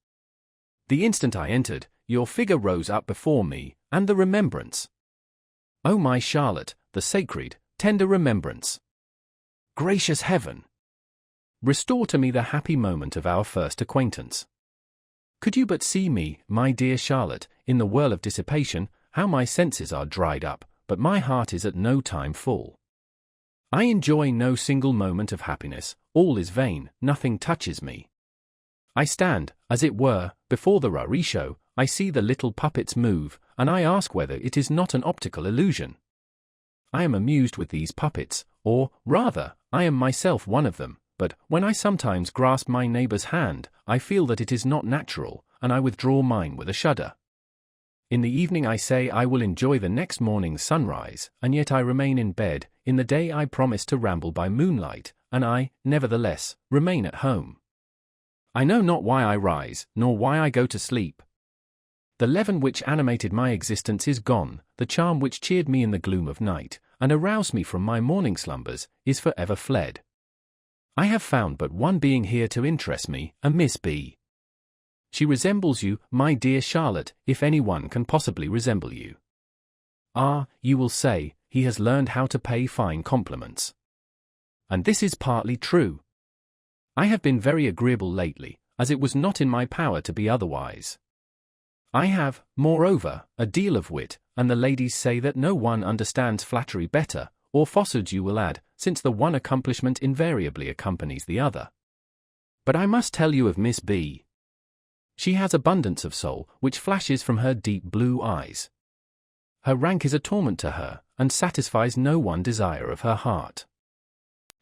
The instant I entered, your figure rose up before me, and the remembrance. O my Charlotte, the sacred, tender remembrance! Gracious Heaven! Restore to me the happy moment of our first acquaintance. Could you but see me, my dear Charlotte, in the whirl of dissipation, how my senses are dried up, but my heart is at no time full. I enjoy no single moment of happiness, all is vain, nothing touches me. I stand, as it were, before the Rarisho, I see the little puppets move, and I ask whether it is not an optical illusion. I am amused with these puppets, or, rather, I am myself one of them. But, when I sometimes grasp my neighbor's hand, I feel that it is not natural, and I withdraw mine with a shudder. In the evening I say I will enjoy the next morning's sunrise, and yet I remain in bed. In the day I promise to ramble by moonlight, and I, nevertheless, remain at home. I know not why I rise, nor why I go to sleep. The leaven which animated my existence is gone, the charm which cheered me in the gloom of night, and aroused me from my morning slumbers, is for ever fled. I have found but one being here to interest me, a Miss B. She resembles you, my dear Charlotte, if any one can possibly resemble you. Ah, you will say, he has learned how to pay fine compliments. And this is partly true. I have been very agreeable lately, as it was not in my power to be otherwise. I have, moreover, a deal of wit, and the ladies say that no one understands flattery better, or falsehoods you will add, since the one accomplishment invariably accompanies the other. But I must tell you of Miss B. She has abundance of soul, which flashes from her deep blue eyes. Her rank is a torment to her, and satisfies no one desire of her heart.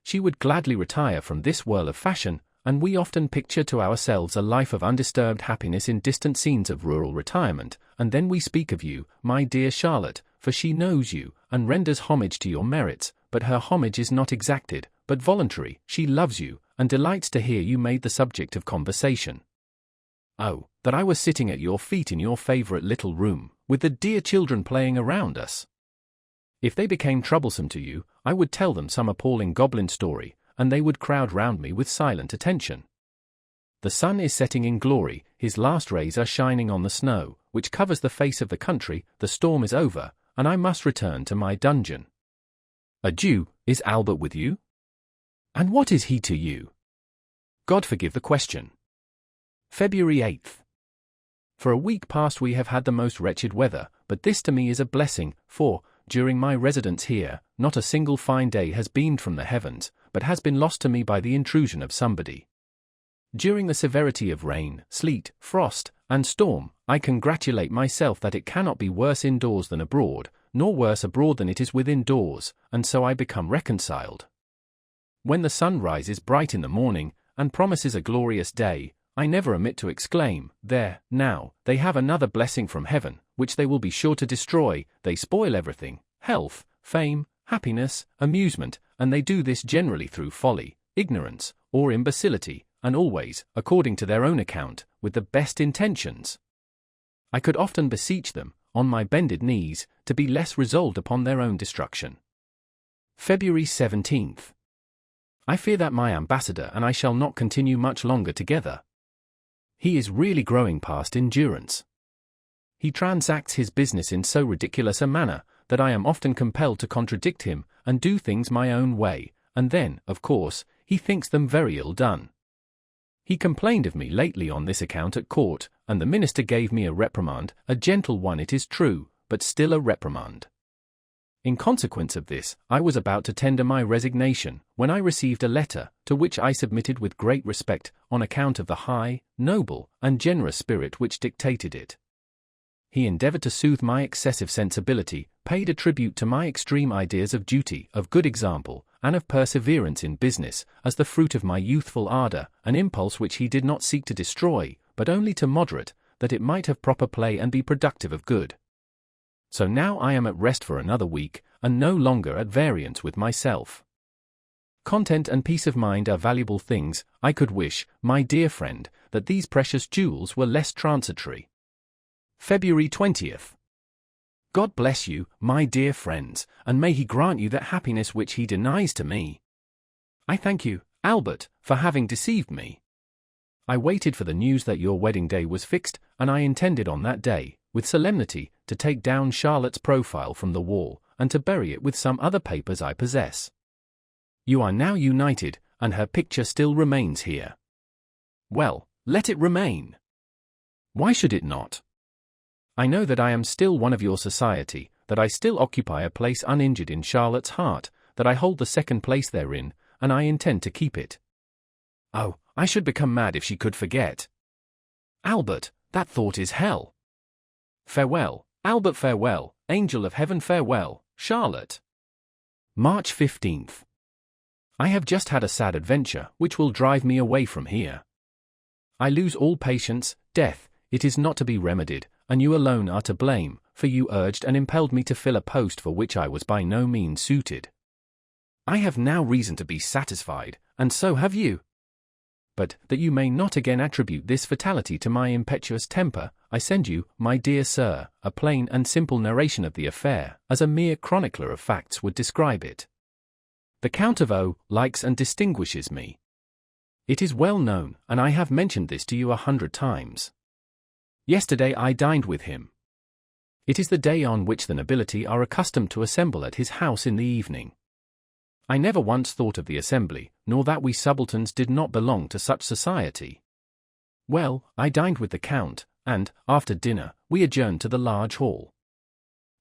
She would gladly retire from this whirl of fashion, and we often picture to ourselves a life of undisturbed happiness in distant scenes of rural retirement, and then we speak of you, my dear Charlotte, for she knows you, and renders homage to your merits, but her homage is not exacted, but voluntary. She loves you, and delights to hear you made the subject of conversation. Oh, that I were sitting at your feet in your favourite little room, with the dear children playing around us! If they became troublesome to you, I would tell them some appalling goblin story, and they would crowd round me with silent attention. The sun is setting in glory, his last rays are shining on the snow, which covers the face of the country, the storm is over, and I must return to my dungeon. Adieu, is Albert with you? And what is he to you? God forgive the question. February 8th. For a week past we have had the most wretched weather, but this to me is a blessing, for, during my residence here, not a single fine day has beamed from the heavens, but has been lost to me by the intrusion of somebody. During the severity of rain, sleet, frost, and storm, I congratulate myself that it cannot be worse indoors than abroad, nor worse abroad than it is within doors, and so I become reconciled. When the sun rises bright in the morning, and promises a glorious day, I never omit to exclaim, "There, now, they have another blessing from heaven, which they will be sure to destroy. They spoil everything, health, fame, happiness, amusement, and they do this generally through folly, ignorance, or imbecility, and always, according to their own account, with the best intentions." I could often beseech them, on my bended knees, to be less resolved upon their own destruction. February 17th. I fear that my ambassador and I shall not continue much longer together. He is really growing past endurance. He transacts his business in so ridiculous a manner that I am often compelled to contradict him and do things my own way, and then, of course, he thinks them very ill done. He complained of me lately on this account at court, and the minister gave me a reprimand, a gentle one it is true, but still a reprimand. In consequence of this, I was about to tender my resignation, when I received a letter, to which I submitted with great respect, on account of the high, noble, and generous spirit which dictated it. He endeavored to soothe my excessive sensibility, paid a tribute to my extreme ideas of duty, of good example, and of perseverance in business, as the fruit of my youthful ardor, an impulse which he did not seek to destroy, but only to moderate, that it might have proper play and be productive of good. So now I am at rest for another week, and no longer at variance with myself. Content and peace of mind are valuable things. I could wish, my dear friend, that these precious jewels were less transitory. February 20th. God bless you, my dear friends, and may He grant you that happiness which He denies to me. I thank you, Albert, for having deceived me. I waited for the news that your wedding day was fixed, and I intended on that day, with solemnity, to take down Charlotte's profile from the wall, and to bury it with some other papers I possess. You are now united, and her picture still remains here. Well, let it remain. Why should it not? I know that I am still one of your society, that I still occupy a place uninjured in Charlotte's heart, that I hold the second place therein, and I intend to keep it. Oh, I should become mad if she could forget. Albert, that thought is hell. Farewell, Albert, farewell, angel of heaven, farewell, Charlotte. March 15th. I have just had a sad adventure, which will drive me away from here. I lose all patience, death, it is not to be remedied, and you alone are to blame, for you urged and impelled me to fill a post for which I was by no means suited. I have now reason to be satisfied, and so have you. But, that you may not again attribute this fatality to my impetuous temper, I send you, my dear sir, a plain and simple narration of the affair, as a mere chronicler of facts would describe it. The Count of O likes and distinguishes me. It is well known, and I have mentioned this to you 100 times. Yesterday I dined with him. It is the day on which the nobility are accustomed to assemble at his house in the evening. I never once thought of the assembly, nor that we subalterns did not belong to such society. Well, I dined with the Count, and, after dinner, we adjourned to the large hall.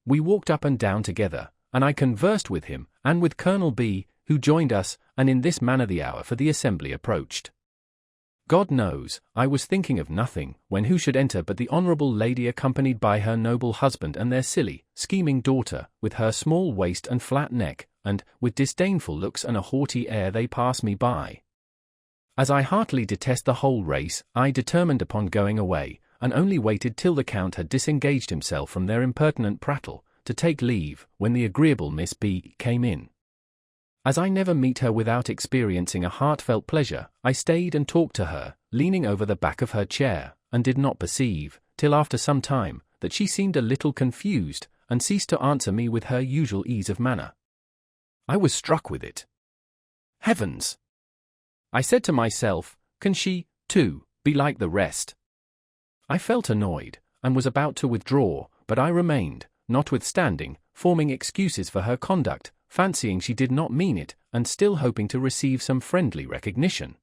We walked up and down together, and I conversed with him, and with Colonel B., who joined us, and in this manner the hour for the assembly approached. God knows, I was thinking of nothing, when who should enter but the honourable lady accompanied by her noble husband and their silly, scheming daughter, with her small waist and flat neck, and, with disdainful looks and a haughty air they pass me by. As I heartily detest the whole race, I determined upon going away, and only waited till the Count had disengaged himself from their impertinent prattle, to take leave, when the agreeable Miss B. came in. As I never meet her without experiencing a heartfelt pleasure, I stayed and talked to her, leaning over the back of her chair, and did not perceive, till after some time, that she seemed a little confused, and ceased to answer me with her usual ease of manner. I was struck with it. Heavens! I said to myself, can she, too, be like the rest? I felt annoyed, and was about to withdraw, but I remained, notwithstanding, forming excuses for her conduct, fancying she did not mean it, and still hoping to receive some friendly recognition.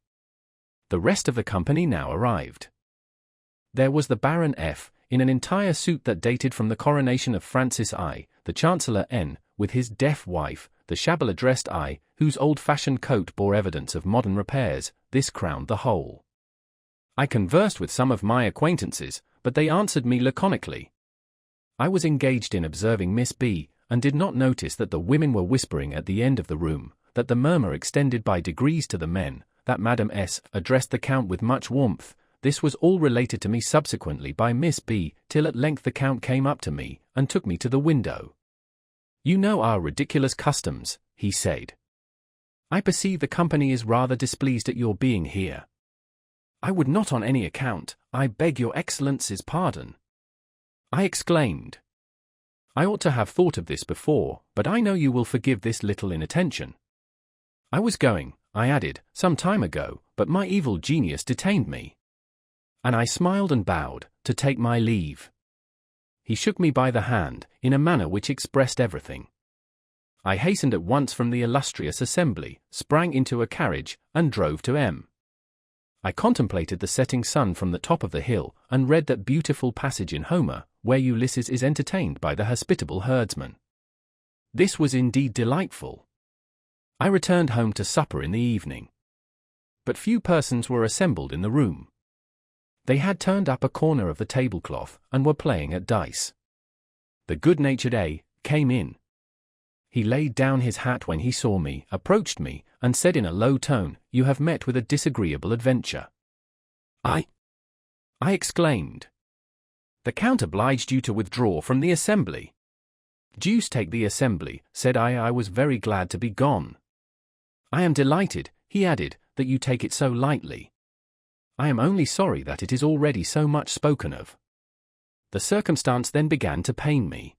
The rest of the company now arrived. There was the Baron F., in an entire suit that dated from the coronation of Francis I, the Chancellor N., with his deaf wife, the shabble-dressed I, whose old-fashioned coat bore evidence of modern repairs. This crowned the whole. I conversed with some of my acquaintances, but they answered me laconically. I was engaged in observing Miss B, and did not notice that the women were whispering at the end of the room, that the murmur extended by degrees to the men, that Madame S. addressed the Count with much warmth. This was all related to me subsequently by Miss B, till at length the Count came up to me, and took me to the window. "You know our ridiculous customs," he said. "I perceive the company is rather displeased at your being here. I would not on any account. I beg your Excellency's pardon," I exclaimed. "I ought to have thought of this before, but I know you will forgive this little inattention. I was going," I added, "some time ago, but my evil genius detained me." And I smiled and bowed, to take my leave. He shook me by the hand, in a manner which expressed everything. I hastened at once from the illustrious assembly, sprang into a carriage, and drove to M. I contemplated the setting sun from the top of the hill, and read that beautiful passage in Homer, where Ulysses is entertained by the hospitable herdsman. This was indeed delightful. I returned home to supper in the evening. But few persons were assembled in the room. They had turned up a corner of the tablecloth, and were playing at dice. The good-natured A. came in. He laid down his hat when he saw me, approached me, and said in a low tone, "You have met with a disagreeable adventure." I exclaimed. "The Count obliged you to withdraw from the assembly." "Deuce take the assembly," said I. "I was very glad to be gone." "I am delighted," he added, "that you take it so lightly. I am only sorry that it is already so much spoken of." The circumstance then began to pain me.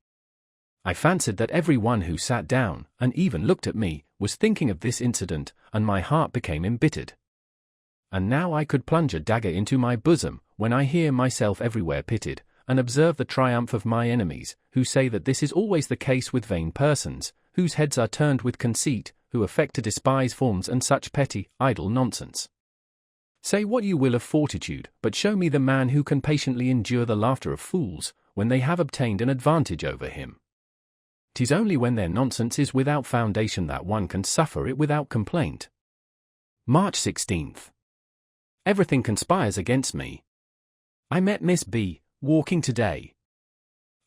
I fancied that every one who sat down, and even looked at me, was thinking of this incident, and my heart became embittered. And now I could plunge a dagger into my bosom, when I hear myself everywhere pitied, and observe the triumph of my enemies, who say that this is always the case with vain persons, whose heads are turned with conceit, who affect to despise forms and such petty, idle nonsense. Say what you will of fortitude, but show me the man who can patiently endure the laughter of fools, when they have obtained an advantage over him. 'Tis only when their nonsense is without foundation that one can suffer it without complaint. March 16th. Everything conspires against me. I met Miss B, walking today.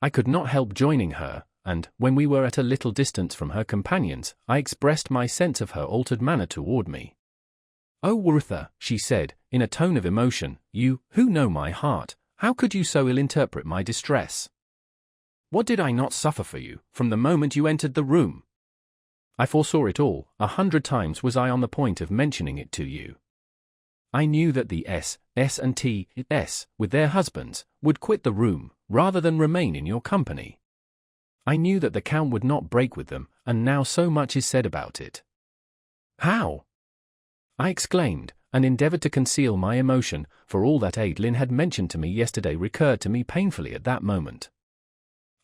I could not help joining her, and, when we were at a little distance from her companions, I expressed my sense of her altered manner toward me. "Oh, Werther," she said, in a tone of emotion, "you, who know my heart, how could you so ill interpret my distress? What did I not suffer for you, from the moment you entered the room? I foresaw it all. 100 times was I on the point of mentioning it to you. I knew that the S and T, with their husbands, would quit the room, rather than remain in your company. I knew that the Count would not break with them, and now so much is said about it." "How?" I exclaimed, and endeavored to conceal my emotion, for all that Adeline had mentioned to me yesterday recurred to me painfully at that moment.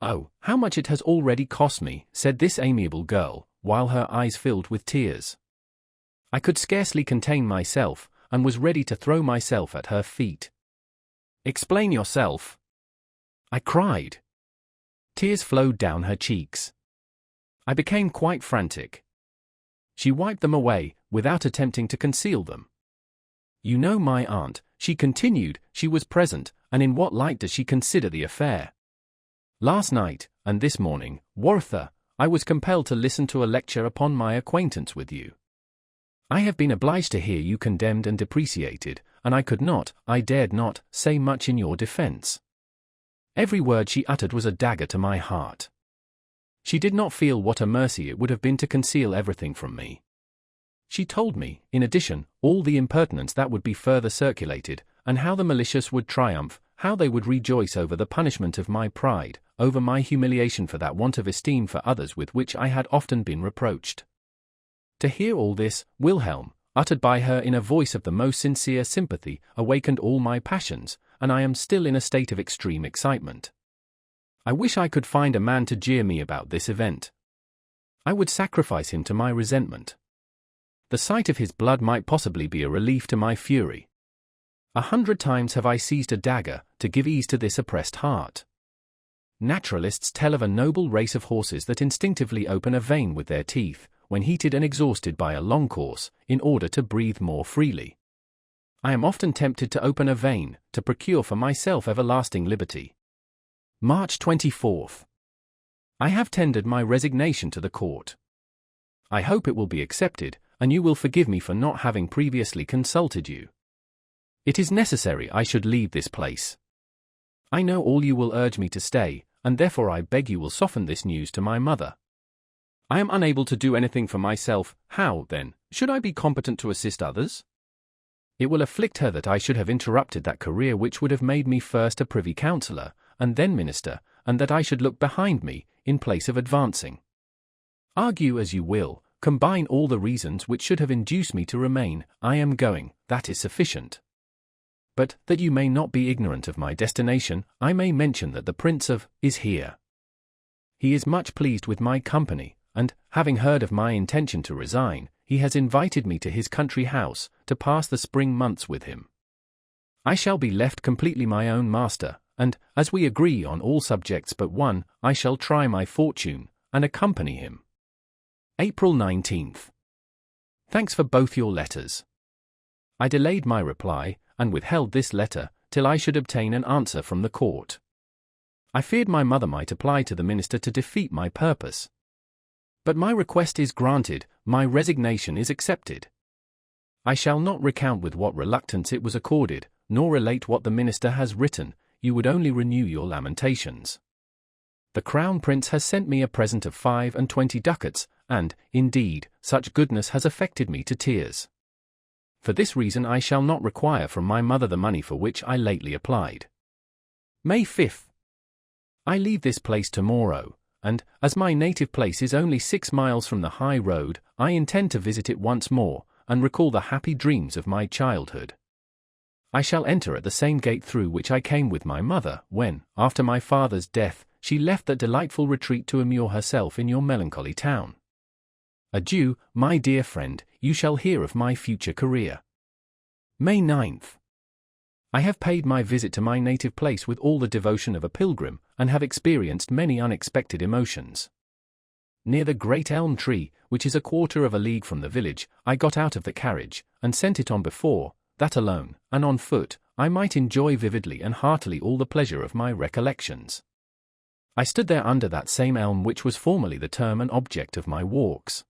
"Oh, how much it has already cost me," said this amiable girl, while her eyes filled with tears. I could scarcely contain myself, and was ready to throw myself at her feet. "Explain yourself," I cried. Tears flowed down her cheeks. I became quite frantic. She wiped them away, without attempting to conceal them. "You know my aunt," she continued. "She was present, and in what light does she consider the affair? Last night, and this morning, Werther, I was compelled to listen to a lecture upon my acquaintance with you. I have been obliged to hear you condemned and depreciated, and I dared not, say much in your defense. Every word she uttered was a dagger to my heart. She did not feel what a mercy it would have been to conceal everything from me. She told me, in addition, all the impertinence that would be further circulated, and how the malicious would triumph, how they would rejoice over the punishment of my pride, over my humiliation for that want of esteem for others with which I had often been reproached. To hear all this, Wilhelm, uttered by her in a voice of the most sincere sympathy, awakened all my passions, and I am still in a state of extreme excitement. I wish I could find a man to jeer me about this event. I would sacrifice him to my resentment. The sight of his blood might possibly be a relief to my fury. 100 times have I seized a dagger, to give ease to this oppressed heart. Naturalists tell of a noble race of horses that instinctively open a vein with their teeth, when heated and exhausted by a long course, in order to breathe more freely. I am often tempted to open a vein, to procure for myself everlasting liberty. March 24th. I have tendered my resignation to the court. I hope it will be accepted, and you will forgive me for not having previously consulted you. It is necessary I should leave this place. I know all you will urge me to stay, and therefore I beg you will soften this news to my mother. I am unable to do anything for myself. How, then, should I be competent to assist others? It will afflict her that I should have interrupted that career which would have made me first a privy councillor, and then minister, and that I should look behind me, in place of advancing. Argue as you will, combine all the reasons which should have induced me to remain, I am going, that is sufficient. But, that you may not be ignorant of my destination, I may mention that the Prince of is here. He is much pleased with my company, and, having heard of my intention to resign, he has invited me to his country house, to pass the spring months with him. I shall be left completely my own master, and, as we agree on all subjects but one, I shall try my fortune, and accompany him. April 19th. Thanks for both your letters. I delayed my reply, and withheld this letter, till I should obtain an answer from the court. I feared my mother might apply to the minister to defeat my purpose. But my request is granted, my resignation is accepted. I shall not recount with what reluctance it was accorded, nor relate what the minister has written, you would only renew your lamentations. The Crown Prince has sent me a present of 25 ducats, and, indeed, such goodness has affected me to tears. For this reason I shall not require from my mother the money for which I lately applied. May 5th. I leave this place tomorrow, and, as my native place is only 6 miles from the high road, I intend to visit it once more, and recall the happy dreams of my childhood. I shall enter at the same gate through which I came with my mother, when, after my father's death, she left that delightful retreat to immure herself in your melancholy town. Adieu, my dear friend, you shall hear of my future career. May 9th. I have paid my visit to my native place with all the devotion of a pilgrim, and have experienced many unexpected emotions. Near the great elm tree, which is 1/4 of a league from the village, I got out of the carriage, and sent it on before, that alone, and on foot, I might enjoy vividly and heartily all the pleasure of my recollections. I stood there under that same elm which was formerly the term and object of my walks.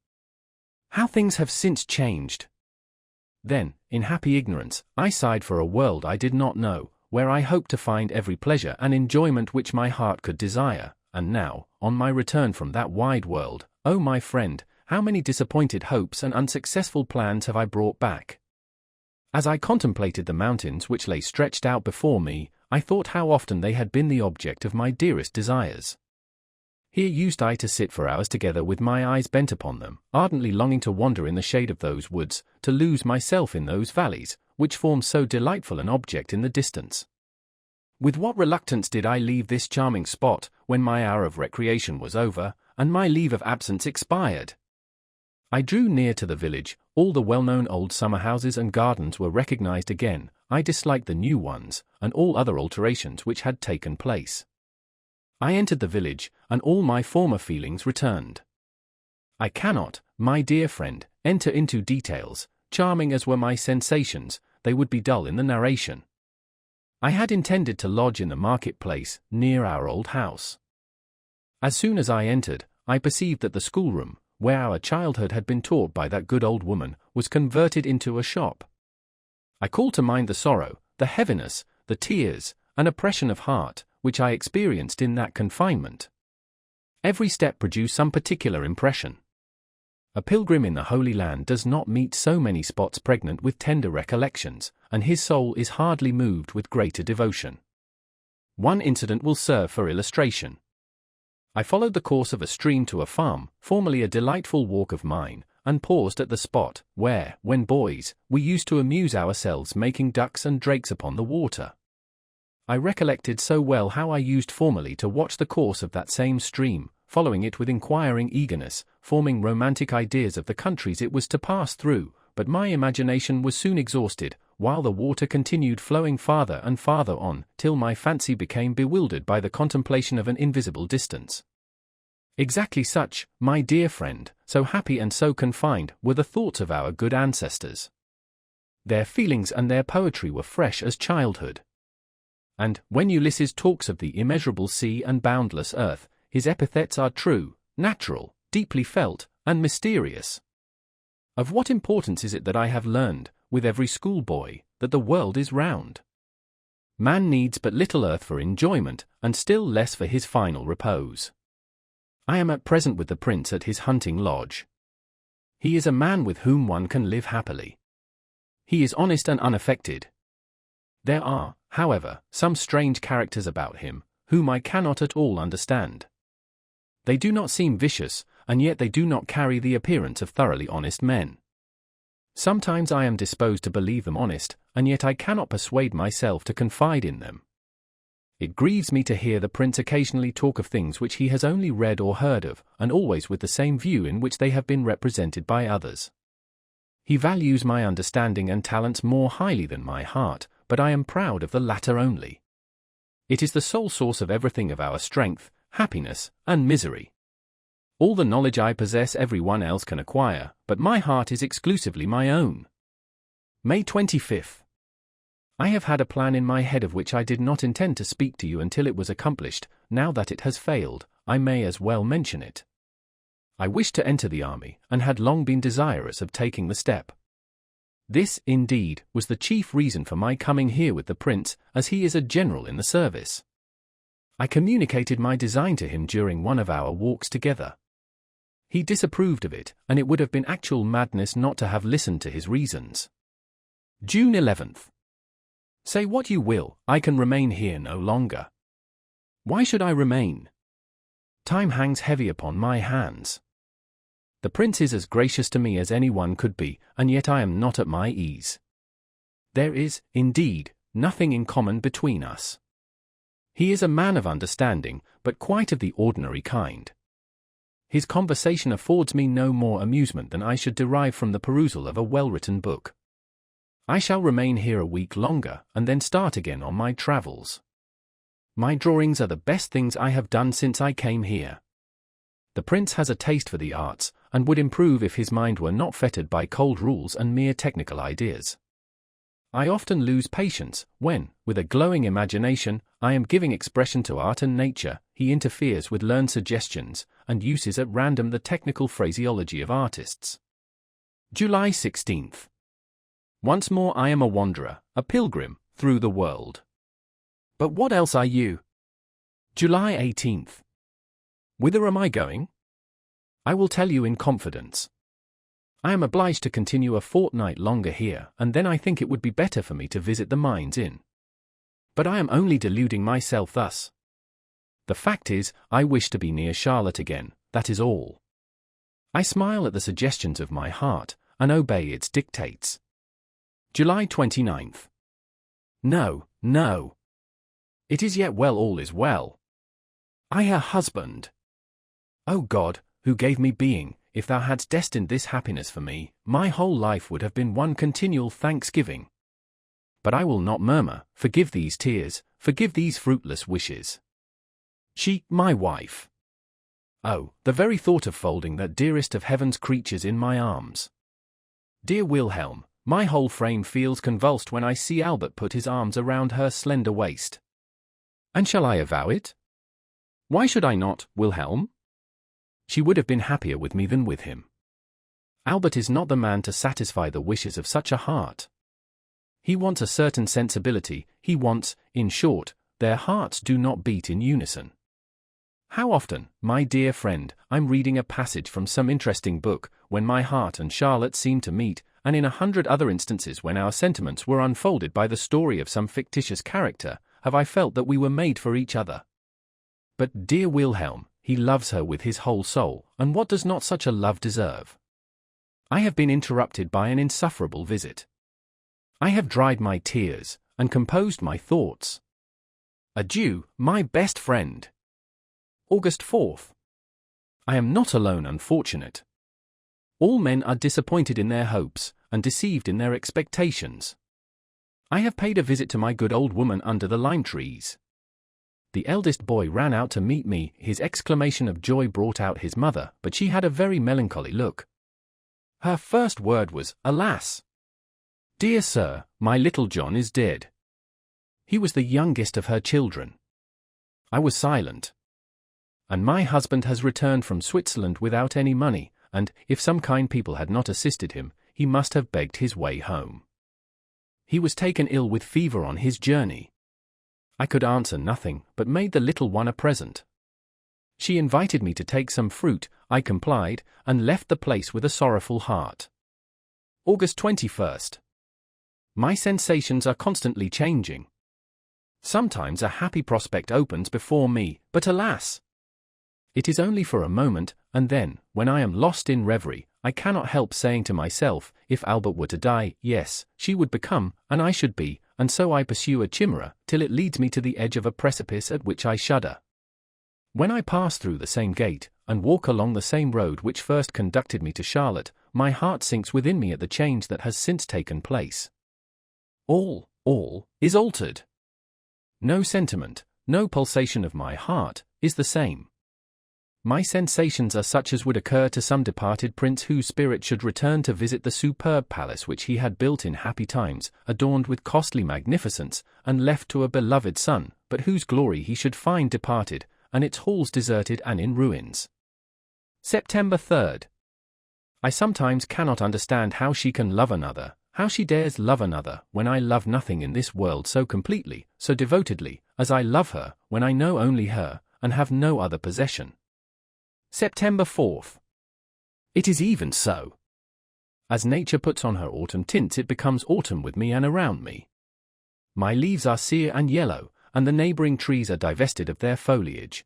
How things have since changed! Then, in happy ignorance, I sighed for a world I did not know, where I hoped to find every pleasure and enjoyment which my heart could desire, and now, on my return from that wide world, oh my friend, how many disappointed hopes and unsuccessful plans have I brought back! As I contemplated the mountains which lay stretched out before me, I thought how often they had been the object of my dearest desires. Here used I to sit for hours together with my eyes bent upon them, ardently longing to wander in the shade of those woods, to lose myself in those valleys, which form so delightful an object in the distance. With what reluctance did I leave this charming spot, when my hour of recreation was over, and my leave of absence expired! I drew near to the village, all the well-known old summer-houses and gardens were recognized again, I disliked the new ones, and all other alterations which had taken place. I entered the village, and all my former feelings returned. I cannot, my dear friend, enter into details, charming as were my sensations, they would be dull in the narration. I had intended to lodge in the market-place, near our old house. As soon as I entered, I perceived that the schoolroom, where our childhood had been taught by that good old woman, was converted into a shop. I called to mind the sorrow, the heaviness, the tears, and oppression of heart, which I experienced in that confinement. Every step produced some particular impression. A pilgrim in the Holy Land does not meet so many spots pregnant with tender recollections, and his soul is hardly moved with greater devotion. One incident will serve for illustration. I followed the course of a stream to a farm, formerly a delightful walk of mine, and paused at the spot where, when boys, we used to amuse ourselves making ducks and drakes upon the water. I recollected so well how I used formerly to watch the course of that same stream, following it with inquiring eagerness, forming romantic ideas of the countries it was to pass through, but my imagination was soon exhausted, while the water continued flowing farther and farther on, till my fancy became bewildered by the contemplation of an invisible distance. Exactly such, my dear friend, so happy and so confined, were the thoughts of our good ancestors. Their feelings and their poetry were fresh as childhood. And, when Ulysses talks of the immeasurable sea and boundless earth, his epithets are true, natural, deeply felt, and mysterious. Of what importance is it that I have learned, with every schoolboy, that the world is round? Man needs but little earth for enjoyment, and still less for his final repose. I am at present with the prince at his hunting lodge. He is a man with whom one can live happily. He is honest and unaffected. There are, however, some strange characters about him, whom I cannot at all understand. They do not seem vicious, and yet they do not carry the appearance of thoroughly honest men. Sometimes I am disposed to believe them honest, and yet I cannot persuade myself to confide in them. It grieves me to hear the prince occasionally talk of things which he has only read or heard of, and always with the same view in which they have been represented by others. He values my understanding and talents more highly than my heart, but I am proud of the latter only. It is the sole source of everything of our strength, happiness, and misery. All the knowledge I possess everyone else can acquire, but my heart is exclusively my own. May 25th. I have had a plan in my head of which I did not intend to speak to you until it was accomplished. Now that it has failed, I may as well mention it. I wished to enter the army, and had long been desirous of taking the step. This, indeed, was the chief reason for my coming here with the prince, as he is a general in the service. I communicated my design to him during one of our walks together. He disapproved of it, and it would have been actual madness not to have listened to his reasons. June 11th. Say what you will, I can remain here no longer. Why should I remain? Time hangs heavy upon my hands. The prince is as gracious to me as anyone could be, and yet I am not at my ease. There is, indeed, nothing in common between us. He is a man of understanding, but quite of the ordinary kind. His conversation affords me no more amusement than I should derive from the perusal of a well-written book. I shall remain here a week longer, and then start again on my travels. My drawings are the best things I have done since I came here. The prince has a taste for the arts, and would improve if his mind were not fettered by cold rules and mere technical ideas. I often lose patience when, with a glowing imagination, I am giving expression to art and nature, he interferes with learned suggestions, and uses at random the technical phraseology of artists. July 16th. Once more I am a wanderer, a pilgrim, through the world. But what else are you? July 18th. Whither am I going? I will tell you in confidence. I am obliged to continue a fortnight longer here, and then I think it would be better for me to visit the Mines Inn. But I am only deluding myself thus. The fact is, I wish to be near Charlotte again, that is all. I smile at the suggestions of my heart, and obey its dictates. July 29th. No, no. It is yet well, all is well. I a husband. O God, who gave me being, if thou hadst destined this happiness for me, my whole life would have been one continual thanksgiving. But I will not murmur, forgive these tears, forgive these fruitless wishes. She, my wife. Oh, the very thought of folding that dearest of heaven's creatures in my arms. Dear Wilhelm, my whole frame feels convulsed when I see Albert put his arms around her slender waist. And shall I avow it? Why should I not, Wilhelm? She would have been happier with me than with him. Albert is not the man to satisfy the wishes of such a heart. He wants a certain sensibility, he wants, in short, their hearts do not beat in unison. How often, my dear friend, I'm reading a passage from some interesting book, when my heart and Charlotte seem to meet, and in 100 other instances when our sentiments were unfolded by the story of some fictitious character, have I felt that we were made for each other. But dear Wilhelm, he loves her with his whole soul, and what does not such a love deserve? I have been interrupted by an insufferable visit. I have dried my tears, and composed my thoughts. Adieu, my best friend. August 4th. I am not alone unfortunate. All men are disappointed in their hopes, and deceived in their expectations. I have paid a visit to my good old woman under the lime trees. The eldest boy ran out to meet me, his exclamation of joy brought out his mother, but she had a very melancholy look. Her first word was, "Alas!" Dear sir, my little John is dead. He was the youngest of her children. I was silent. And my husband has returned from Switzerland without any money, and, if some kind people had not assisted him, he must have begged his way home. He was taken ill with fever on his journey. I could answer nothing, but made the little one a present. She invited me to take some fruit, I complied, and left the place with a sorrowful heart. August 21st. My sensations are constantly changing. Sometimes a happy prospect opens before me, but alas! It is only for a moment, and then, when I am lost in reverie, I cannot help saying to myself, if Albert were to die, yes, she would become, and I should be, and so I pursue a chimera, till it leads me to the edge of a precipice at which I shudder. When I pass through the same gate, and walk along the same road which first conducted me to Charlotte, my heart sinks within me at the change that has since taken place. All is altered. No sentiment, no pulsation of my heart, is the same. My sensations are such as would occur to some departed prince whose spirit should return to visit the superb palace which he had built in happy times, adorned with costly magnificence, and left to a beloved son, but whose glory he should find departed, and its halls deserted and in ruins. September 3rd. I sometimes cannot understand how she can love another, how she dares love another, when I love nothing in this world so completely, so devotedly, as I love her, when I know only her, and have no other possession. September 4th. It is even so. As nature puts on her autumn tints, it becomes autumn with me and around me. My leaves are sere and yellow, and the neighboring trees are divested of their foliage.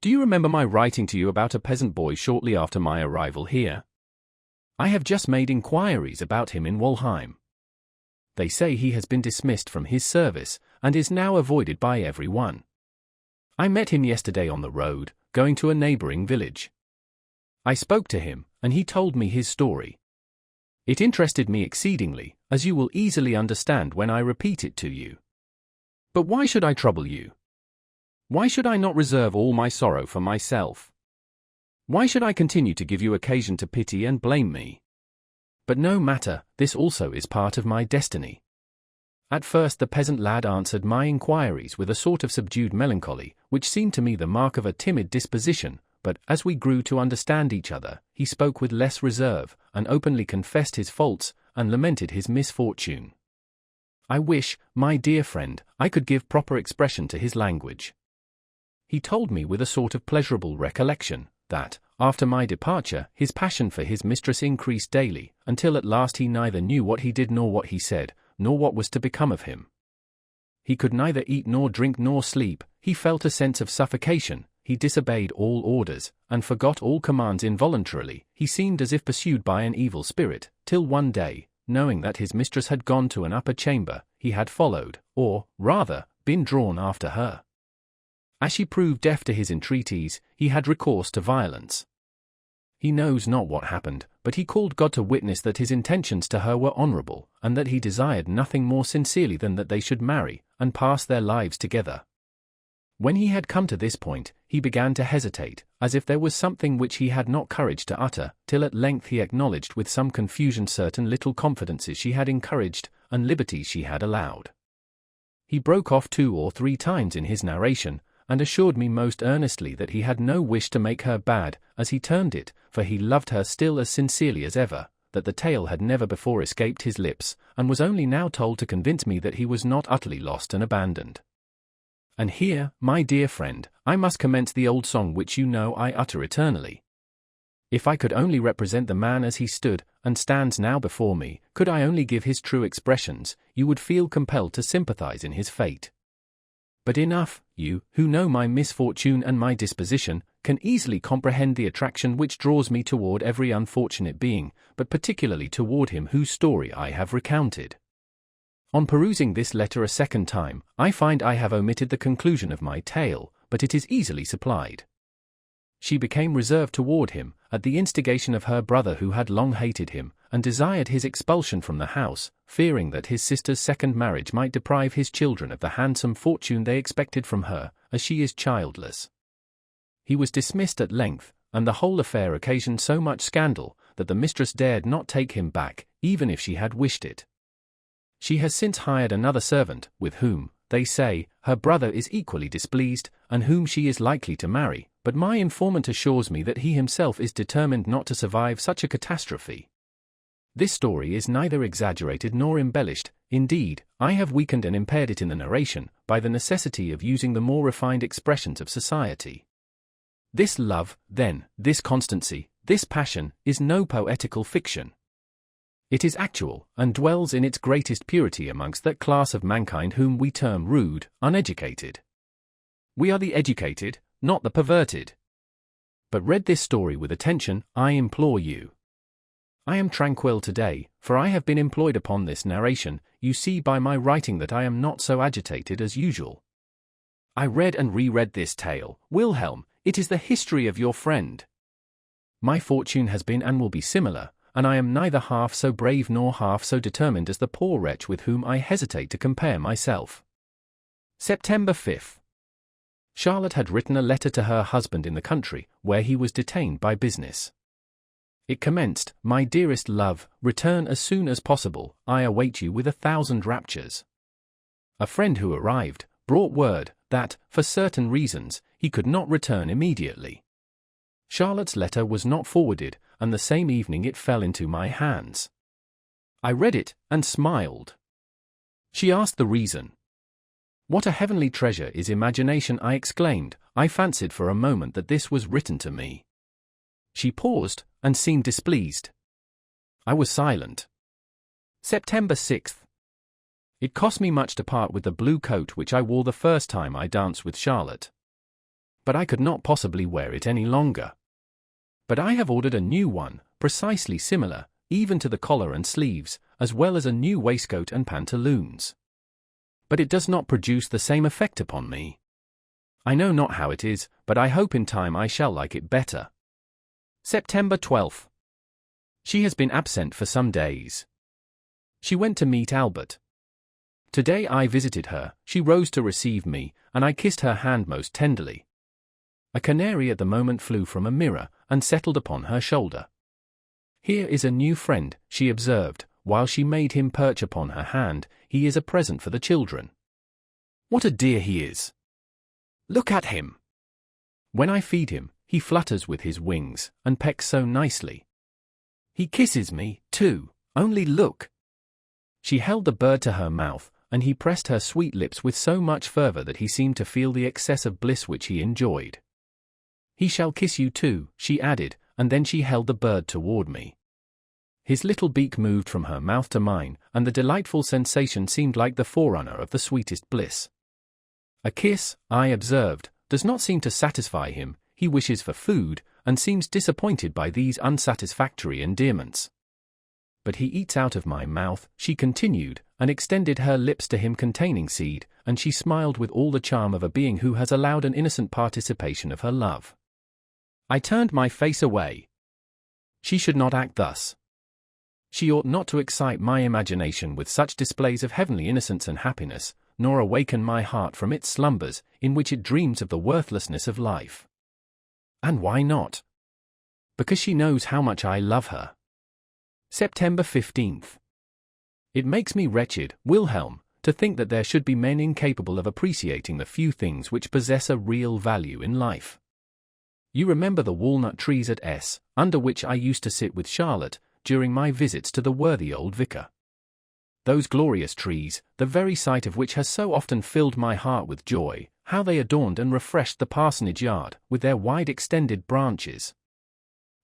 Do you remember my writing to you about a peasant boy shortly after my arrival here? I have just made inquiries about him in Walheim. They say he has been dismissed from his service, and is now avoided by everyone. I met him yesterday on the road, going to a neighboring village. I spoke to him, and he told me his story. It interested me exceedingly, as you will easily understand when I repeat it to you. But why should I trouble you? Why should I not reserve all my sorrow for myself? Why should I continue to give you occasion to pity and blame me? But no matter, this also is part of my destiny. At first the peasant lad answered my inquiries with a sort of subdued melancholy, which seemed to me the mark of a timid disposition, but, as we grew to understand each other, he spoke with less reserve, and openly confessed his faults, and lamented his misfortune. I wish, my dear friend, I could give proper expression to his language. He told me with a sort of pleasurable recollection, that, after my departure, his passion for his mistress increased daily, until at last he neither knew what he did nor what he said, nor what was to become of him. He could neither eat nor drink nor sleep, he felt a sense of suffocation, he disobeyed all orders, and forgot all commands involuntarily, he seemed as if pursued by an evil spirit, till one day, knowing that his mistress had gone to an upper chamber, he had followed, or, rather, been drawn after her. As she proved deaf to his entreaties, he had recourse to violence. He knows not what happened, but he called God to witness that his intentions to her were honorable, and that he desired nothing more sincerely than that they should marry, and pass their lives together. When he had come to this point, he began to hesitate, as if there was something which he had not courage to utter, till at length he acknowledged with some confusion certain little confidences she had encouraged, and liberties she had allowed. He broke off 2 or 3 times in his narration, and assured me most earnestly that he had no wish to make her bad, as he termed it, for he loved her still as sincerely as ever, that the tale had never before escaped his lips, and was only now told to convince me that he was not utterly lost and abandoned. And here, my dear friend, I must commence the old song which you know I utter eternally. If I could only represent the man as he stood, and stands now before me, could I only give his true expressions, you would feel compelled to sympathize in his fate. But enough, you, who know my misfortune and my disposition, can easily comprehend the attraction which draws me toward every unfortunate being, but particularly toward him whose story I have recounted. On perusing this letter a second time, I find I have omitted the conclusion of my tale, but it is easily supplied. She became reserved toward him, at the instigation of her brother who had long hated him, and desired his expulsion from the house, fearing that his sister's second marriage might deprive his children of the handsome fortune they expected from her, as she is childless. He was dismissed at length, and the whole affair occasioned so much scandal, that the mistress dared not take him back, even if she had wished it. She has since hired another servant, with whom, they say, her brother is equally displeased, and whom she is likely to marry, but my informant assures me that he himself is determined not to survive such a catastrophe. This story is neither exaggerated nor embellished. Indeed, I have weakened and impaired it in the narration, by the necessity of using the more refined expressions of society. This love, then, this constancy, this passion, is no poetical fiction. It is actual, and dwells in its greatest purity amongst that class of mankind whom we term rude, uneducated. We are the educated, not the perverted. But read this story with attention, I implore you. I am tranquil today, for I have been employed upon this narration. You see by my writing that I am not so agitated as usual. I read and reread this tale. Wilhelm, it is the history of your friend. My fortune has been and will be similar, and I am neither half so brave nor half so determined as the poor wretch with whom I hesitate to compare myself. September 5th. Charlotte had written a letter to her husband in the country, where he was detained by business. It commenced, "My dearest love, return as soon as possible, I await you with 1,000 raptures." A friend who arrived, brought word, that, for certain reasons, he could not return immediately. Charlotte's letter was not forwarded, and the same evening it fell into my hands. I read it, and smiled. She asked the reason. "What a heavenly treasure is imagination!" I exclaimed. I fancied for a moment that this was written to me. She paused, and seemed displeased. I was silent. September 6th. It cost me much to part with the blue coat which I wore the first time I danced with Charlotte. But I could not possibly wear it any longer. But I have ordered a new one, precisely similar, even to the collar and sleeves, as well as a new waistcoat and pantaloons. But it does not produce the same effect upon me. I know not how it is, but I hope in time I shall like it better. September 12th. She has been absent for some days. She went to meet Albert. Today I visited her, she rose to receive me, and I kissed her hand most tenderly. A canary at the moment flew from a mirror, and settled upon her shoulder. "Here is a new friend," she observed, while she made him perch upon her hand. "He is a present for the children. What a dear he is! Look at him! When I feed him, he flutters with his wings, and pecks so nicely. He kisses me, too, only look." She held the bird to her mouth, and he pressed her sweet lips with so much fervor that he seemed to feel the excess of bliss which he enjoyed. "He shall kiss you too," she added, and then she held the bird toward me. His little beak moved from her mouth to mine, and the delightful sensation seemed like the forerunner of the sweetest bliss. A kiss, I observed, does not seem to satisfy him. He wishes for food, and seems disappointed by these unsatisfactory endearments. "But he eats out of my mouth," she continued, and extended her lips to him containing seed, and she smiled with all the charm of a being who has allowed an innocent participation of her love. I turned my face away. She should not act thus. She ought not to excite my imagination with such displays of heavenly innocence and happiness, nor awaken my heart from its slumbers, in which it dreams of the worthlessness of life. And why not? Because she knows how much I love her. September 15th. It makes me wretched, Wilhelm, to think that there should be men incapable of appreciating the few things which possess a real value in life. You remember the walnut trees at S, under which I used to sit with Charlotte, during my visits to the worthy old vicar. Those glorious trees, the very sight of which has so often filled my heart with joy, how they adorned and refreshed the parsonage yard, with their wide extended branches.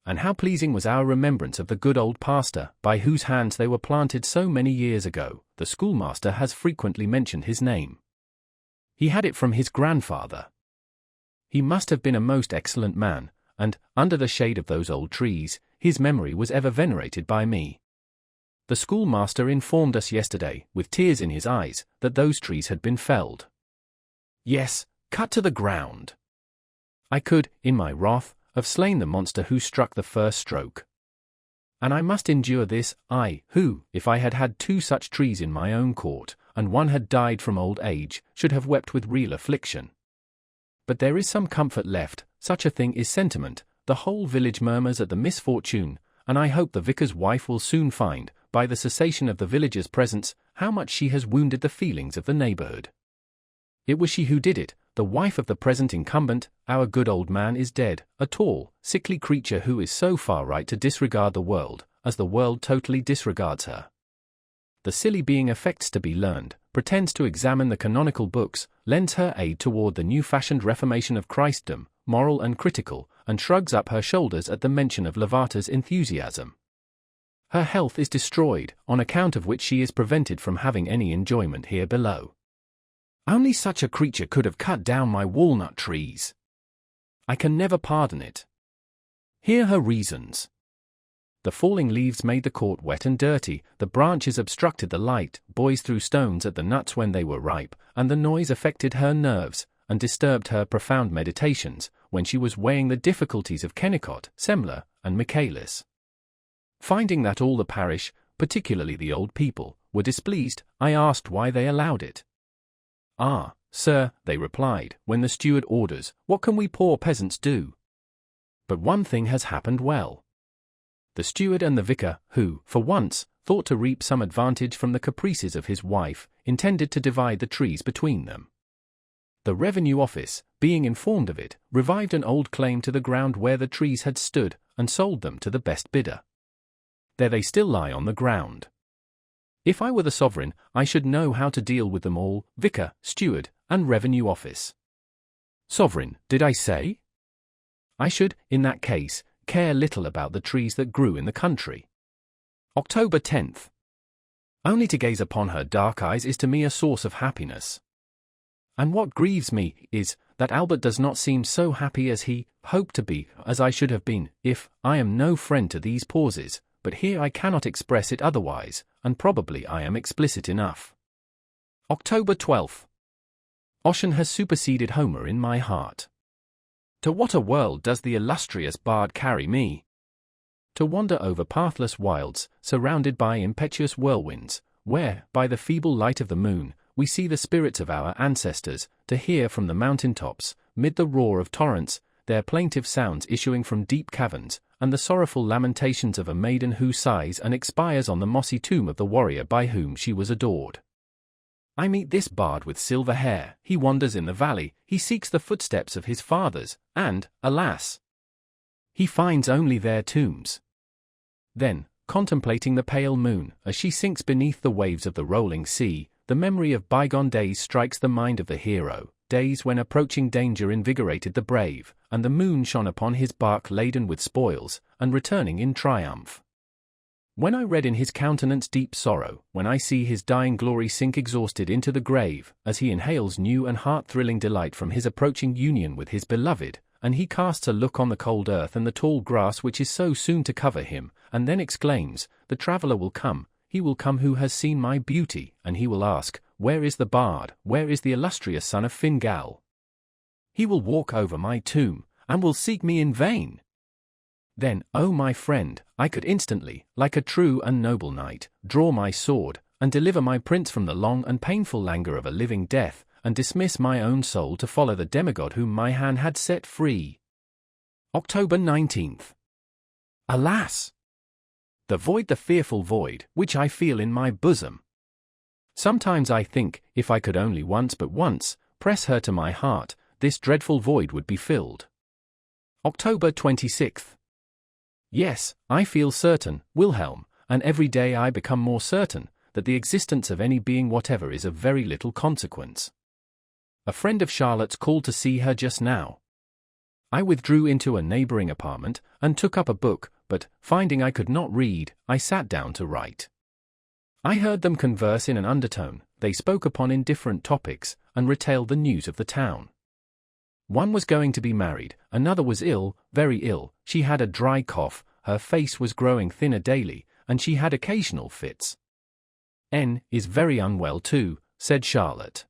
And how pleasing was our remembrance of the good old pastor, by whose hands they were planted so many years ago. The schoolmaster has frequently mentioned his name. He had it from his grandfather. He must have been a most excellent man, and, under the shade of those old trees, his memory was ever venerated by me. The schoolmaster informed us yesterday, with tears in his eyes, that those trees had been felled. Yes, cut to the ground. I could, in my wrath, have slain the monster who struck the first stroke. And I must endure this, I, who, if I had had 2 such trees in my own court, and one had died from old age, should have wept with real affliction. But there is some comfort left, such a thing is sentiment. The whole village murmurs at the misfortune, and I hope the vicar's wife will soon find, by the cessation of the villagers' presence, how much she has wounded the feelings of the neighborhood. It was she who did it, the wife of the present incumbent. Our good old man is dead, a tall, sickly creature who is so far right to disregard the world, as the world totally disregards her. The silly being affects to be learned, pretends to examine the canonical books, lends her aid toward the new-fashioned reformation of Christendom, moral and critical, and shrugs up her shoulders at the mention of Lavater's enthusiasm. Her health is destroyed, on account of which she is prevented from having any enjoyment here below. Only such a creature could have cut down my walnut trees. I can never pardon it. Hear her reasons. The falling leaves made the court wet and dirty, the branches obstructed the light, boys threw stones at the nuts when they were ripe, and the noise affected her nerves, and disturbed her profound meditations, when she was weighing the difficulties of Kennicott, Semler, and Michaelis. Finding that all the parish, particularly the old people, were displeased, I asked why they allowed it. "Ah, sir," they replied, "when the steward orders, what can we poor peasants do? But one thing has happened well. The steward and the vicar, who, for once, thought to reap some advantage from the caprices of his wife, intended to divide the trees between them. The Revenue Office, being informed of it, revived an old claim to the ground where the trees had stood, and sold them to the best bidder. There they still lie on the ground. If I were the sovereign, I should know how to deal with them all, vicar, steward, and Revenue Office. Sovereign, did I say? I should, in that case, care little about the trees that grew in the country. October 10th. Only to gaze upon her dark eyes is to me a source of happiness. And what grieves me is, that Albert does not seem so happy as he hoped to be, as I should have been, if I am no friend to these pauses, but here I cannot express it otherwise, and probably I am explicit enough. October 12th. Ossian has superseded Homer in my heart. To what a world does the illustrious bard carry me! To wander over pathless wilds, surrounded by impetuous whirlwinds, where, by the feeble light of the moon, we see the spirits of our ancestors, to hear from the mountain tops, mid the roar of torrents, their plaintive sounds issuing from deep caverns, and the sorrowful lamentations of a maiden who sighs and expires on the mossy tomb of the warrior by whom she was adored. I meet this bard with silver hair, he wanders in the valley, he seeks the footsteps of his fathers, and, alas! he finds only their tombs. Then, contemplating the pale moon, as she sinks beneath the waves of the rolling sea, the memory of bygone days strikes the mind of the hero, days when approaching danger invigorated the brave, and the moon shone upon his bark laden with spoils, and returning in triumph. When I read in his countenance deep sorrow, when I see his dying glory sink exhausted into the grave, as he inhales new and heart-thrilling delight from his approaching union with his beloved, and he casts a look on the cold earth and the tall grass which is so soon to cover him, and then exclaims, "The traveller will come, he will come who has seen my beauty, and he will ask, where is the bard, where is the illustrious son of Fingal? He will walk over my tomb, and will seek me in vain." Then, O my friend, I could instantly, like a true and noble knight, draw my sword, and deliver my prince from the long and painful languor of a living death, and dismiss my own soul to follow the demigod whom my hand had set free. October 19th. Alas! The void, the fearful void, which I feel in my bosom. Sometimes I think, if I could only once but once, press her to my heart, this dreadful void would be filled. October 26th. Yes, I feel certain, Wilhelm, and every day I become more certain, that the existence of any being whatever is of very little consequence. A friend of Charlotte's called to see her just now. I withdrew into a neighboring apartment, and took up a book, but, finding I could not read, I sat down to write. I heard them converse in an undertone, they spoke upon indifferent topics, and retailed the news of the town. One was going to be married, another was ill, very ill, she had a dry cough, her face was growing thinner daily, and she had occasional fits. N is very unwell too, said Charlotte.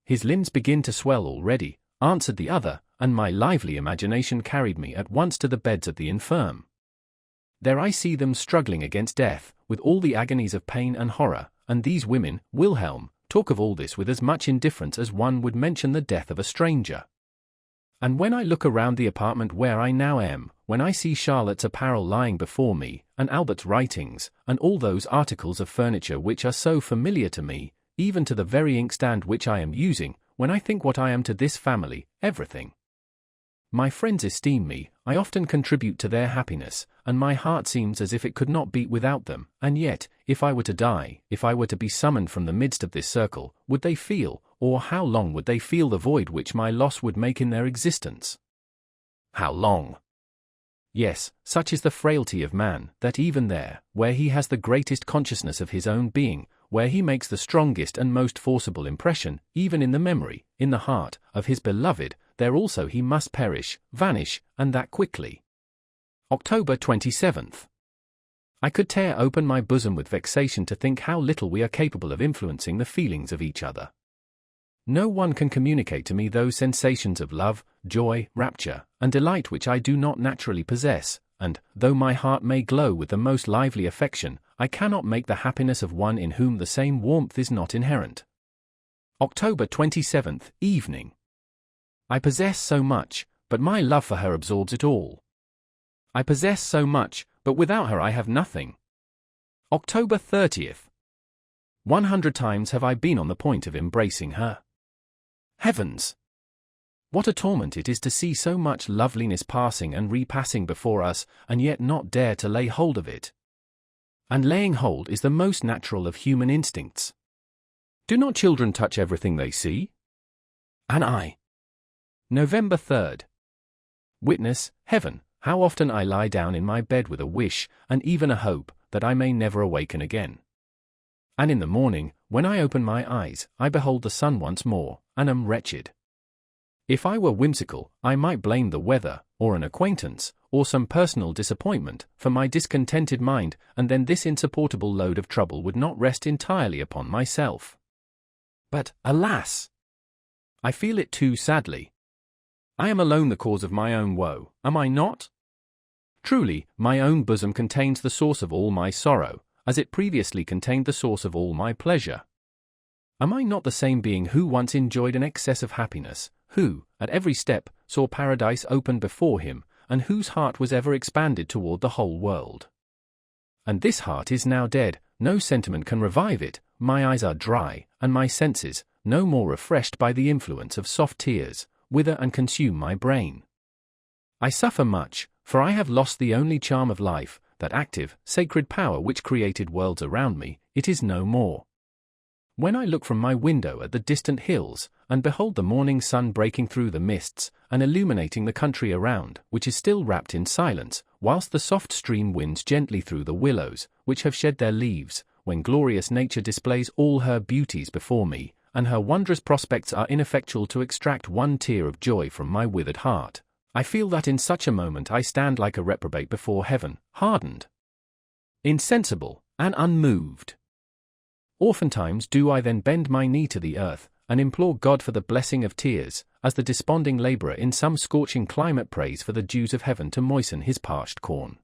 His limbs begin to swell already, answered the other, and my lively imagination carried me at once to the beds of the infirm. There I see them struggling against death, with all the agonies of pain and horror, and these women, Wilhelm, talk of all this with as much indifference as one would mention the death of a stranger. And when I look around the apartment where I now am, when I see Charlotte's apparel lying before me, and Albert's writings, and all those articles of furniture which are so familiar to me, even to the very inkstand which I am using, when I think what I am to this family, everything. My friends esteem me, I often contribute to their happiness, and my heart seems as if it could not beat without them, and yet, if I were to die, if I were to be summoned from the midst of this circle, would they feel, or how long would they feel the void which my loss would make in their existence? How long? Yes, such is the frailty of man, that even there, where he has the greatest consciousness of his own being, where he makes the strongest and most forcible impression, even in the memory, in the heart, of his beloved, there also he must perish, vanish, and that quickly. October 27th. I could tear open my bosom with vexation to think how little we are capable of influencing the feelings of each other. No one can communicate to me those sensations of love, joy, rapture, and delight which I do not naturally possess, and, though my heart may glow with the most lively affection, I cannot make the happiness of one in whom the same warmth is not inherent. October 27th, evening. I possess so much, but my love for her absorbs it all. I possess so much, but without her I have nothing. October 30th. 100 times have I been on the point of embracing her. Heavens! What a torment it is to see so much loveliness passing and repassing before us, and yet not dare to lay hold of it. And laying hold is the most natural of human instincts. Do not children touch everything they see? And I. November 3rd. Witness, heaven, how often I lie down in my bed with a wish, and even a hope, that I may never awaken again. And in the morning, when I open my eyes, I behold the sun once more, and am wretched. If I were whimsical, I might blame the weather, or an acquaintance, or some personal disappointment, for my discontented mind, and then this insupportable load of trouble would not rest entirely upon myself. But, alas! I feel it too sadly. I am alone the cause of my own woe, am I not? Truly, my own bosom contains the source of all my sorrow, as it previously contained the source of all my pleasure. Am I not the same being who once enjoyed an excess of happiness, who, at every step, saw paradise open before him, and whose heart was ever expanded toward the whole world? And this heart is now dead, no sentiment can revive it, my eyes are dry, and my senses, no more refreshed by the influence of soft tears, wither and consume my brain. I suffer much, for I have lost the only charm of life, that active, sacred power which created worlds around me, it is no more. When I look from my window at the distant hills, and behold the morning sun breaking through the mists, and illuminating the country around, which is still wrapped in silence, whilst the soft stream winds gently through the willows, which have shed their leaves, when glorious nature displays all her beauties before me, and her wondrous prospects are ineffectual to extract one tear of joy from my withered heart, I feel that in such a moment I stand like a reprobate before heaven, hardened, insensible, and unmoved. Oftentimes do I then bend my knee to the earth, and implore God for the blessing of tears, as the desponding labourer in some scorching climate prays for the dews of heaven to moisten his parched corn.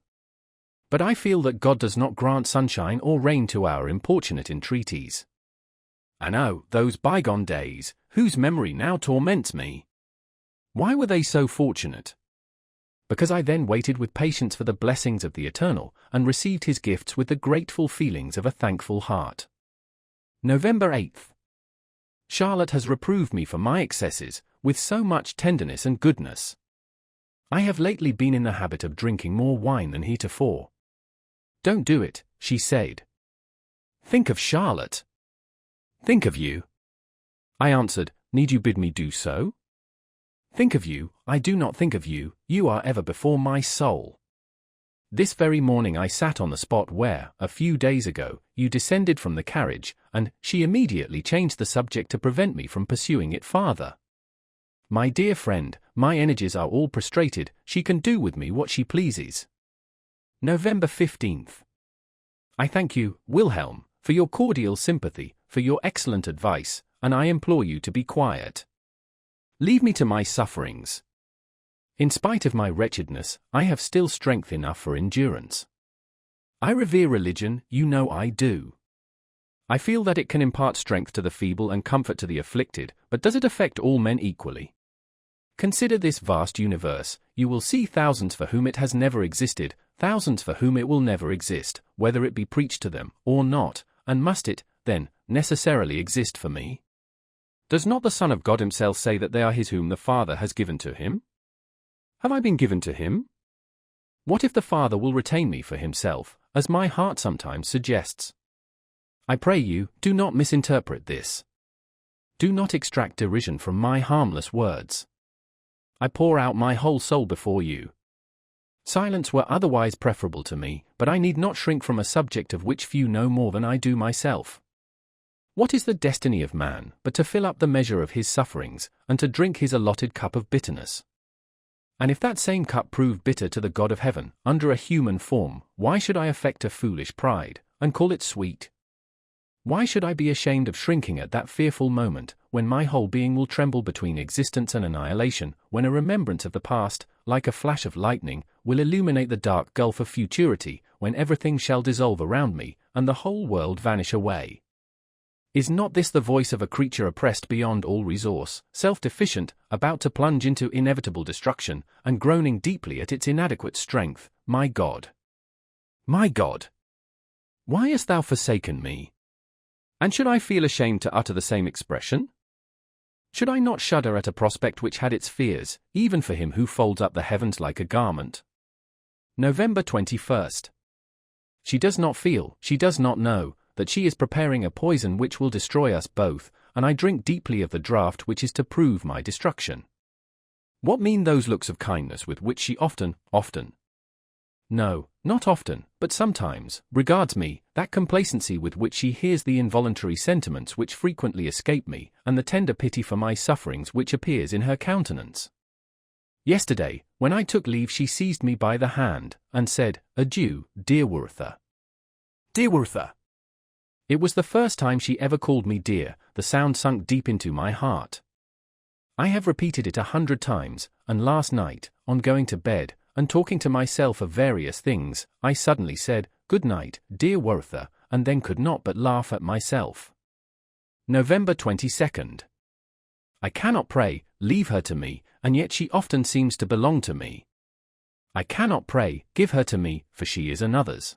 But I feel that God does not grant sunshine or rain to our importunate entreaties. And oh, those bygone days, whose memory now torments me! Why were they so fortunate? Because I then waited with patience for the blessings of the Eternal, and received his gifts with the grateful feelings of a thankful heart. November 8th. Charlotte has reproved me for my excesses, with so much tenderness and goodness. I have lately been in the habit of drinking more wine than heretofore. Don't do it, she said. Think of Charlotte. Think of you. I answered, need you bid me do so? Think of you, I do not think of you, you are ever before my soul. This very morning I sat on the spot where, a few days ago, you descended from the carriage, and she immediately changed the subject to prevent me from pursuing it farther. My dear friend, my energies are all prostrated, she can do with me what she pleases. November 15th. I thank you, Wilhelm, for your cordial sympathy, for your excellent advice, and I implore you to be quiet. Leave me to my sufferings. In spite of my wretchedness, I have still strength enough for endurance. I revere religion, you know I do. I feel that it can impart strength to the feeble and comfort to the afflicted, but does it affect all men equally? Consider this vast universe. You will see thousands for whom it has never existed, thousands for whom it will never exist, whether it be preached to them or not, and must it, then, necessarily exist for me? Does not the Son of God himself say that they are his whom the Father has given to him? Have I been given to him? What if the Father will retain me for himself, as my heart sometimes suggests? I pray you, do not misinterpret this. Do not extract derision from my harmless words. I pour out my whole soul before you. Silence were otherwise preferable to me, but I need not shrink from a subject of which few know more than I do myself. What is the destiny of man, but to fill up the measure of his sufferings, and to drink his allotted cup of bitterness? And if that same cup prove bitter to the God of heaven, under a human form, why should I affect a foolish pride, and call it sweet? Why should I be ashamed of shrinking at that fearful moment, when my whole being will tremble between existence and annihilation, when a remembrance of the past, like a flash of lightning, will illuminate the dark gulf of futurity, when everything shall dissolve around me, and the whole world vanish away? Is not this the voice of a creature oppressed beyond all resource, self-deficient, about to plunge into inevitable destruction, and groaning deeply at its inadequate strength? My God! My God! Why hast thou forsaken me? And should I feel ashamed to utter the same expression? Should I not shudder at a prospect which had its fears, even for him who folds up the heavens like a garment? November 21st. She does not feel, she does not know, that she is preparing a poison which will destroy us both, and I drink deeply of the draught which is to prove my destruction. What mean those looks of kindness with which she often, no, not often, but sometimes, regards me, that complacency with which she hears the involuntary sentiments which frequently escape me, and the tender pity for my sufferings which appears in her countenance? Yesterday, when I took leave, she seized me by the hand, and said, "Adieu, dear Werther." Dear Werther! It was the first time she ever called me dear. The sound sunk deep into my heart. I have repeated it 100 times, and last night, on going to bed, and talking to myself of various things, I suddenly said, "Good night, dear Werther," and then could not but laugh at myself. November 22nd. I cannot pray, "Leave her to me," and yet she often seems to belong to me. I cannot pray, "Give her to me," for she is another's.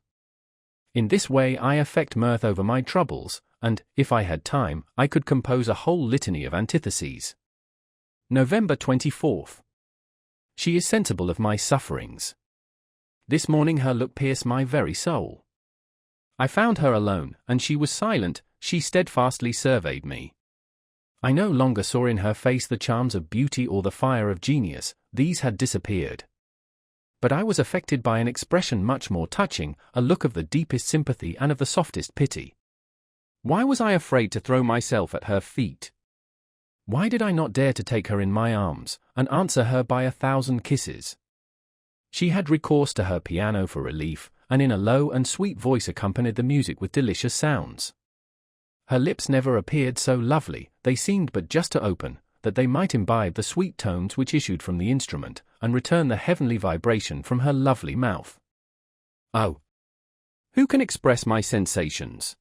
In this way I affect mirth over my troubles, and, if I had time, I could compose a whole litany of antitheses. November 24th. She is sensible of my sufferings. This morning her look pierced my very soul. I found her alone, and she was silent. She steadfastly surveyed me. I no longer saw in her face the charms of beauty or the fire of genius, these had disappeared. But I was affected by an expression much more touching, a look of the deepest sympathy and of the softest pity. Why was I afraid to throw myself at her feet? Why did I not dare to take her in my arms, and answer her by 1,000 kisses? She had recourse to her piano for relief, and in a low and sweet voice accompanied the music with delicious sounds. Her lips never appeared so lovely, they seemed but just to open, that they might imbibe the sweet tones which issued from the instrument, and return the heavenly vibration from her lovely mouth. Oh! Who can express my sensations?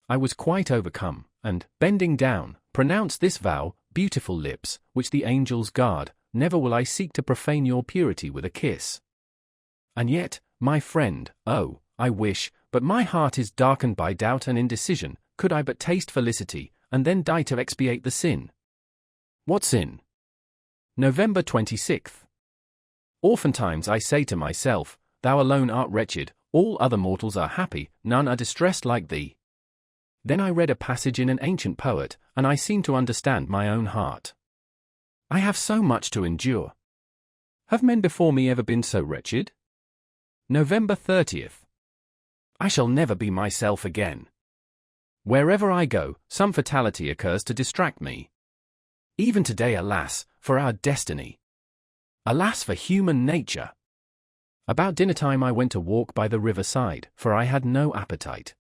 I was quite overcome, and, bending down, pronounced this vow, "Beautiful lips, which the angels guard, never will I seek to profane your purity with a kiss." And yet, my friend, oh, I wish, but my heart is darkened by doubt and indecision, could I but taste felicity, and then die to expiate the sin. What sin? November 26th. Oftentimes I say to myself, "Thou alone art wretched, all other mortals are happy, none are distressed like thee." Then I read a passage in an ancient poet, and I seemed to understand my own heart. I have so much to endure. Have men before me ever been so wretched? November 30th. I shall never be myself again. Wherever I go, some fatality occurs to distract me. Even today, alas, for our destiny. Alas for human nature. About dinner time I went to walk by the riverside, for I had no appetite.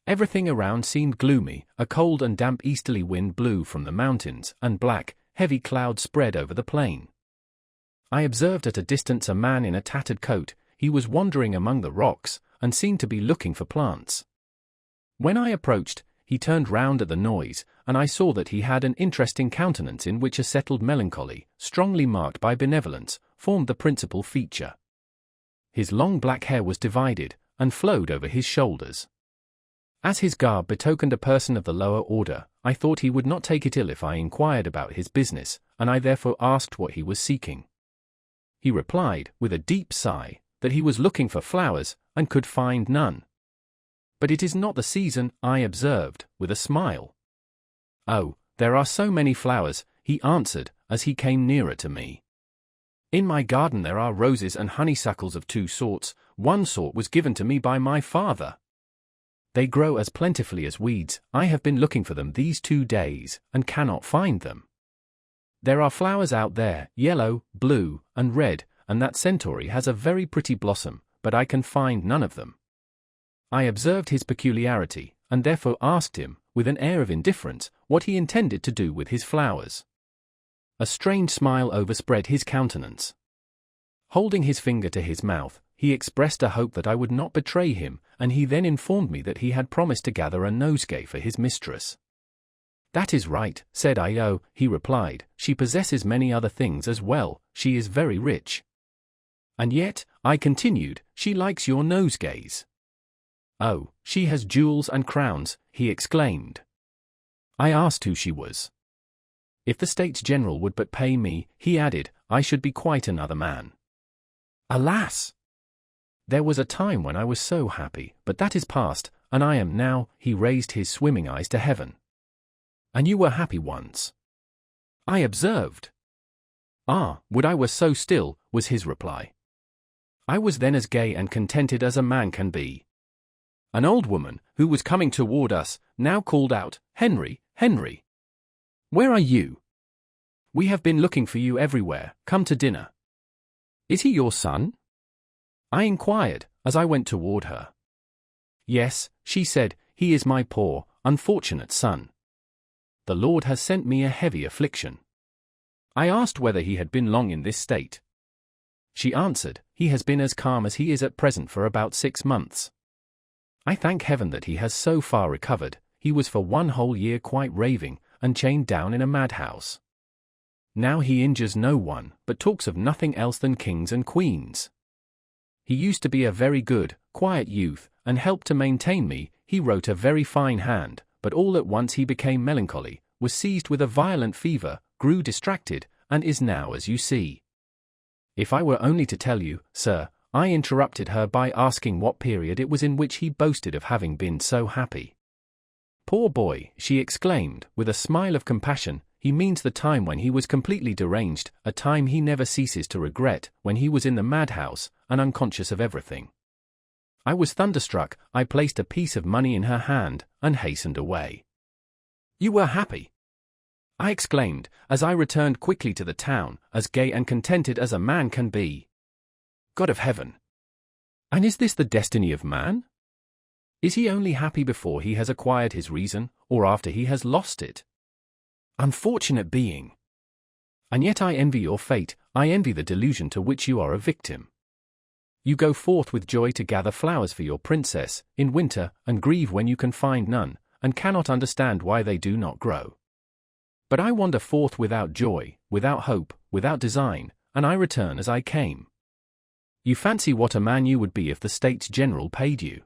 Everything around seemed gloomy, a cold and damp easterly wind blew from the mountains, and black, heavy clouds spread over the plain. I observed at a distance a man in a tattered coat. He was wandering among the rocks, and seemed to be looking for plants. When I approached, he he turned round at the noise, and I saw that he had an interesting countenance in which a settled melancholy, strongly marked by benevolence, formed the principal feature. His long black hair was divided, and flowed over his shoulders. As his garb betokened a person of the lower order, I thought he would not take it ill if I inquired about his business, and I therefore asked what he was seeking. He replied, with a deep sigh, that he was looking for flowers, and could find none. But it is not the season, I observed, with a smile. Oh, there are so many flowers, he answered, as he came nearer to me. In my garden there are roses and honeysuckles of two sorts. One sort was given to me by my father. They grow as plentifully as weeds. I have been looking for them these 2 days, and cannot find them. There are flowers out there, yellow, blue, and red, and that centaury has a very pretty blossom, but I can find none of them. I observed his peculiarity, and therefore asked him, with an air of indifference, what he intended to do with his flowers. A strange smile overspread his countenance. Holding his finger to his mouth, he expressed a hope that I would not betray him, and he then informed me that he had promised to gather a nosegay for his mistress. "That is right," said I. "Oh," he replied, "she possesses many other things as well, she is very rich." "And yet," I continued, "she likes your nosegays." "Oh, she has jewels and crowns," he exclaimed. I asked who she was. If the States General would but pay me, he added, I should be quite another man. Alas! There was a time when I was so happy, but that is past, and I am now. He raised his swimming eyes to heaven. "And you were happy once?" I observed. "Ah, would I were so still," was his reply. "I was then as gay and contented as a man can be." An old woman, who was coming toward us, now called out, "Henry, Henry! Where are you? We have been looking for you everywhere. Come to dinner." "Is he your son?" I inquired, as I went toward her. "Yes," she said, "he is my poor, unfortunate son. The Lord has sent me a heavy affliction." I asked whether he had been long in this state. She answered, "He has been as calm as he is at present for about 6 months. I thank heaven that he has so far recovered. He was for 1 whole year quite raving, and chained down in a madhouse. Now he injures no one, but talks of nothing else than kings and queens. He used to be a very good, quiet youth, and helped to maintain me. He wrote a very fine hand, but all at once he became melancholy, was seized with a violent fever, grew distracted, and is now as you see. If I were only to tell you, sir," I interrupted her by asking what period it was in which he boasted of having been so happy. "Poor boy," she exclaimed, with a smile of compassion, "he means the time when he was completely deranged, a time he never ceases to regret, when he was in the madhouse, and unconscious of everything." I was thunderstruck. I placed a piece of money in her hand, and hastened away. "You were happy?" I exclaimed, as I returned quickly to the town, "as gay and contented as a man can be. God of heaven! And is this the destiny of man? Is he only happy before he has acquired his reason, or after he has lost it? Unfortunate being! And yet I envy your fate. I envy the delusion to which you are a victim. You go forth with joy to gather flowers for your princess, in winter, and grieve when you can find none, and cannot understand why they do not grow. But I wander forth without joy, without hope, without design, and I return as I came. You fancy what a man you would be if the States General paid you.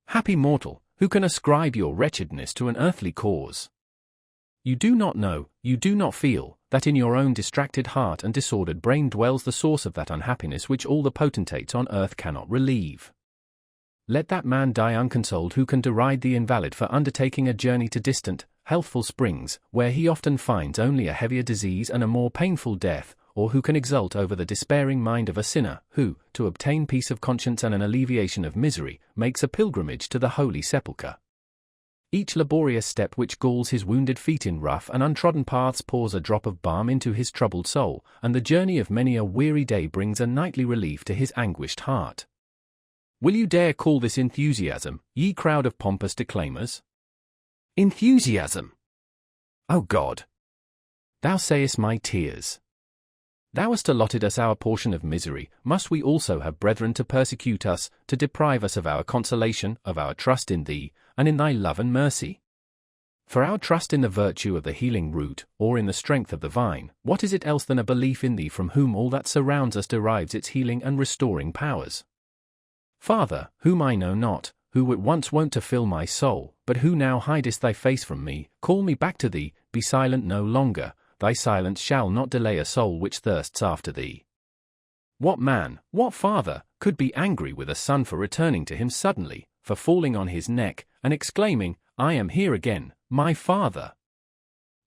Happy mortal, who can ascribe your wretchedness to an earthly cause? You do not know, you do not feel, that in your own distracted heart and disordered brain dwells the source of that unhappiness which all the potentates on earth cannot relieve. Let that man die unconsoled who can deride the invalid for undertaking a journey to distant, healthful springs, where he often finds only a heavier disease and a more painful death, or who can exult over the despairing mind of a sinner, who, to obtain peace of conscience and an alleviation of misery, makes a pilgrimage to the Holy Sepulchre. Each laborious step which galls his wounded feet in rough and untrodden paths pours a drop of balm into his troubled soul, and the journey of many a weary day brings a nightly relief to his anguished heart. Will you dare call this enthusiasm, ye crowd of pompous declaimers? Enthusiasm! O God! Thou sayest my tears. Thou hast allotted us our portion of misery. Must we also have brethren to persecute us, to deprive us of our consolation, of our trust in thee, and in thy love and mercy? For our trust in the virtue of the healing root, or in the strength of the vine, what is it else than a belief in thee from whom all that surrounds us derives its healing and restoring powers? Father, whom I know not, who at once wont to fill my soul, but who now hidest thy face from me, call me back to thee, be silent no longer, thy silence shall not delay a soul which thirsts after thee. What man, what father, could be angry with a son for returning to him suddenly, for falling on his neck, and exclaiming, I am here again, my father?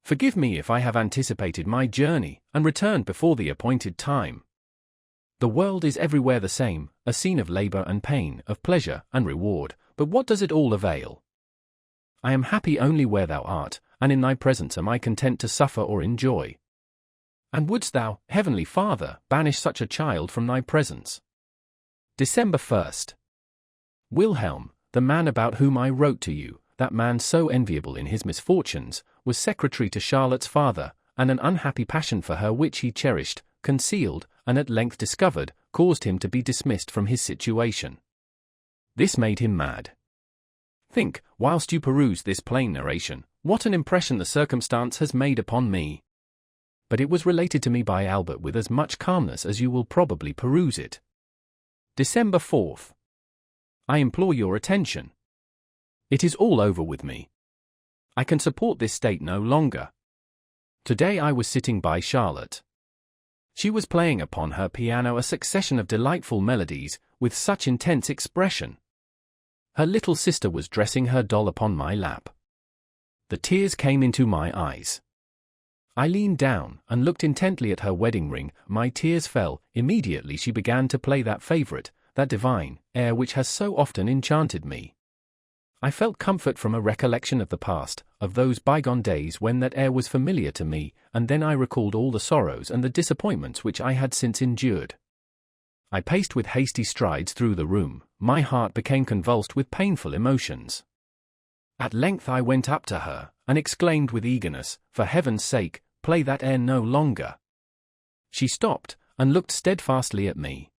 Forgive me if I have anticipated my journey, and returned before the appointed time. The world is everywhere the same, a scene of labor and pain, of pleasure and reward, but what does it all avail? I am happy only where thou art, and in thy presence am I content to suffer or enjoy. And wouldst thou, Heavenly Father, banish such a child from thy presence? December 1st. Wilhelm, the man about whom I wrote to you, that man so enviable in his misfortunes, was secretary to Charlotte's father, and an unhappy passion for her which he cherished, concealed, and at length discovered, caused him to be dismissed from his situation. This made him mad. Think, whilst you peruse this plain narration, what an impression the circumstance has made upon me. But it was related to me by Albert with as much calmness as you will probably peruse it. December 4th. I implore your attention. It is all over with me. I can support this state no longer. Today I was sitting by Charlotte. She was playing upon her piano a succession of delightful melodies, with such intense expression. Her little sister was dressing her doll upon my lap. The tears came into my eyes. I leaned down, and looked intently at her wedding ring. My tears fell. Immediately she began to play that favorite, that divine, air which has so often enchanted me. I felt comfort from a recollection of the past, of those bygone days when that air was familiar to me, and then I recalled all the sorrows and the disappointments which I had since endured. I paced with hasty strides through the room, my heart became convulsed with painful emotions. At length I went up to her, and exclaimed with eagerness, for heaven's sake, play that air no longer. She stopped, and looked steadfastly at me.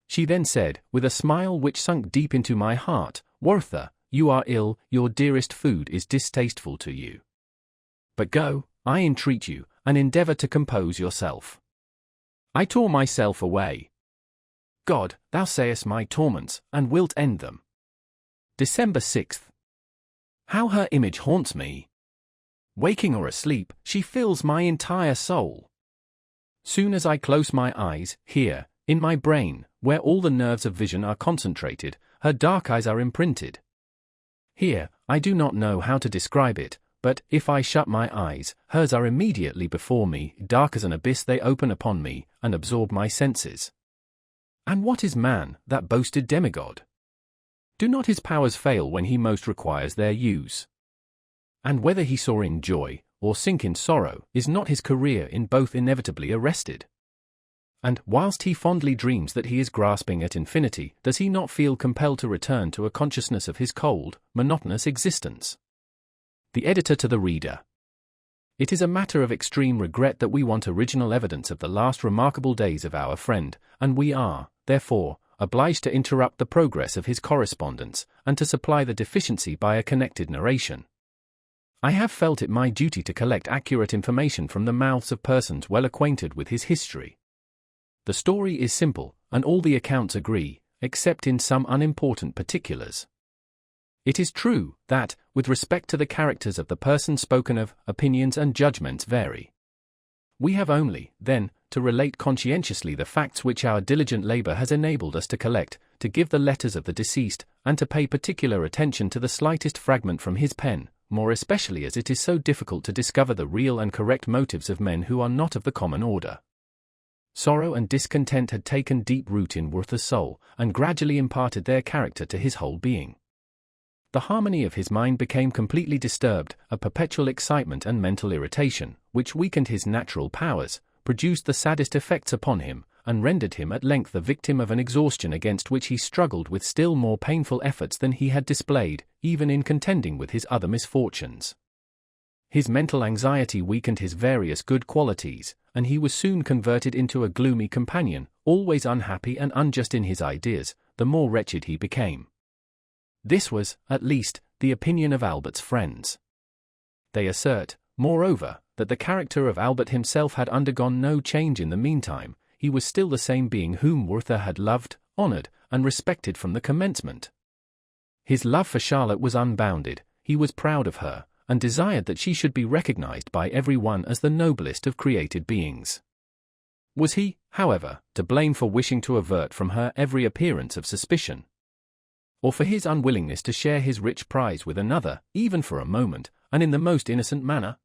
She then said, with a smile which sunk deep into my heart, Werther, you are ill, your dearest food is distasteful to you. But go, I entreat you, and endeavor to compose yourself. I tore myself away. God, thou sayest my torments, and wilt end them. December 6th. How her image haunts me! Waking or asleep, she fills my entire soul. Soon as I close my eyes, here, in my brain, where all the nerves of vision are concentrated, her dark eyes are imprinted. Here, I do not know how to describe it, but, if I shut my eyes, hers are immediately before me, dark as an abyss they open upon me, and absorb my senses. And what is man, that boasted demigod? Do not his powers fail when he most requires their use? And whether he soar in joy, or sink in sorrow, is not his career in both inevitably arrested? And, whilst he fondly dreams that he is grasping at infinity, does he not feel compelled to return to a consciousness of his cold, monotonous existence? The editor to the reader. It is a matter of extreme regret that we want original evidence of the last remarkable days of our friend, and we are, therefore, obliged to interrupt the progress of his correspondence, and to supply the deficiency by a connected narration. I have felt it my duty to collect accurate information from the mouths of persons well acquainted with his history. The story is simple, and all the accounts agree, except in some unimportant particulars. It is true that, with respect to the characters of the persons spoken of, opinions and judgments vary. We have only, then, to relate conscientiously the facts which our diligent labor has enabled us to collect, to give the letters of the deceased, and to pay particular attention to the slightest fragment from his pen, more especially as it is so difficult to discover the real and correct motives of men who are not of the common order. Sorrow and discontent had taken deep root in Werther's soul, and gradually imparted their character to his whole being. The harmony of his mind became completely disturbed, a perpetual excitement and mental irritation, which weakened his natural powers, produced the saddest effects upon him, and rendered him at length the victim of an exhaustion against which he struggled with still more painful efforts than he had displayed, even in contending with his other misfortunes. His mental anxiety weakened his various good qualities, and he was soon converted into a gloomy companion, always unhappy and unjust in his ideas, the more wretched he became. This was, at least, the opinion of Albert's friends. They assert, moreover, that the character of Albert himself had undergone no change in the meantime. He was still the same being whom Werther had loved, honored, and respected from the commencement. His love for Charlotte was unbounded. He was proud of her, and desired that she should be recognized by everyone as the noblest of created beings. Was he, however, to blame for wishing to avert from her every appearance of suspicion? Or for his unwillingness to share his rich prize with another, even for a moment, and in the most innocent manner?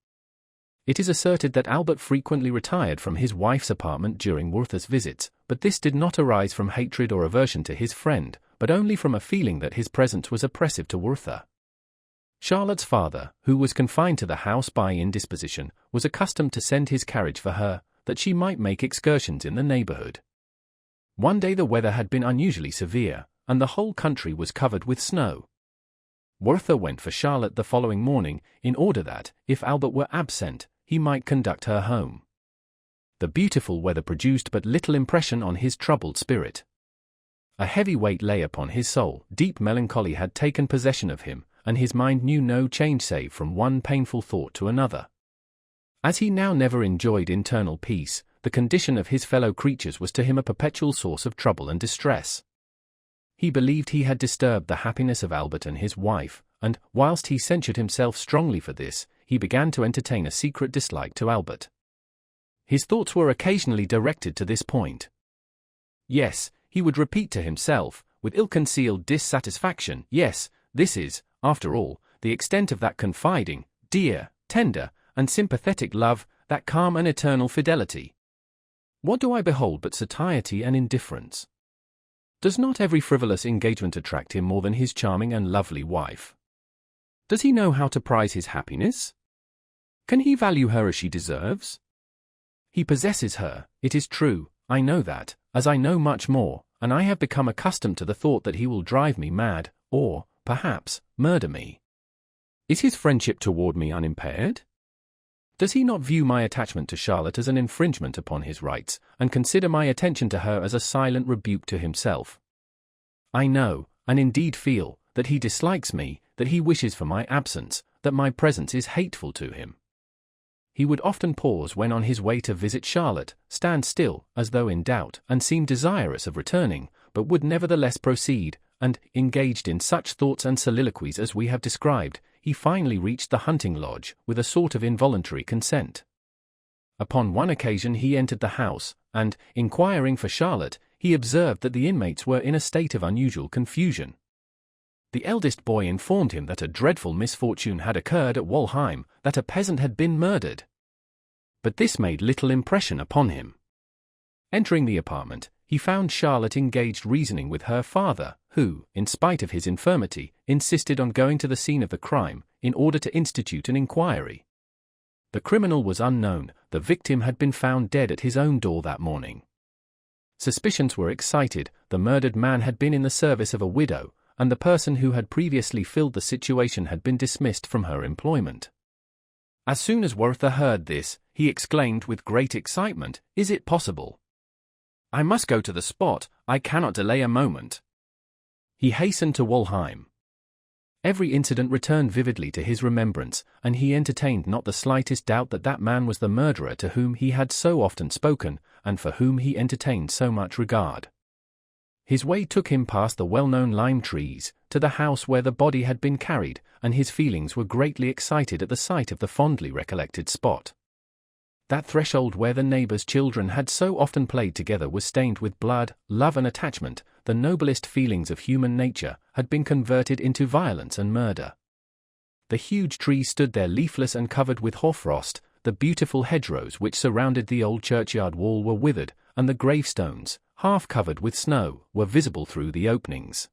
It is asserted that Albert frequently retired from his wife's apartment during Werther's visits, but this did not arise from hatred or aversion to his friend, but only from a feeling that his presence was oppressive to Werther. Charlotte's father, who was confined to the house by indisposition, was accustomed to send his carriage for her, that she might make excursions in the neighborhood. One day the weather had been unusually severe, and the whole country was covered with snow. Werther went for Charlotte the following morning, in order that, if Albert were absent, he might conduct her home. The beautiful weather produced but little impression on his troubled spirit. A heavy weight lay upon his soul, deep melancholy had taken possession of him, and his mind knew no change save from one painful thought to another. As he now never enjoyed internal peace, the condition of his fellow creatures was to him a perpetual source of trouble and distress. He believed he had disturbed the happiness of Albert and his wife, and, whilst he censured himself strongly for this, he began to entertain a secret dislike to Albert. His thoughts were occasionally directed to this point. Yes, he would repeat to himself, with ill-concealed dissatisfaction, yes, this is, after all, the extent of that confiding, dear, tender, and sympathetic love, that calm and eternal fidelity. What do I behold but satiety and indifference? Does not every frivolous engagement attract him more than his charming and lovely wife? Does he know how to prize his happiness? Can he value her as she deserves? He possesses her, it is true, I know that, as I know much more, and I have become accustomed to the thought that he will drive me mad, or, perhaps, murder me. Is his friendship toward me unimpaired? Does he not view my attachment to Charlotte as an infringement upon his rights, and consider my attention to her as a silent rebuke to himself? I know, and indeed feel, that he dislikes me, that he wishes for my absence, that my presence is hateful to him. He would often pause when on his way to visit Charlotte, stand still, as though in doubt, and seem desirous of returning, but would nevertheless proceed, and, engaged in such thoughts and soliloquies as we have described, he finally reached the hunting lodge, with a sort of involuntary consent. Upon one occasion he entered the house, and, inquiring for Charlotte, he observed that the inmates were in a state of unusual confusion. The eldest boy informed him that a dreadful misfortune had occurred at Walheim, that a peasant had been murdered. But this made little impression upon him. Entering the apartment, he found Charlotte engaged reasoning with her father, who, in spite of his infirmity, insisted on going to the scene of the crime, in order to institute an inquiry. The criminal was unknown, the victim had been found dead at his own door that morning. Suspicions were excited, the murdered man had been in the service of a widow, and the person who had previously filled the situation had been dismissed from her employment. As soon as Werther heard this, he exclaimed with great excitement, "Is it possible? I must go to the spot, I cannot delay a moment." He hastened to Walheim. Every incident returned vividly to his remembrance, and he entertained not the slightest doubt that that man was the murderer to whom he had so often spoken, and for whom he entertained so much regard. His way took him past the well-known lime trees, to the house where the body had been carried, and his feelings were greatly excited at the sight of the fondly recollected spot. That threshold where the neighbors' children had so often played together was stained with blood, love and attachment. The noblest feelings of human nature had been converted into violence and murder. The huge trees stood there leafless and covered with hoarfrost, the beautiful hedgerows which surrounded the old churchyard wall were withered, and the gravestones, half covered with snow, were visible through the openings.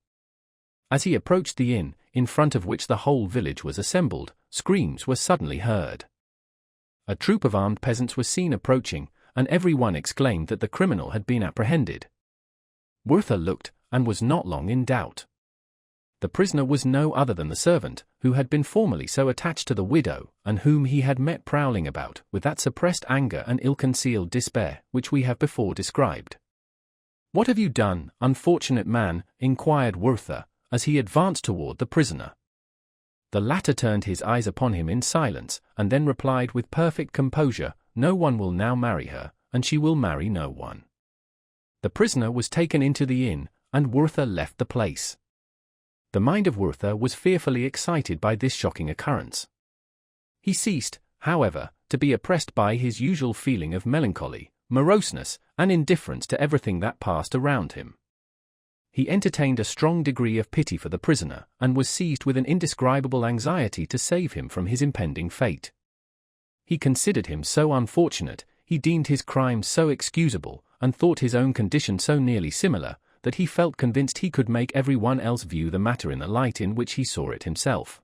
As he approached the inn, in front of which the whole village was assembled, screams were suddenly heard. A troop of armed peasants was seen approaching, and every one exclaimed that the criminal had been apprehended. Werther looked, and was not long in doubt. The prisoner was no other than the servant, who had been formerly so attached to the widow, and whom he had met prowling about, with that suppressed anger and ill-concealed despair, which we have before described. "What have you done, unfortunate man?" inquired Werther, as he advanced toward the prisoner. The latter turned his eyes upon him in silence, and then replied with perfect composure, "No one will now marry her, and she will marry no one." The prisoner was taken into the inn, and Werther left the place. The mind of Werther was fearfully excited by this shocking occurrence. He ceased, however, to be oppressed by his usual feeling of melancholy, moroseness, and indifference to everything that passed around him. He entertained a strong degree of pity for the prisoner, and was seized with an indescribable anxiety to save him from his impending fate. He considered him so unfortunate, he deemed his crime so excusable, and thought his own condition so nearly similar, that he felt convinced he could make every one else view the matter in the light in which he saw it himself.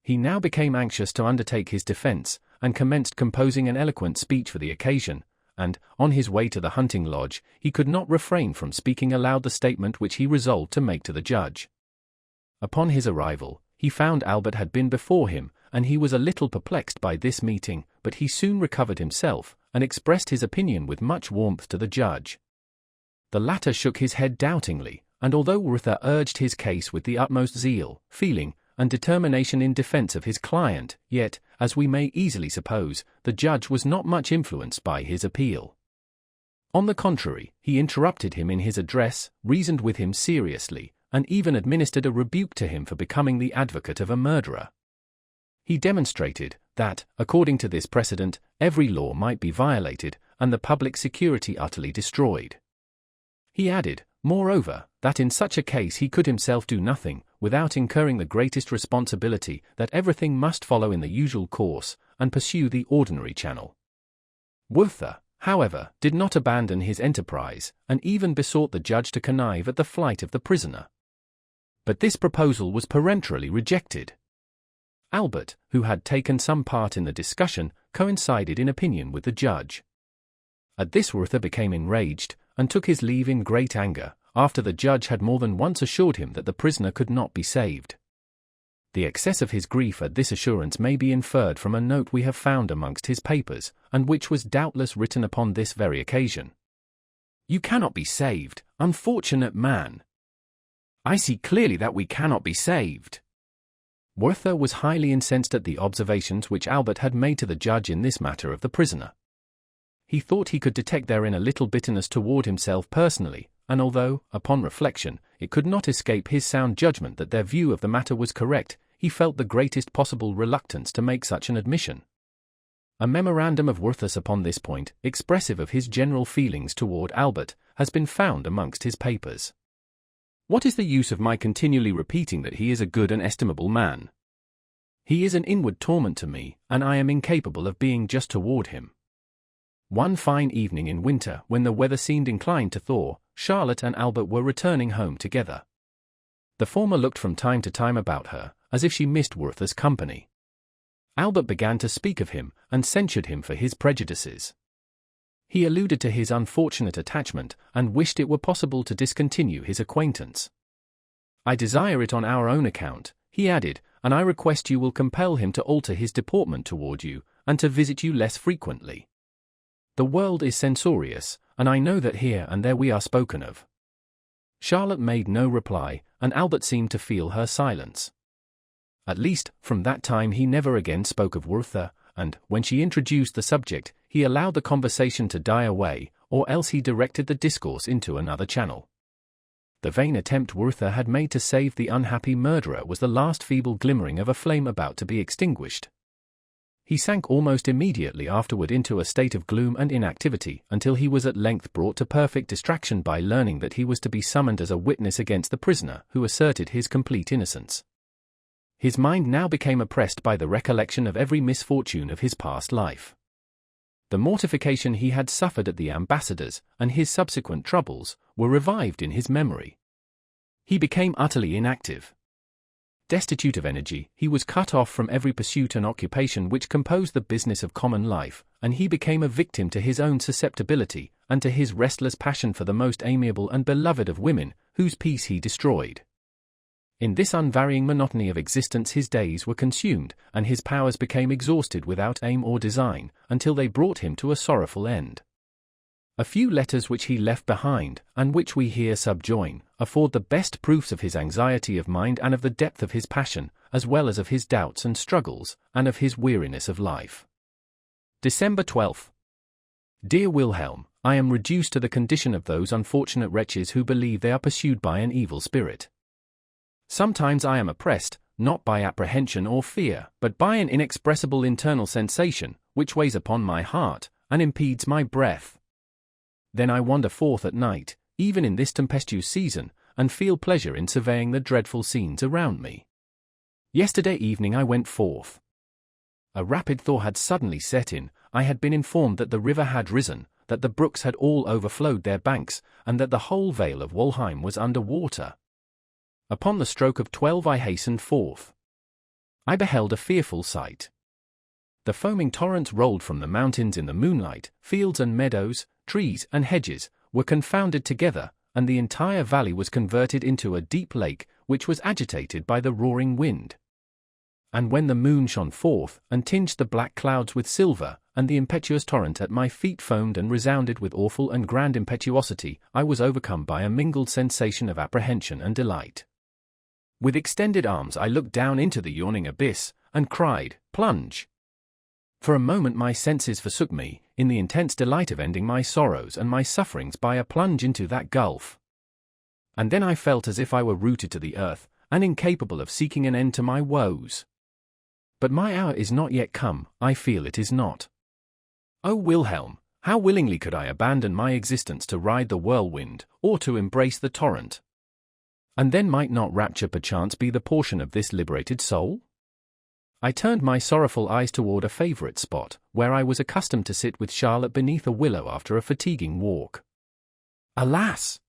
He now became anxious to undertake his defense, and commenced composing an eloquent speech for the occasion, and, on his way to the hunting lodge, he could not refrain from speaking aloud the statement which he resolved to make to the judge. Upon his arrival, he found Albert had been before him, and he was a little perplexed by this meeting, but he soon recovered himself, and expressed his opinion with much warmth to the judge. The latter shook his head doubtingly, and although Werther urged his case with the utmost zeal, feeling, and determination in defense of his client, yet, as we may easily suppose, the judge was not much influenced by his appeal. On the contrary, he interrupted him in his address, reasoned with him seriously, and even administered a rebuke to him for becoming the advocate of a murderer. He demonstrated that, according to this precedent, every law might be violated, and the public security utterly destroyed. He added, moreover, that in such a case he could himself do nothing, without incurring the greatest responsibility, that everything must follow in the usual course, and pursue the ordinary channel. Werther, however, did not abandon his enterprise, and even besought the judge to connive at the flight of the prisoner. But this proposal was peremptorily rejected. Albert, who had taken some part in the discussion, coincided in opinion with the judge. At this Werther became enraged, and took his leave in great anger, after the judge had more than once assured him that the prisoner could not be saved. The excess of his grief at this assurance may be inferred from a note we have found amongst his papers, and which was doubtless written upon this very occasion. "You cannot be saved, unfortunate man. I see clearly that we cannot be saved." Werther was highly incensed at the observations which Albert had made to the judge in this matter of the prisoner. He thought he could detect therein a little bitterness toward himself personally, and although, upon reflection, it could not escape his sound judgment that their view of the matter was correct, he felt the greatest possible reluctance to make such an admission. A memorandum of Werther's upon this point, expressive of his general feelings toward Albert, has been found amongst his papers. "What is the use of my continually repeating that he is a good and estimable man? He is an inward torment to me, and I am incapable of being just toward him." One fine evening in winter, when the weather seemed inclined to thaw, Charlotte and Albert were returning home together. The former looked from time to time about her, as if she missed Werther's company. Albert began to speak of him, and censured him for his prejudices. He alluded to his unfortunate attachment, and wished it were possible to discontinue his acquaintance. "I desire it on our own account," he added, "and I request you will compel him to alter his deportment toward you, and to visit you less frequently. The world is censorious, and I know that here and there we are spoken of." Charlotte made no reply, and Albert seemed to feel her silence. At least, from that time he never again spoke of Werther, and, when she introduced the subject, he allowed the conversation to die away, or else he directed the discourse into another channel. The vain attempt Werther had made to save the unhappy murderer was the last feeble glimmering of a flame about to be extinguished. He sank almost immediately afterward into a state of gloom and inactivity, until he was at length brought to perfect distraction by learning that he was to be summoned as a witness against the prisoner, who asserted his complete innocence. His mind now became oppressed by the recollection of every misfortune of his past life. The mortification he had suffered at the ambassador's, and his subsequent troubles, were revived in his memory. He became utterly inactive. Destitute of energy, he was cut off from every pursuit and occupation which composed the business of common life, and he became a victim to his own susceptibility, and to his restless passion for the most amiable and beloved of women, whose peace he destroyed. In this unvarying monotony of existence his days were consumed, and his powers became exhausted without aim or design, until they brought him to a sorrowful end. A few letters which he left behind, and which we here subjoin, afford the best proofs of his anxiety of mind and of the depth of his passion, as well as of his doubts and struggles, and of his weariness of life. December 12. Dear Wilhelm, I am reduced to the condition of those unfortunate wretches who believe they are pursued by an evil spirit. Sometimes I am oppressed, not by apprehension or fear, but by an inexpressible internal sensation, which weighs upon my heart, and impedes my breath. Then I wander forth at night, even in this tempestuous season, and feel pleasure in surveying the dreadful scenes around me. Yesterday evening I went forth. A rapid thaw had suddenly set in. I had been informed that the river had risen, that the brooks had all overflowed their banks, and that the whole vale of Walheim was under water. Upon the stroke of 12 I hastened forth. I beheld a fearful sight. The foaming torrents rolled from the mountains in the moonlight, fields and meadows, trees and hedges, were confounded together, and the entire valley was converted into a deep lake, which was agitated by the roaring wind. And when the moon shone forth, and tinged the black clouds with silver, and the impetuous torrent at my feet foamed and resounded with awful and grand impetuosity, I was overcome by a mingled sensation of apprehension and delight. With extended arms I looked down into the yawning abyss, and cried, "Plunge!" For a moment my senses forsook me, in the intense delight of ending my sorrows and my sufferings by a plunge into that gulf. And then I felt as if I were rooted to the earth, and incapable of seeking an end to my woes. But my hour is not yet come, I feel it is not. O Wilhelm, how willingly could I abandon my existence to ride the whirlwind, or to embrace the torrent? And then might not rapture perchance be the portion of this liberated soul? I turned my sorrowful eyes toward a favorite spot, where I was accustomed to sit with Charlotte beneath a willow after a fatiguing walk. Alas!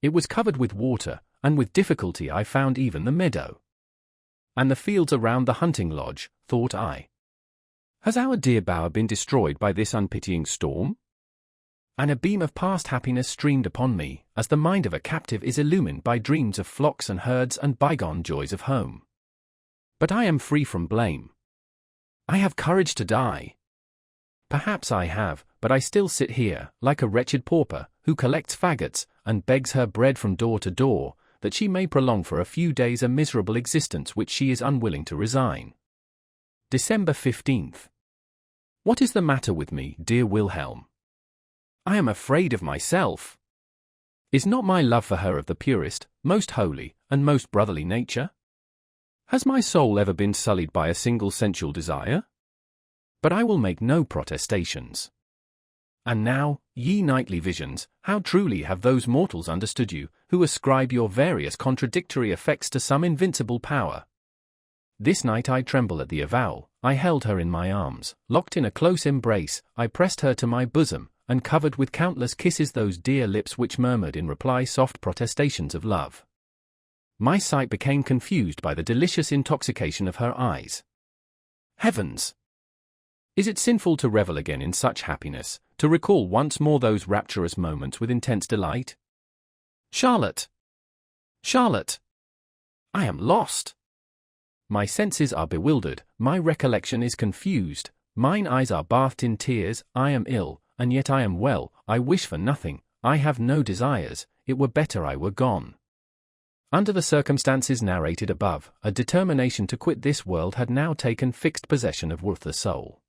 It was covered with water, and with difficulty I found even the meadow. And the fields around the hunting lodge, thought I. Has our dear bower been destroyed by this unpitying storm? And a beam of past happiness streamed upon me, as the mind of a captive is illumined by dreams of flocks and herds and bygone joys of home. But I am free from blame. I have courage to die. Perhaps I have, but I still sit here, like a wretched pauper, who collects faggots, and begs her bread from door to door, that she may prolong for a few days a miserable existence which she is unwilling to resign. December 15th. What is the matter with me, dear Wilhelm? I am afraid of myself. Is not my love for her of the purest, most holy, and most brotherly nature? Has my soul ever been sullied by a single sensual desire? But I will make no protestations. And now, ye nightly visions, how truly have those mortals understood you, who ascribe your various contradictory effects to some invincible power. This night I tremble at the avowal. I held her in my arms, locked in a close embrace, I pressed her to my bosom, and covered with countless kisses those dear lips which murmured in reply soft protestations of love. My sight became confused by the delicious intoxication of her eyes. Heavens! Is it sinful to revel again in such happiness, to recall once more those rapturous moments with intense delight? Charlotte! Charlotte! I am lost! My senses are bewildered, my recollection is confused, mine eyes are bathed in tears, I am ill, and yet I am well, I wish for nothing, I have no desires, it were better I were gone. Under the circumstances narrated above, a determination to quit this world had now taken fixed possession of Werther's soul.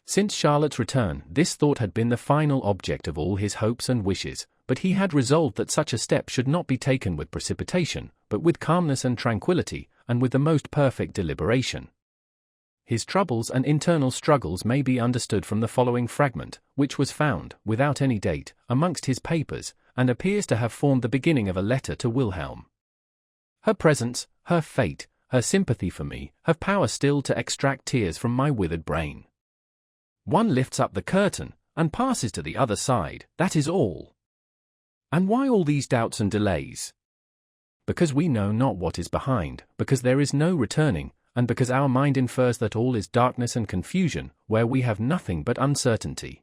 Since Charlotte's return, this thought had been the final object of all his hopes and wishes, but he had resolved that such a step should not be taken with precipitation, but with calmness and tranquillity, and with the most perfect deliberation. His troubles and internal struggles may be understood from the following fragment, which was found, without any date, amongst his papers, and appears to have formed the beginning of a letter to Wilhelm. Her presence, her fate, her sympathy for me, have power still to extract tears from my withered brain. One lifts up the curtain, and passes to the other side, that is all. And why all these doubts and delays? Because we know not what is behind, because there is no returning, and because our mind infers that all is darkness and confusion, where we have nothing but uncertainty.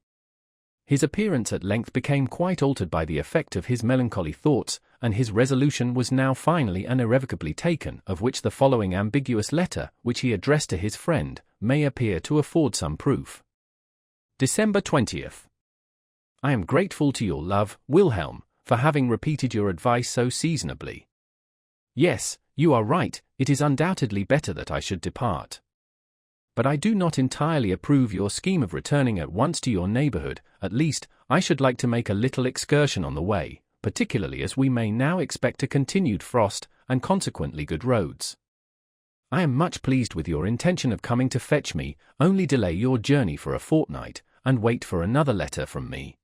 His appearance at length became quite altered by the effect of his melancholy thoughts, and his resolution was now finally and irrevocably taken, of which the following ambiguous letter, which he addressed to his friend, may appear to afford some proof. December 20th. I am grateful to your love, Wilhelm, for having repeated your advice so seasonably. Yes, You are right, it is undoubtedly better that I should depart. But I do not entirely approve your scheme of returning at once to your neighborhood. At least, I should like to make a little excursion on the way, particularly as we may now expect a continued frost, and consequently good roads. I am much pleased with your intention of coming to fetch me. Only delay your journey for a fortnight, and wait for another letter from me.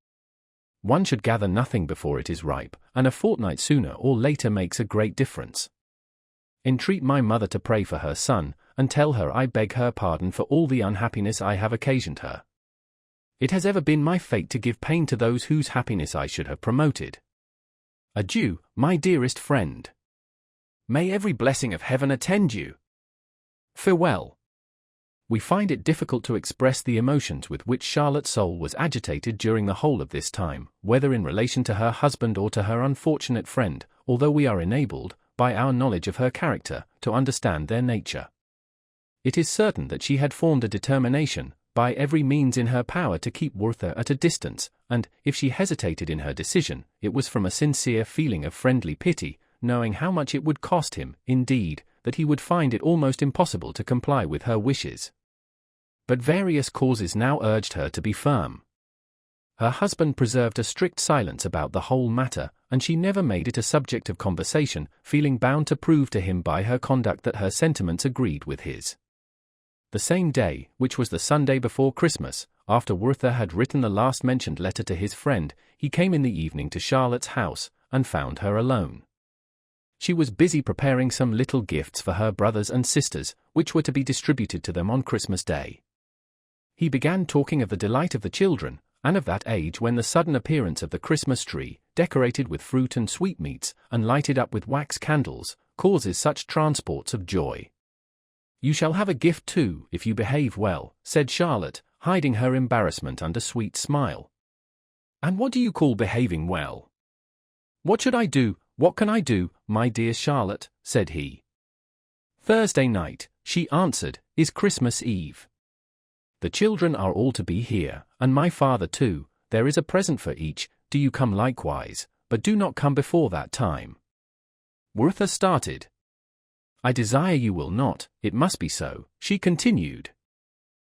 One should gather nothing before it is ripe, and a fortnight sooner or later makes a great difference. Entreat my mother to pray for her son, and tell her I beg her pardon for all the unhappiness I have occasioned her. It has ever been my fate to give pain to those whose happiness I should have promoted. Adieu, my dearest friend. May every blessing of heaven attend you. Farewell. We find it difficult to express the emotions with which Charlotte's soul was agitated during the whole of this time, whether in relation to her husband or to her unfortunate friend, although we are enabled, by our knowledge of her character, to understand their nature. It is certain that she had formed a determination, by every means in her power, to keep Werther at a distance, and, if she hesitated in her decision, it was from a sincere feeling of friendly pity, knowing how much it would cost him, indeed, that he would find it almost impossible to comply with her wishes. But various causes now urged her to be firm. Her husband preserved a strict silence about the whole matter, and she never made it a subject of conversation, feeling bound to prove to him by her conduct that her sentiments agreed with his. The same day, which was the Sunday before Christmas, after Werther had written the last mentioned letter to his friend, he came in the evening to Charlotte's house, and found her alone. She was busy preparing some little gifts for her brothers and sisters, which were to be distributed to them on Christmas Day. He began talking of the delight of the children, and of that age when the sudden appearance of the Christmas tree, decorated with fruit and sweetmeats, and lighted up with wax candles, causes such transports of joy. You shall have a gift too, if you behave well, said Charlotte, hiding her embarrassment under a sweet smile. And what do you call behaving well? What should I do? What can I do, my dear Charlotte? Said he. Thursday night, she answered, is Christmas Eve. The children are all to be here, and my father too. There is a present for each. Do you come likewise, but do not come before that time. Werther started. I desire you will not, it must be so, she continued.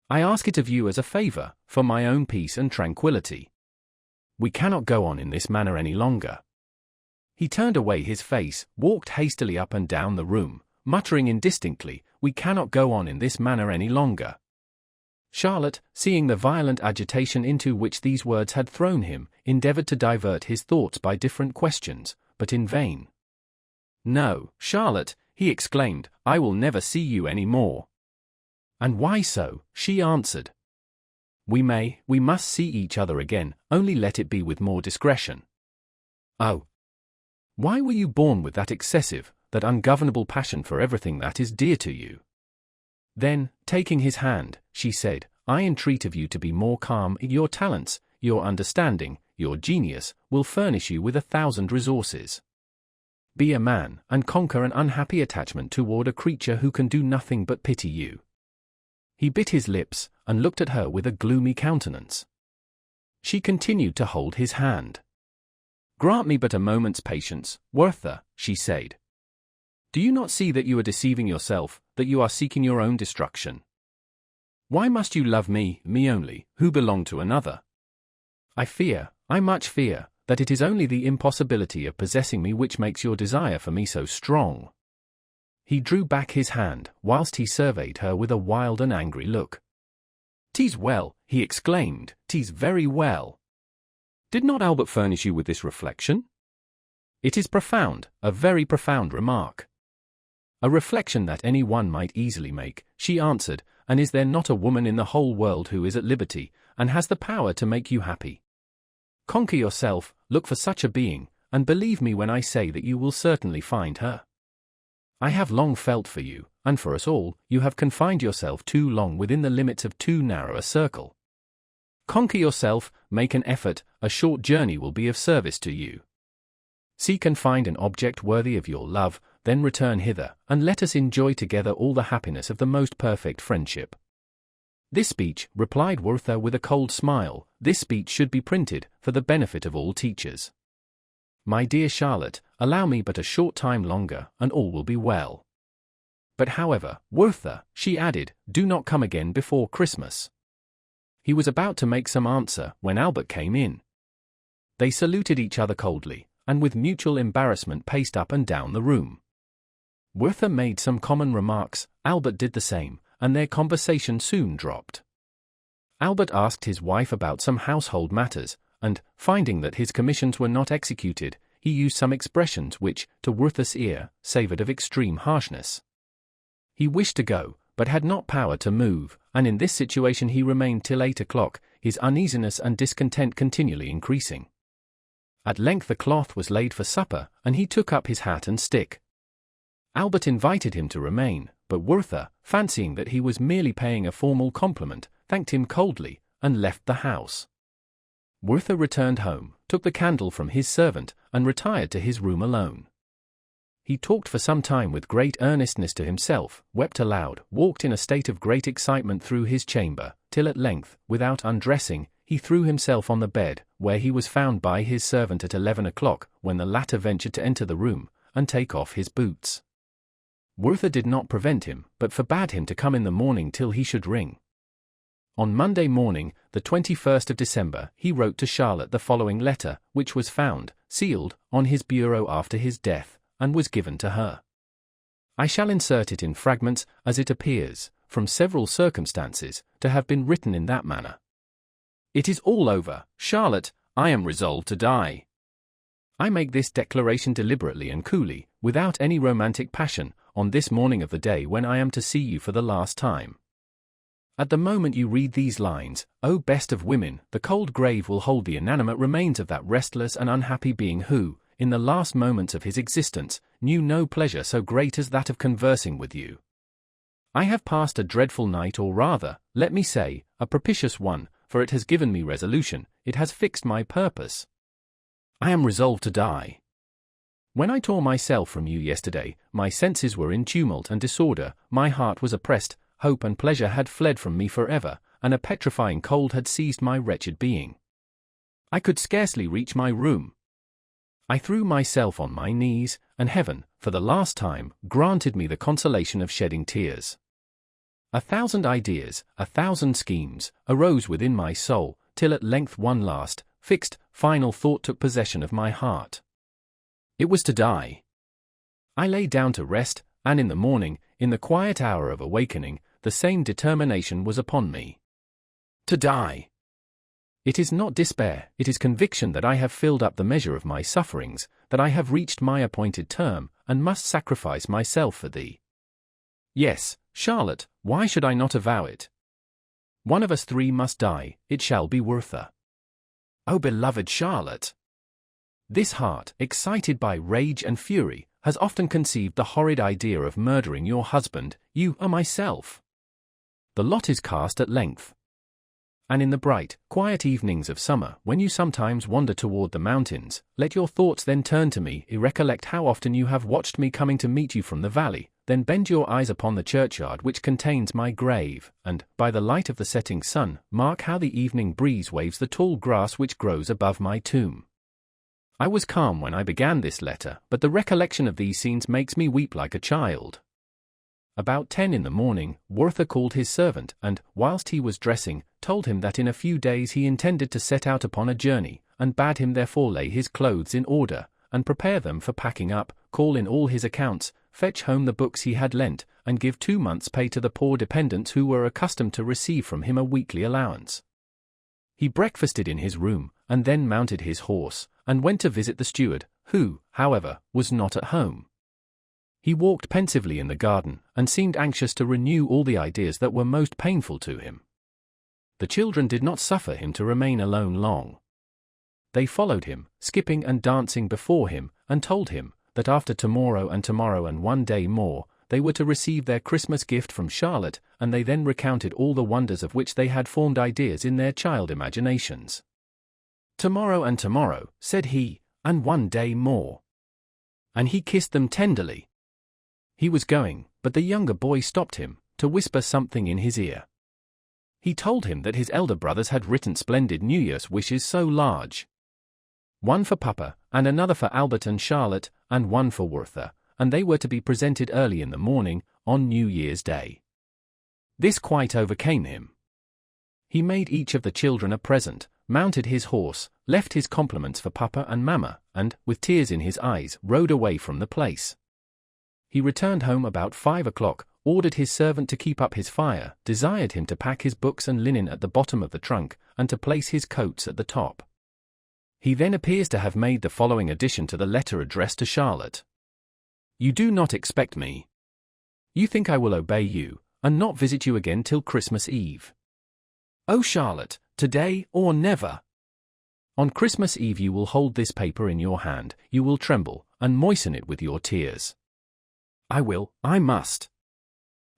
I ask it of you as a favor, for my own peace and tranquility. We cannot go on in this manner any longer. He turned away his face, walked hastily up and down the room, muttering indistinctly, we cannot go on in this manner any longer. Charlotte, seeing the violent agitation into which these words had thrown him, endeavored to divert his thoughts by different questions, but in vain. No, Charlotte, he exclaimed, I will never see you any more. And why so? She answered. We must see each other again, only let it be with more discretion. Oh! Why were you born with that excessive, that ungovernable passion for everything that is dear to you? Then, taking his hand, she said, I entreat of you to be more calm. Your talents, your understanding, your genius, will furnish you with 1,000 resources. Be a man, and conquer an unhappy attachment toward a creature who can do nothing but pity you. He bit his lips, and looked at her with a gloomy countenance. She continued to hold his hand. Grant me but a moment's patience, Werther, she said. Do you not see that you are deceiving yourself, that you are seeking your own destruction? Why must you love me only, who belong to another? I much fear, that it is only the impossibility of possessing me which makes your desire for me so strong. He drew back his hand, whilst he surveyed her with a wild and angry look. 'Tis well, he exclaimed, 'tis very well. Did not Albert furnish you with this reflection? It is profound, a very profound remark. A reflection that any one might easily make, she answered, and is there not a woman in the whole world who is at liberty, and has the power to make you happy? Conquer yourself, look for such a being, and believe me when I say that you will certainly find her. I have long felt for you, and for us all, you have confined yourself too long within the limits of too narrow a circle. Conquer yourself, make an effort, a short journey will be of service to you. Seek and find an object worthy of your love, then return hither, and let us enjoy together all the happiness of the most perfect friendship. This speech, replied Werther with a cold smile, this speech should be printed, for the benefit of all teachers. "My dear Charlotte, allow me but a short time longer, and all will be well. But however, Werther," she added, "do not come again before Christmas." He was about to make some answer when Albert came in. They saluted each other coldly, and with mutual embarrassment paced up and down the room. Werther made some common remarks, Albert did the same, and their conversation soon dropped. Albert asked his wife about some household matters, and, finding that his commissions were not executed, he used some expressions which, to Werther's ear, savoured of extreme harshness. He wished to go, but had not power to move, and in this situation he remained till 8 o'clock, his uneasiness and discontent continually increasing. At length the cloth was laid for supper, and he took up his hat and stick. Albert invited him to remain, but Werther, fancying that he was merely paying a formal compliment, thanked him coldly, and left the house. Werther returned home, took the candle from his servant, and retired to his room alone. He talked for some time with great earnestness to himself, wept aloud, walked in a state of great excitement through his chamber, till at length, without undressing, he threw himself on the bed, where he was found by his servant at 11 o'clock, when the latter ventured to enter the room, and take off his boots. Werther did not prevent him, but forbade him to come in the morning till he should ring. On Monday morning, the 21st of December, he wrote to Charlotte the following letter, which was found, sealed, on his bureau after his death, and was given to her. I shall insert it in fragments, as it appears, from several circumstances, to have been written in that manner. It is all over, Charlotte, I am resolved to die. I make this declaration deliberately and coolly, without any romantic passion, on this morning of the day when I am to see you for the last time. At the moment you read these lines, O best of women, the cold grave will hold the inanimate remains of that restless and unhappy being who, in the last moments of his existence, knew no pleasure so great as that of conversing with you. I have passed a dreadful night, or rather, let me say, a propitious one, for it has given me resolution, it has fixed my purpose. I am resolved to die. When I tore myself from you yesterday, my senses were in tumult and disorder, my heart was oppressed, hope and pleasure had fled from me forever, and a petrifying cold had seized my wretched being. I could scarcely reach my room. I threw myself on my knees, and heaven, for the last time, granted me the consolation of shedding tears. 1,000 ideas, 1,000 schemes, arose within my soul, till at length one last, fixed, final thought took possession of my heart. It was to die. I lay down to rest, and in the morning, in the quiet hour of awakening, the same determination was upon me. To die. It is not despair, it is conviction that I have filled up the measure of my sufferings, that I have reached my appointed term, and must sacrifice myself for thee. Yes, Charlotte, why should I not avow it? One of us three must die, it shall be Werther. O beloved Charlotte! This heart, excited by rage and fury, has often conceived the horrid idea of murdering your husband, you or myself. The lot is cast at length. And in the bright, quiet evenings of summer, when you sometimes wander toward the mountains, let your thoughts then turn to me, recollect how often you have watched me coming to meet you from the valley, then bend your eyes upon the churchyard which contains my grave, and, by the light of the setting sun, mark how the evening breeze waves the tall grass which grows above my tomb. I was calm when I began this letter, but the recollection of these scenes makes me weep like a child. About 10 in the morning, Werther called his servant, and, whilst he was dressing, told him that in a few days he intended to set out upon a journey, and bade him therefore lay his clothes in order, and prepare them for packing up, call in all his accounts, fetch home the books he had lent, and give 2 months' pay to the poor dependents who were accustomed to receive from him a weekly allowance. He breakfasted in his room, and then mounted his horse, and went to visit the steward, who, however, was not at home. He walked pensively in the garden, and seemed anxious to renew all the ideas that were most painful to him. The children did not suffer him to remain alone long. They followed him, skipping and dancing before him, and told him that after tomorrow and 1 day more, they were to receive their Christmas gift from Charlotte, and they then recounted all the wonders of which they had formed ideas in their child imaginations. Tomorrow, said he, and 1 day more. And he kissed them tenderly. He was going, but the younger boy stopped him, to whisper something in his ear. He told him that his elder brothers had written splendid New Year's wishes so large. one for Papa, and another for Albert and Charlotte, and one for Werther, and they were to be presented early in the morning, on New Year's Day. This quite overcame him. He made each of the children a present, mounted his horse, left his compliments for Papa and Mamma, and, with tears in his eyes, rode away from the place. He returned home about 5 o'clock, ordered his servant to keep up his fire, desired him to pack his books and linen at the bottom of the trunk, and to place his coats at the top. He then appears to have made the following addition to the letter addressed to Charlotte. "You do not expect me. You think I will obey you, and not visit you again till Christmas Eve. Oh Charlotte, today or never. On Christmas Eve you will hold this paper in your hand, you will tremble, and moisten it with your tears. I must.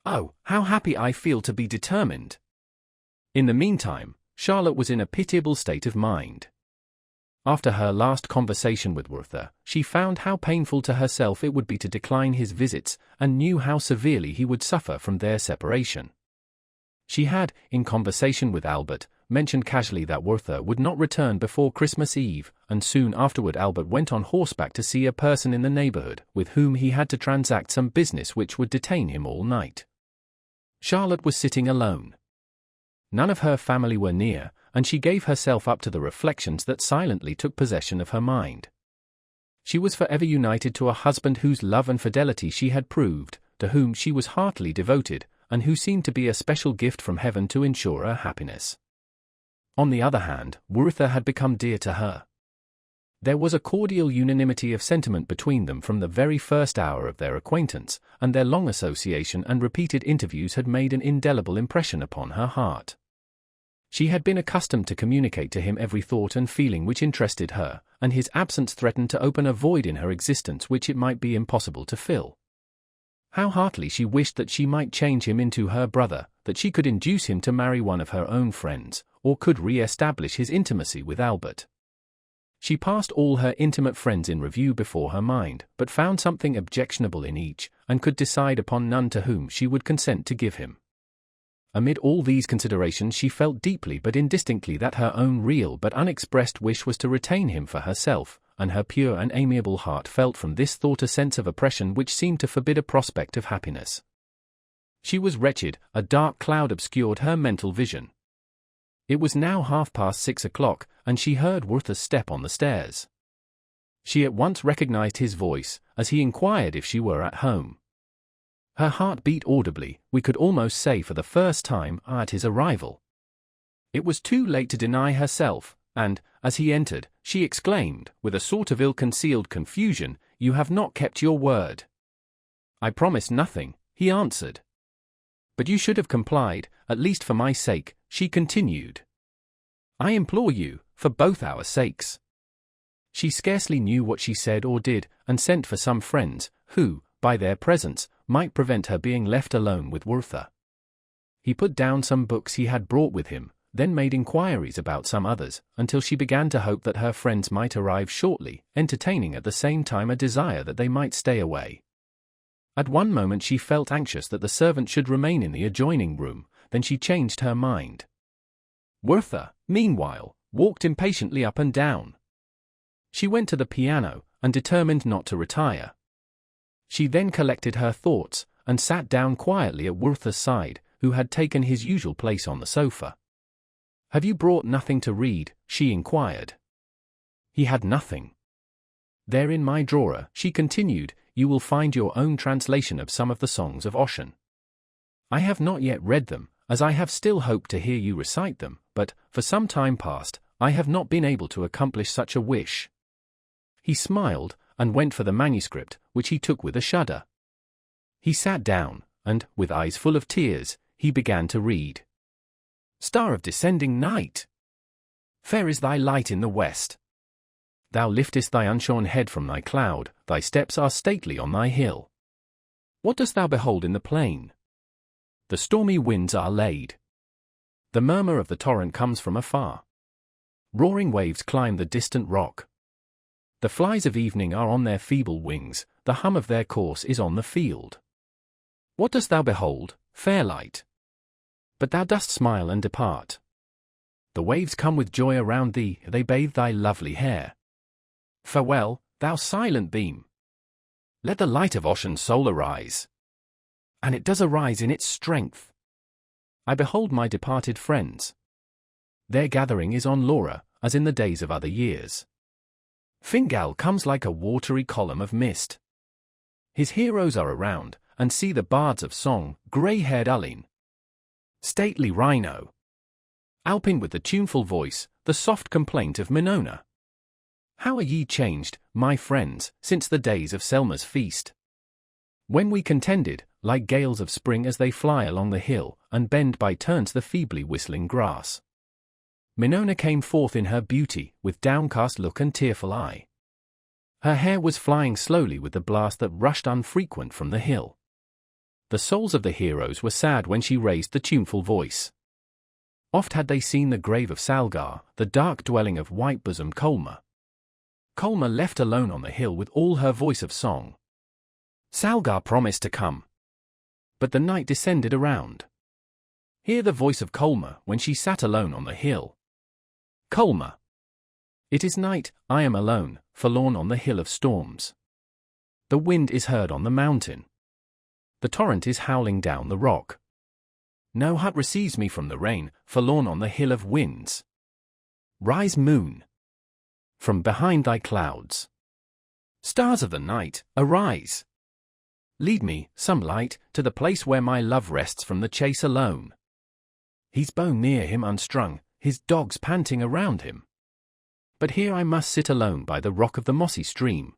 Oh, how happy I feel to be determined." In the meantime, Charlotte was in a pitiable state of mind. After her last conversation with Werther, she found how painful to herself it would be to decline his visits, and knew how severely he would suffer from their separation. She had, in conversation with Albert, mentioned casually that Werther would not return before Christmas Eve, and soon afterward Albert went on horseback to see a person in the neighborhood, with whom he had to transact some business which would detain him all night. Charlotte was sitting alone. None of her family were near, and she gave herself up to the reflections that silently took possession of her mind. She was forever united to a husband whose love and fidelity she had proved, to whom she was heartily devoted, and who seemed to be a special gift from heaven to ensure her happiness. On the other hand, Werther had become dear to her. There was a cordial unanimity of sentiment between them from the very first hour of their acquaintance, and their long association and repeated interviews had made an indelible impression upon her heart. She had been accustomed to communicate to him every thought and feeling which interested her, and his absence threatened to open a void in her existence which it might be impossible to fill. How heartily she wished that she might change him into her brother, that she could induce him to marry one of her own friends, or could re-establish his intimacy with Albert. She passed all her intimate friends in review before her mind, but found something objectionable in each, and could decide upon none to whom she would consent to give him. Amid all these considerations she felt deeply but indistinctly that her own real but unexpressed wish was to retain him for herself, and her pure and amiable heart felt from this thought a sense of oppression which seemed to forbid a prospect of happiness. She was wretched, a dark cloud obscured her mental vision. It was now 6:30 o'clock, and she heard Werther's step on the stairs. She at once recognized his voice, as he inquired if she were at home. Her heart beat audibly, we could almost say for the first time, at his arrival. It was too late to deny herself, and, as he entered, she exclaimed, with a sort of ill-concealed confusion, "You have not kept your word." "I promised nothing," he answered. "But you should have complied, at least for my sake," she continued. "I implore you, for both our sakes." She scarcely knew what she said or did, and sent for some friends, who, by their presence, might prevent her being left alone with Werther. He put down some books he had brought with him, then made inquiries about some others, until she began to hope that her friends might arrive shortly, entertaining at the same time a desire that they might stay away. At one moment she felt anxious that the servant should remain in the adjoining room, then she changed her mind. Werther, meanwhile, walked impatiently up and down. She went to the piano, and determined not to retire. She then collected her thoughts, and sat down quietly at Werther's side, who had taken his usual place on the sofa. "Have you brought nothing to read?" she inquired. He had nothing. "There in my drawer," she continued, "you will find your own translation of some of the songs of Ossian. I have not yet read them, as I have still hoped to hear you recite them, but, for some time past, I have not been able to accomplish such a wish." He smiled, and went for the manuscript, which he took with a shudder. He sat down, and, with eyes full of tears, he began to read. "Star of descending night! Fair is thy light in the west. Thou liftest thy unshorn head from thy cloud, thy steps are stately on thy hill. What dost thou behold in the plain? The stormy winds are laid. The murmur of the torrent comes from afar. Roaring waves climb the distant rock. The flies of evening are on their feeble wings, the hum of their course is on the field. What dost thou behold, fair light? But thou dost smile and depart. The waves come with joy around thee, they bathe thy lovely hair. Farewell, thou silent beam. Let the light of ocean soul arise. And it does arise in its strength. I behold my departed friends. Their gathering is on Laura, as in the days of other years. Fingal comes like a watery column of mist. His heroes are around, and see the bards of song, grey-haired Ullin, stately Rhino, Alpin with the tuneful voice, the soft complaint of Minona. How are ye changed, my friends, since the days of Selma's feast, when we contended, like gales of spring as they fly along the hill, and bend by turns the feebly whistling grass. Minona came forth in her beauty, with downcast look and tearful eye. Her hair was flying slowly with the blast that rushed unfrequent from the hill. The souls of the heroes were sad when she raised the tuneful voice. Oft had they seen the grave of Salgar, the dark dwelling of white-bosomed Colma. Colma left alone on the hill with all her voice of song. Salgar promised to come. But the night descended around. Hear the voice of Colma when she sat alone on the hill. Colma. It is night, I am alone, forlorn on the hill of storms. The wind is heard on the mountain. The torrent is howling down the rock. No hut receives me from the rain, forlorn on the hill of winds. Rise, moon, from behind thy clouds. Stars of the night, arise. Lead me, some light, to the place where my love rests from the chase alone. His bow near him unstrung, his dogs panting around him. But here I must sit alone by the rock of the mossy stream.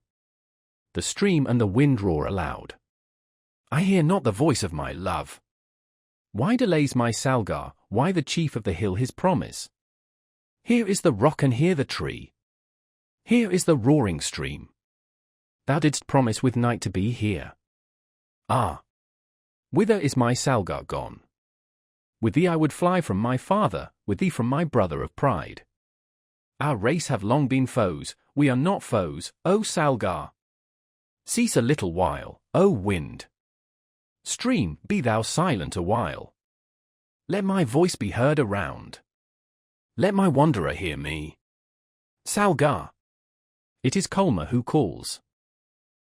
The stream and the wind roar aloud. I hear not the voice of my love. Why delays my Salgar, why the chief of the hill his promise? Here is the rock and here the tree. Here is the roaring stream. Thou didst promise with night to be here. Ah! Whither is my Salgar gone? With thee I would fly from my father, with thee from my brother of pride. Our race have long been foes, we are not foes, O Salgar. Cease a little while, O wind. Stream, be thou silent a while. Let my voice be heard around. Let my wanderer hear me. Salgar. It is Colma who calls.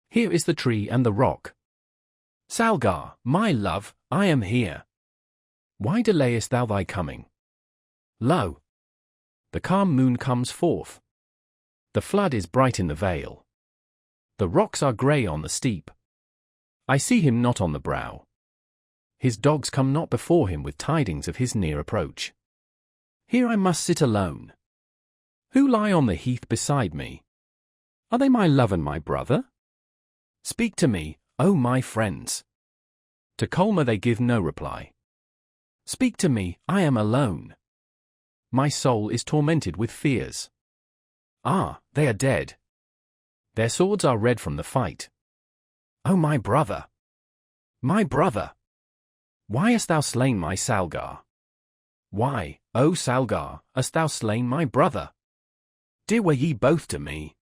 Here is the tree and the rock. Salgar, my love, I am here. Why delayest thou thy coming? Lo! The calm moon comes forth. The flood is bright in the vale. The rocks are grey on the steep. I see him not on the brow. His dogs come not before him with tidings of his near approach. Here I must sit alone. Who lie on the heath beside me? Are they my love and my brother? Speak to me, O my friends. To Colma they give no reply. Speak to me, I am alone. My soul is tormented with fears. Ah, they are dead. Their swords are red from the fight. O my brother! My brother! Why hast thou slain my Salgar? Why, O Salgar, hast thou slain my brother? Dear were ye both to me.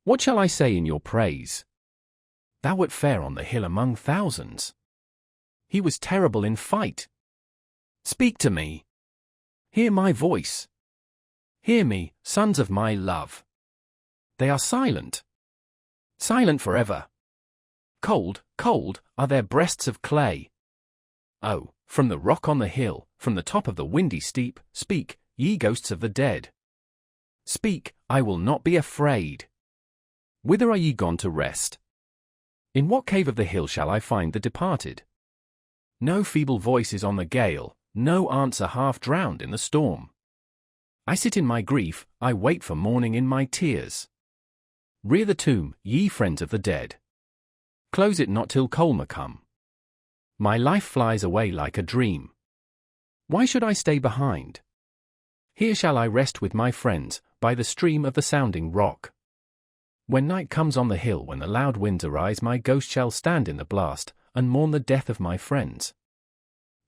What shall I say in your praise? Thou wert fair on the hill among thousands. He was terrible in fight. Speak to me. Hear my voice. Hear me, sons of my love. They are silent. Silent forever. Cold, cold, are their breasts of clay. Oh, from the rock on the hill, from the top of the windy steep, speak, ye ghosts of the dead. Speak, I will not be afraid. Whither are ye gone to rest? In what cave of the hill shall I find the departed? No feeble voice is on the gale, no answer half drowned in the storm. I sit in my grief, I wait for morning in my tears. Rear the tomb, ye friends of the dead. Close it not till Colma come. My life flies away like a dream. Why should I stay behind? Here shall I rest with my friends, by the stream of the sounding rock. When night comes on the hill, when the loud winds arise, my ghost shall stand in the blast, and mourn the death of my friends.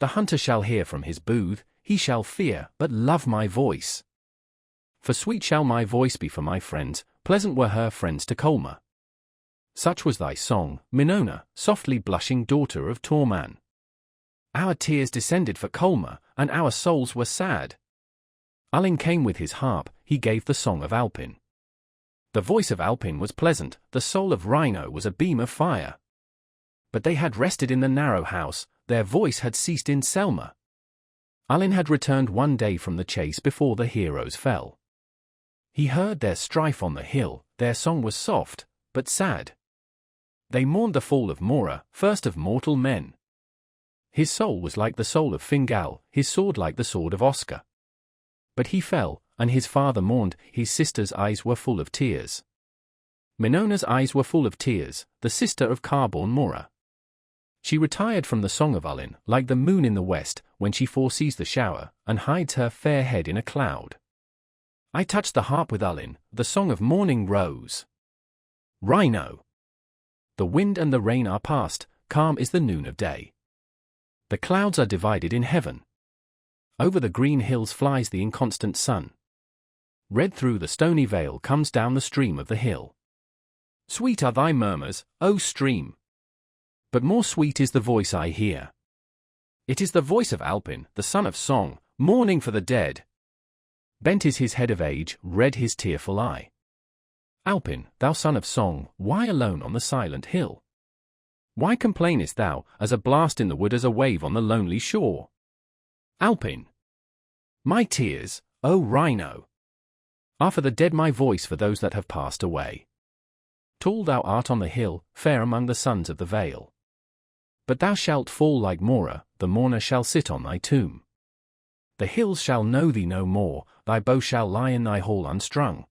The hunter shall hear from his booth, he shall fear, but love my voice. For sweet shall my voice be for my friends, pleasant were her friends to Colma. Such was thy song, Minona, softly blushing daughter of Torman. Our tears descended for Colma, and our souls were sad. Ullin came with his harp, he gave the song of Alpin. The voice of Alpin was pleasant, the soul of Rhino was a beam of fire. But they had rested in the narrow house, their voice had ceased in Selma. Alin had returned one day from the chase before the heroes fell. He heard their strife on the hill, their song was soft, but sad. They mourned the fall of Mora, first of mortal men. His soul was like the soul of Fingal, his sword like the sword of Oscar. But he fell, and his father mourned, his sister's eyes were full of tears. Minona's eyes were full of tears, the sister of Carborn Mora. She retired from the song of Alin, like the moon in the west, when she foresees the shower, and hides her fair head in a cloud. I touched the harp with Alin, the song of morning rose. Rhino. The wind and the rain are past, calm is the noon of day. The clouds are divided in heaven. Over the green hills flies the inconstant sun. Red through the stony vale comes down the stream of the hill. Sweet are thy murmurs, O stream. But more sweet is the voice I hear. It is the voice of Alpin, the son of song, mourning for the dead. Bent is his head of age, red his tearful eye. Alpin, thou son of song, why alone on the silent hill? Why complainest thou, as a blast in the wood, as a wave on the lonely shore? Alpin. My tears, O Rhino, are for the dead, my voice for those that have passed away. Tall thou art on the hill, fair among the sons of the vale. But thou shalt fall like Mora, the mourner shall sit on thy tomb. The hills shall know thee no more, thy bow shall lie in thy hall unstrung.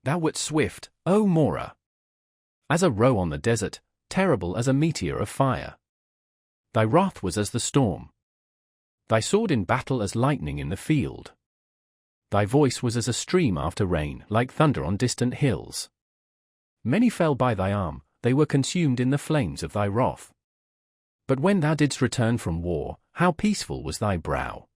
Thou wert swift, O Mora, as a roe on the desert, terrible as a meteor of fire. Thy wrath was as the storm. Thy sword in battle as lightning in the field. Thy voice was as a stream after rain, like thunder on distant hills. Many fell by thy arm, they were consumed in the flames of thy wrath. But when thou didst return from war, how peaceful was thy brow.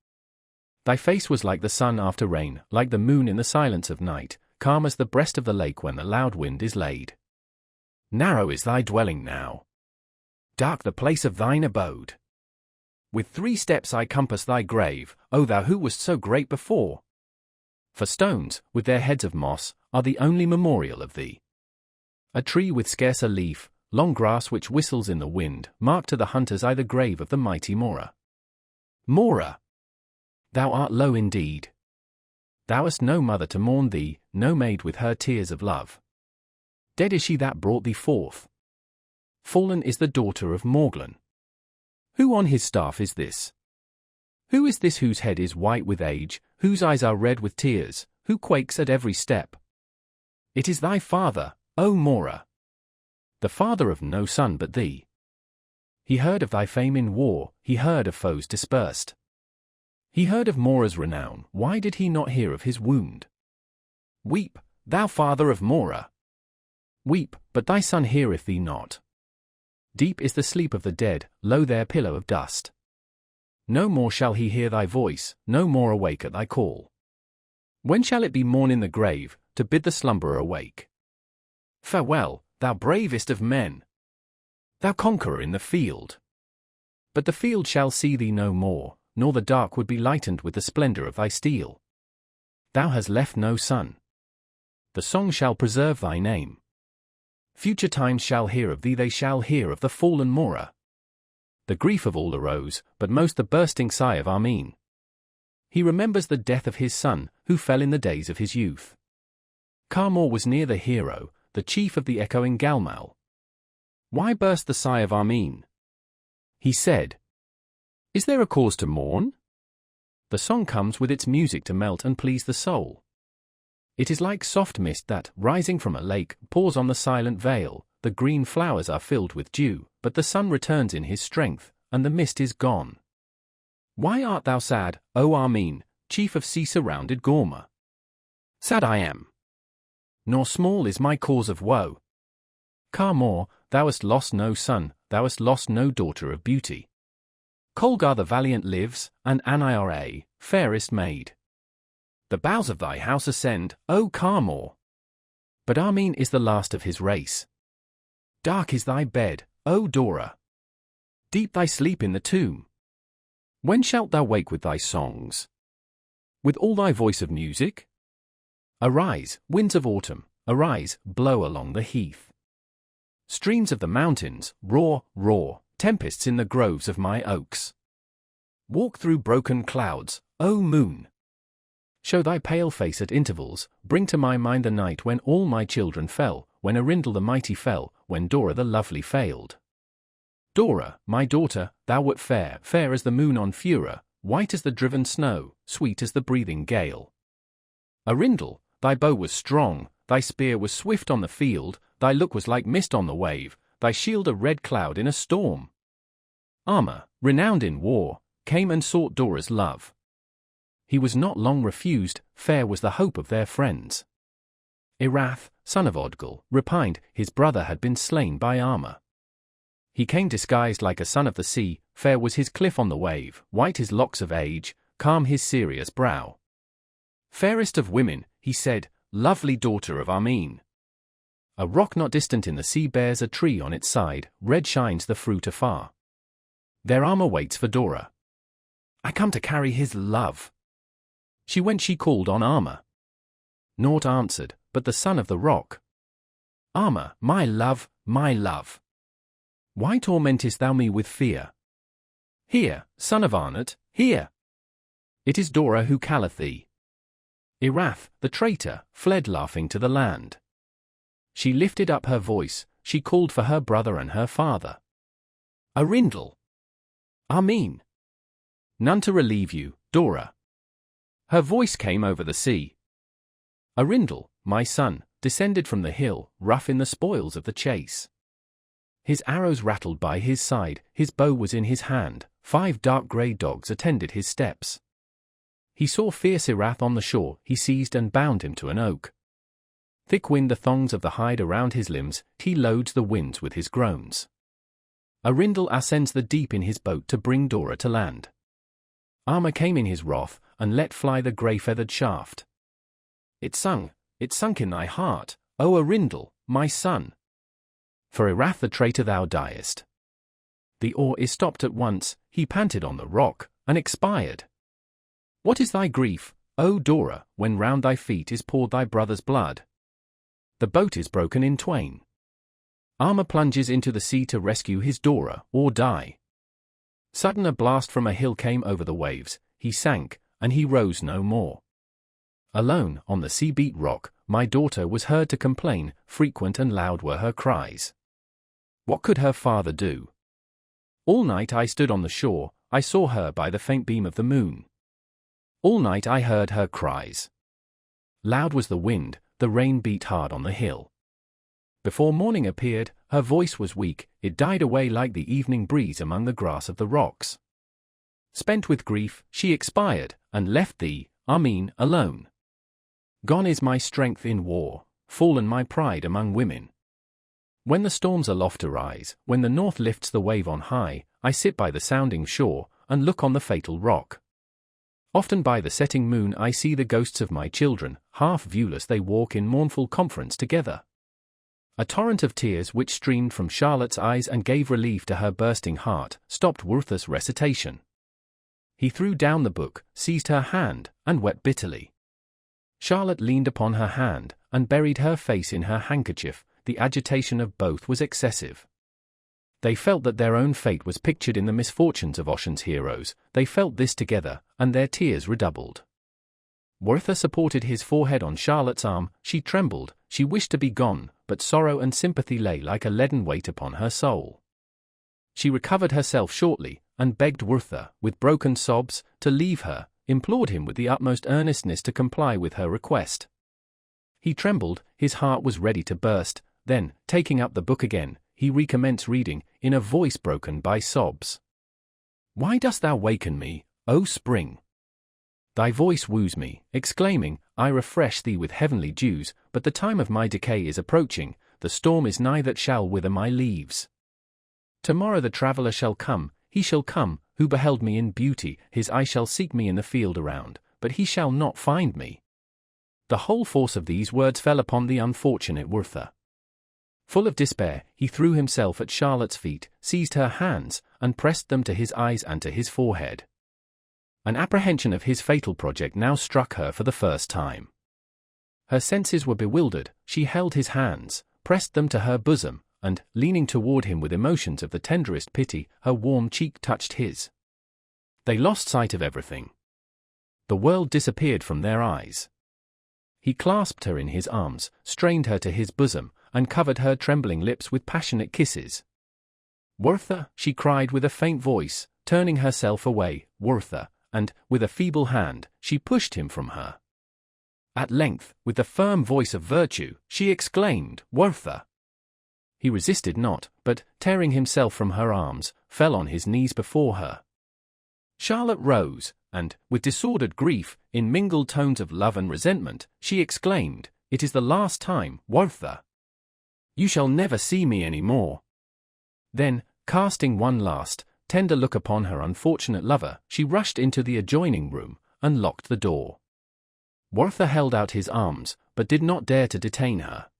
Thy face was like the sun after rain, like the moon in the silence of night, calm as the breast of the lake when the loud wind is laid. Narrow is thy dwelling now. Dark the place of thine abode. With 3 steps I compass thy grave, O thou who wast so great before. For stones, with their heads of moss, are the only memorial of thee. A tree with scarce a leaf, long grass which whistles in the wind, mark to the hunter's eye the grave of the mighty Mora. Mora! Thou art low indeed. Thou hast no mother to mourn thee, no maid with her tears of love. Dead is she that brought thee forth. Fallen is the daughter of Morglan. Who on his staff is this? Who is this whose head is white with age, whose eyes are red with tears, who quakes at every step? It is thy father, O Mora, the father of no son but thee. He heard of thy fame in war, he heard of foes dispersed. He heard of Mora's renown, why did he not hear of his wound? Weep, thou father of Mora. Weep, but thy son heareth thee not. Deep is the sleep of the dead, low their pillow of dust. No more shall he hear thy voice, no more awake at thy call. When shall it be morn in the grave, to bid the slumberer awake? Farewell, thou bravest of men, thou conqueror in the field. But the field shall see thee no more, nor the dark wood be lightened with the splendor of thy steel. Thou hast left no son. The song shall preserve thy name. Future times shall hear of thee, they shall hear of the fallen Mora. The grief of all arose, but most the bursting sigh of Armin. He remembers the death of his son, who fell in the days of his youth. Carmor was near the hero, the chief of the echoing Galmal. Why burst the sigh of Armin? He said, Is there a cause to mourn? The song comes with its music to melt and please the soul. It is like soft mist that, rising from a lake, pours on the silent vale. The green flowers are filled with dew, but the sun returns in his strength, and the mist is gone. Why art thou sad, O Armin, chief of sea-surrounded Gorma? Sad I am, nor small is my cause of woe. Carmor, thou hast lost no son, thou hast lost no daughter of beauty. Colgar the valiant lives, and Anira, fairest maid. The boughs of thy house ascend, O Carmor. But Armin is the last of his race. Dark is thy bed, O Dora. Deep thy sleep in the tomb. When shalt thou wake with thy songs? With all thy voice of music? Arise, winds of autumn, arise, blow along the heath. Streams of the mountains, roar, roar, tempests in the groves of my oaks. Walk through broken clouds, O moon. Show thy pale face at intervals, bring to my mind the night when all my children fell, when Arindel the mighty fell, when Dora the lovely failed. Dora, my daughter, thou wert fair, fair as the moon on Fura, white as the driven snow, sweet as the breathing gale. Arindel, thy bow was strong, thy spear was swift on the field, thy look was like mist on the wave, thy shield a red cloud in a storm. Armor, renowned in war, came and sought Dora's love. He was not long refused, fair was the hope of their friends. Erath, son of Odgal, repined, his brother had been slain by Armor. He came disguised like a son of the sea, fair was his cliff on the wave, white his locks of age, calm his serious brow. Fairest of women, he said, lovely daughter of Armin. A rock not distant in the sea bears a tree on its side, red shines the fruit afar. There Armor waits for Dora. I come to carry his love. She went, she called on Armor. Naught answered, but the son of the rock. Armor, my love, my love. Why tormentest thou me with fear? Here, son of Arnot, here. It is Dora who calleth thee. Erath, the traitor, fled laughing to the land. She lifted up her voice, she called for her brother and her father. Arindel. Armin. None to relieve you, Dora. Her voice came over the sea. Arindel, my son, descended from the hill, rough in the spoils of the chase. His arrows rattled by his side, his bow was in his hand, 5 dark grey dogs attended his steps. He saw fierce Erath on the shore, he seized and bound him to an oak. Thick wind the thongs of the hide around his limbs, he loads the winds with his groans. Arindel ascends the deep in his boat to bring Dora to land. Armor came in his wrath, and let fly the grey-feathered shaft. It sunk in thy heart, O Arindel, my son. For Erath the traitor thou diest. The oar is stopped at once, he panted on the rock, and expired. What is thy grief, O Dora, when round thy feet is poured thy brother's blood? The boat is broken in twain. Armor plunges into the sea to rescue his Dora, or die. Sudden a blast from a hill came over the waves, he sank, and he rose no more. Alone, on the sea-beat rock, my daughter was heard to complain, frequent and loud were her cries. What could her father do? All night I stood on the shore, I saw her by the faint beam of the moon. All night I heard her cries. Loud was the wind, the rain beat hard on the hill. Before morning appeared, her voice was weak, it died away like the evening breeze among the grass of the rocks. Spent with grief, she expired, and left thee, Armin, alone. Gone is my strength in war, fallen my pride among women. When the storms aloft arise, when the north lifts the wave on high, I sit by the sounding shore, and look on the fatal rock. Often by the setting moon I see the ghosts of my children, half viewless they walk in mournful conference together. A torrent of tears which streamed from Charlotte's eyes and gave relief to her bursting heart, stopped Werther's recitation. He threw down the book, seized her hand, and wept bitterly. Charlotte leaned upon her hand, and buried her face in her handkerchief, the agitation of both was excessive. They felt that their own fate was pictured in the misfortunes of Ossian's heroes, they felt this together, and their tears redoubled. Werther supported his forehead on Charlotte's arm, she trembled, she wished to be gone, but sorrow and sympathy lay like a leaden weight upon her soul. She recovered herself shortly, and begged Werther, with broken sobs, to leave her, implored him with the utmost earnestness to comply with her request. He trembled, his heart was ready to burst, then, taking up the book again, he recommenced reading, in a voice broken by sobs. Why dost thou waken me, O spring? Thy voice woos me, exclaiming, I refresh thee with heavenly dews, but the time of my decay is approaching, the storm is nigh that shall wither my leaves. Tomorrow the traveller shall come, he shall come, who beheld me in beauty, his eye shall seek me in the field around, but he shall not find me. The whole force of these words fell upon the unfortunate Werther. Full of despair, he threw himself at Charlotte's feet, seized her hands, and pressed them to his eyes and to his forehead. An apprehension of his fatal project now struck her for the first time. Her senses were bewildered. She held his hands, pressed them to her bosom, and, leaning toward him with emotions of the tenderest pity, her warm cheek touched his. They lost sight of everything. The world disappeared from their eyes. He clasped her in his arms, strained her to his bosom, and covered her trembling lips with passionate kisses. "Werther," she cried with a faint voice, turning herself away, "Werther," and, with a feeble hand, she pushed him from her. At length, with the firm voice of virtue, she exclaimed, "Werther!" He resisted not, but, tearing himself from her arms, fell on his knees before her. Charlotte rose, and, with disordered grief, in mingled tones of love and resentment, she exclaimed, "It is the last time, Werther. You shall never see me any more." Then, casting one last, tender look upon her unfortunate lover, she rushed into the adjoining room, and locked the door. Werther held out his arms, but did not dare to detain her.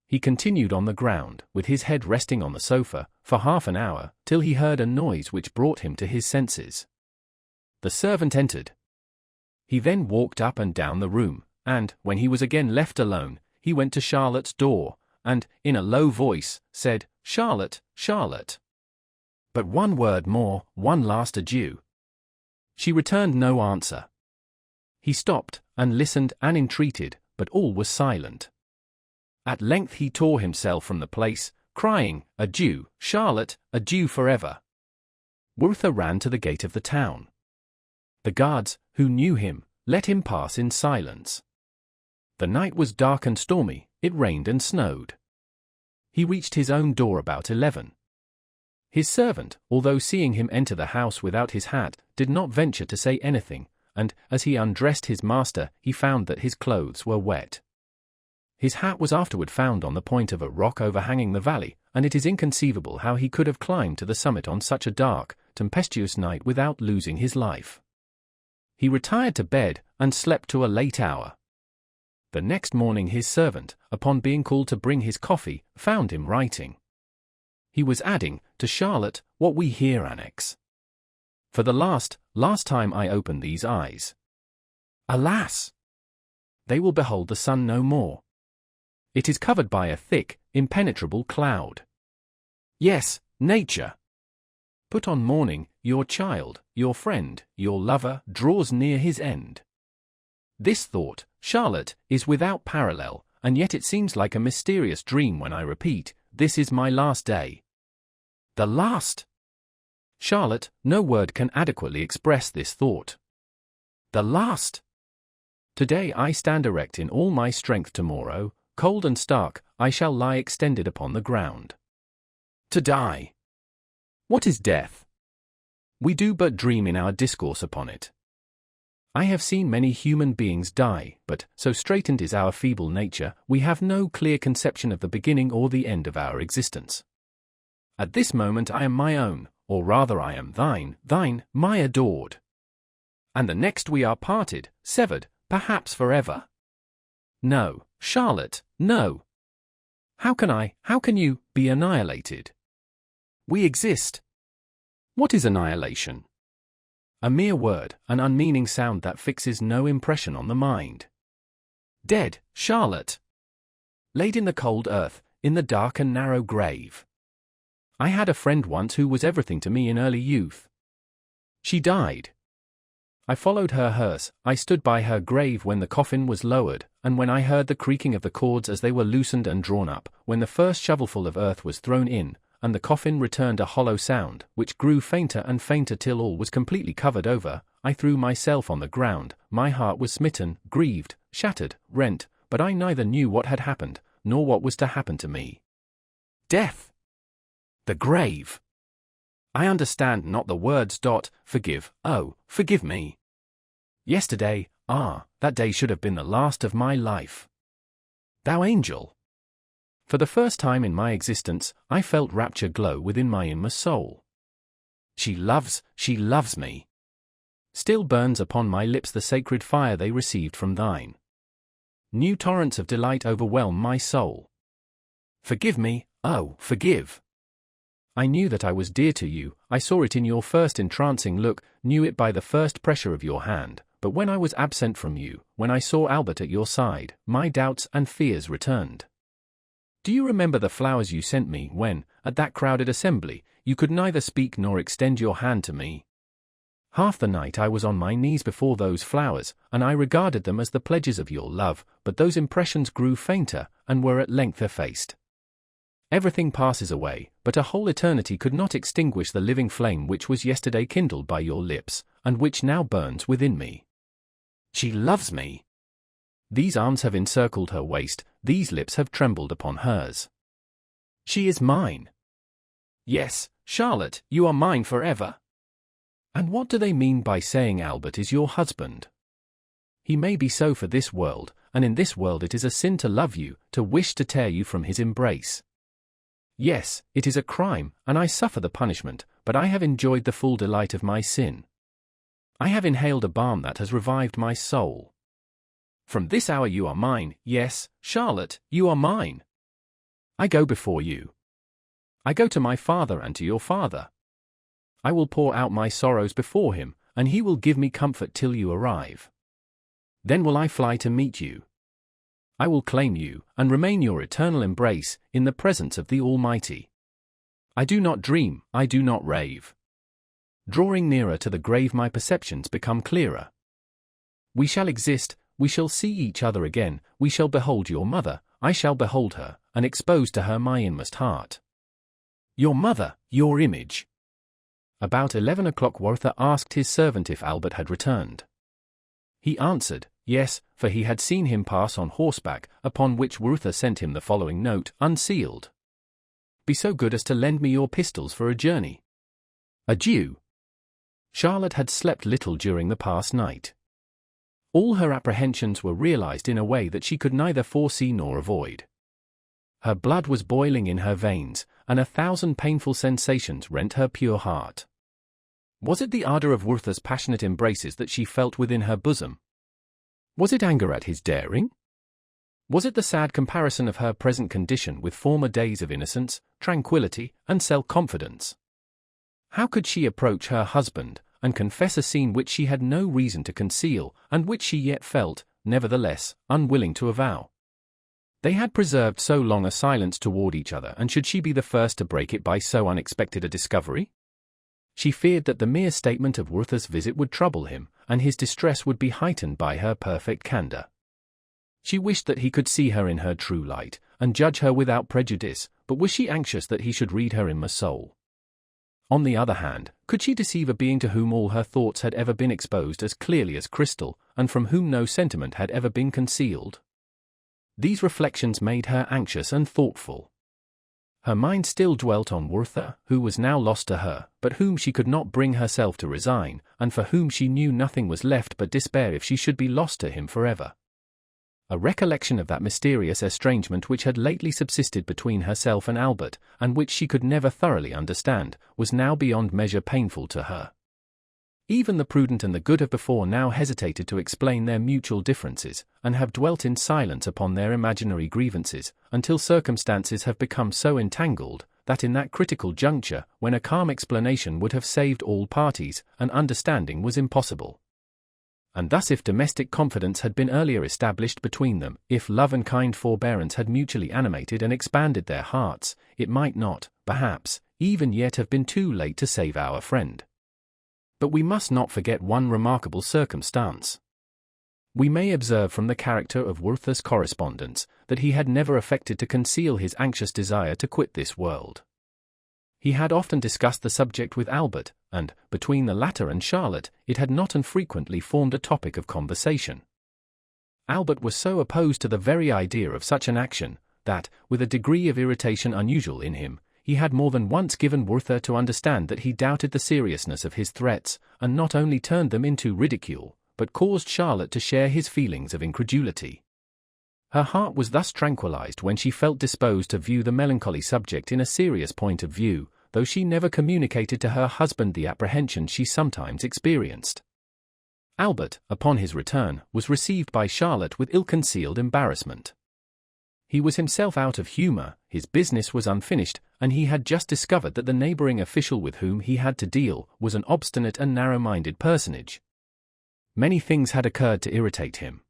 He continued on the ground, with his head resting on the sofa, for half an hour, till he heard a noise which brought him to his senses. The servant entered. He then walked up and down the room, and, when he was again left alone, he went to Charlotte's door, and, in a low voice, said, "Charlotte, Charlotte. But one word more, one last adieu." She returned no answer. He stopped, and listened, and entreated, but all was silent. At length he tore himself from the place, crying, "Adieu, Charlotte, adieu forever." Werther ran to the gate of the town. The guards, who knew him, let him pass in silence. The night was dark and stormy, it rained and snowed. He reached his own door about 11. His servant, although seeing him enter the house without his hat, did not venture to say anything, and, as he undressed his master, he found that his clothes were wet. His hat was afterward found on the point of a rock overhanging the valley, and it is inconceivable how he could have climbed to the summit on such a dark, tempestuous night without losing his life. He retired to bed, and slept to a late hour. The next morning his servant, upon being called to bring his coffee, found him writing. He was adding, to Charlotte, what we here annex. "For the last time I open these eyes. Alas! They will behold the sun no more. It is covered by a thick, impenetrable cloud. Yes, nature. Put on mourning, your child, your friend, your lover, draws near his end. This thought, Charlotte, is without parallel, and yet it seems like a mysterious dream when I repeat, this is my last day. The last! Charlotte, no word can adequately express this thought. The last! Today I stand erect in all my strength. Tomorrow, cold and stark, I shall lie extended upon the ground. To die! What is death? We do but dream in our discourse upon it. I have seen many human beings die, but, so straitened is our feeble nature, we have no clear conception of the beginning or the end of our existence. At this moment I am my own, or rather I am thine, my adored. And the next we are parted, severed, perhaps forever. No, Charlotte, no. How can you, be annihilated? We exist. What is annihilation? A mere word, an unmeaning sound that fixes no impression on the mind. Dead, Charlotte. Laid in the cold earth, in the dark and narrow grave. I had a friend once who was everything to me in early youth. She died. I followed her hearse, I stood by her grave when the coffin was lowered, and when I heard the creaking of the cords as they were loosened and drawn up, when the first shovelful of earth was thrown in, and the coffin returned a hollow sound, which grew fainter and fainter till all was completely covered over, I threw myself on the ground, my heart was smitten, grieved, shattered, rent, but I neither knew what had happened, nor what was to happen to me. Death! The grave! I understand not the words. Forgive, oh, forgive me. Yesterday, that day should have been the last of my life. Thou angel! For the first time in my existence, I felt rapture glow within my inmost soul. She loves me. Still burns upon my lips the sacred fire they received from thine. New torrents of delight overwhelm my soul. Forgive me, oh, forgive. I knew that I was dear to you, I saw it in your first entrancing look, knew it by the first pressure of your hand, but when I was absent from you, when I saw Albert at your side, my doubts and fears returned. Do you remember the flowers you sent me when, at that crowded assembly, you could neither speak nor extend your hand to me? Half the night I was on my knees before those flowers, and I regarded them as the pledges of your love, but those impressions grew fainter, and were at length effaced. Everything passes away, but a whole eternity could not extinguish the living flame which was yesterday kindled by your lips, and which now burns within me. She loves me. These arms have encircled her waist, these lips have trembled upon hers. She is mine. Yes, Charlotte, you are mine forever. And what do they mean by saying Albert is your husband? He may be so for this world, and in this world it is a sin to love you, to wish to tear you from his embrace. Yes, it is a crime, and I suffer the punishment, but I have enjoyed the full delight of my sin. I have inhaled a balm that has revived my soul. From this hour you are mine, yes, Charlotte, you are mine. I go before you. I go to my father and to your father. I will pour out my sorrows before him, and he will give me comfort till you arrive. Then will I fly to meet you. I will claim you, and remain your eternal embrace, in the presence of the Almighty. I do not dream, I do not rave. Drawing nearer to the grave my perceptions become clearer. We shall exist, we shall see each other again, we shall behold your mother, I shall behold her, and expose to her my inmost heart. Your mother, your image. About 11 o'clock Werther asked his servant if Albert had returned. He answered, yes, for he had seen him pass on horseback, upon which Werther sent him the following note, unsealed. Be so good as to lend me your pistols for a journey. Adieu. Charlotte had slept little during the past night. All her apprehensions were realized in a way that she could neither foresee nor avoid. Her blood was boiling in her veins, and 1,000 painful sensations rent her pure heart. Was it the ardor of Werther's passionate embraces that she felt within her bosom? Was it anger at his daring? Was it the sad comparison of her present condition with former days of innocence, tranquility, and self-confidence? How could she approach her husband, and confess a scene which she had no reason to conceal, and which she yet felt, nevertheless, unwilling to avow? They had preserved so long a silence toward each other, and should she be the first to break it by so unexpected a discovery? She feared that the mere statement of Werther's visit would trouble him, and his distress would be heightened by her perfect candor. She wished that he could see her in her true light, and judge her without prejudice, but was she anxious that he should read her inmost soul? On the other hand, could she deceive a being to whom all her thoughts had ever been exposed as clearly as crystal, and from whom no sentiment had ever been concealed? These reflections made her anxious and thoughtful. Her mind still dwelt on Werther, who was now lost to her, but whom she could not bring herself to resign, and for whom she knew nothing was left but despair if she should be lost to him forever. A recollection of that mysterious estrangement which had lately subsisted between herself and Albert, and which she could never thoroughly understand, was now beyond measure painful to her. Even the prudent and the good have before now hesitated to explain their mutual differences, and have dwelt in silence upon their imaginary grievances, until circumstances have become so entangled, that in that critical juncture, when a calm explanation would have saved all parties, an understanding was impossible. And thus if domestic confidence had been earlier established between them, if love and kind forbearance had mutually animated and expanded their hearts, it might not, perhaps, even yet have been too late to save our friend. But we must not forget one remarkable circumstance. We may observe from the character of Werther's correspondence that he had never affected to conceal his anxious desire to quit this world. He had often discussed the subject with Albert, and, between the latter and Charlotte, it had not unfrequently formed a topic of conversation. Albert was so opposed to the very idea of such an action, that, with a degree of irritation unusual in him, he had more than once given Werther to understand that he doubted the seriousness of his threats, and not only turned them into ridicule, but caused Charlotte to share his feelings of incredulity. Her heart was thus tranquilized when she felt disposed to view the melancholy subject in a serious point of view, though she never communicated to her husband the apprehension she sometimes experienced. Albert, upon his return, was received by Charlotte with ill-concealed embarrassment. He was himself out of humor, his business was unfinished, and he had just discovered that the neighboring official with whom he had to deal was an obstinate and narrow-minded personage. Many things had occurred to irritate him.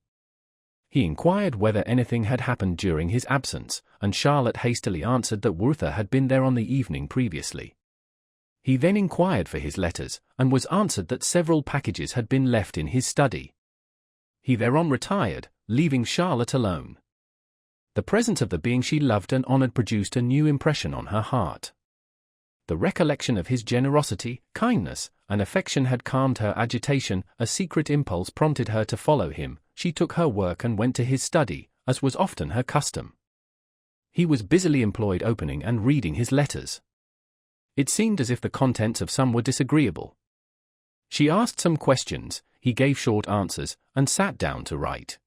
He inquired whether anything had happened during his absence, and Charlotte hastily answered that Werther had been there on the evening previously. He then inquired for his letters, and was answered that several packages had been left in his study. He thereon retired, leaving Charlotte alone. The presence of the being she loved and honored produced a new impression on her heart. The recollection of his generosity, kindness, and affection had calmed her agitation. A secret impulse prompted her to follow him. She took her work and went to his study, as was often her custom. He was busily employed opening and reading his letters. It seemed as if the contents of some were disagreeable. She asked some questions, he gave short answers, and sat down to write.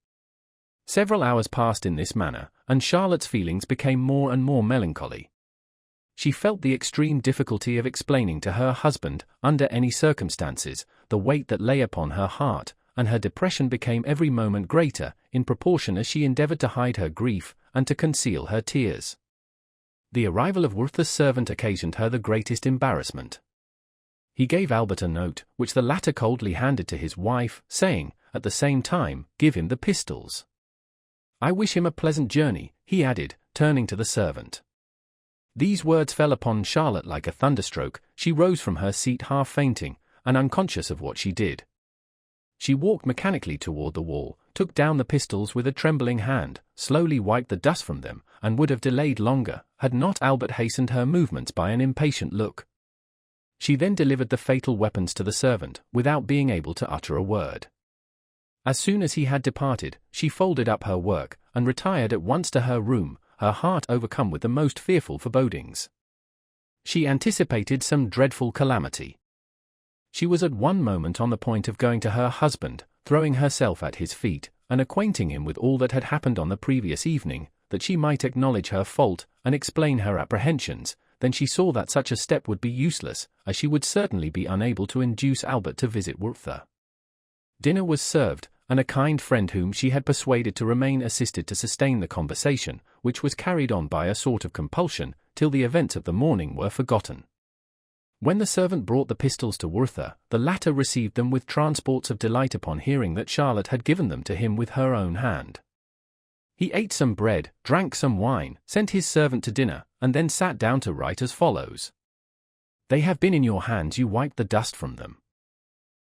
Several hours passed in this manner, and Charlotte's feelings became more and more melancholy. She felt the extreme difficulty of explaining to her husband, under any circumstances, the weight that lay upon her heart, and her depression became every moment greater, in proportion as she endeavored to hide her grief, and to conceal her tears. The arrival of Werther's servant occasioned her the greatest embarrassment. He gave Albert a note, which the latter coldly handed to his wife, saying, at the same time, "Give him the pistols. I wish him a pleasant journey," he added, turning to the servant. These words fell upon Charlotte like a thunderstroke. She rose from her seat half fainting, and unconscious of what she did. She walked mechanically toward the wall, took down the pistols with a trembling hand, slowly wiped the dust from them, and would have delayed longer, had not Albert hastened her movements by an impatient look. She then delivered the fatal weapons to the servant, without being able to utter a word. As soon as he had departed, she folded up her work, and retired at once to her room, her heart overcome with the most fearful forebodings. She anticipated some dreadful calamity. She was at one moment on the point of going to her husband, throwing herself at his feet, and acquainting him with all that had happened on the previous evening, that she might acknowledge her fault, and explain her apprehensions. Then she saw that such a step would be useless, as she would certainly be unable to induce Albert to visit Werther. Dinner was served, and a kind friend whom she had persuaded to remain assisted to sustain the conversation, which was carried on by a sort of compulsion, till the events of the morning were forgotten. When the servant brought the pistols to Werther, the latter received them with transports of delight upon hearing that Charlotte had given them to him with her own hand. He ate some bread, drank some wine, sent his servant to dinner, and then sat down to write as follows. "They have been in your hands, you wiped the dust from them.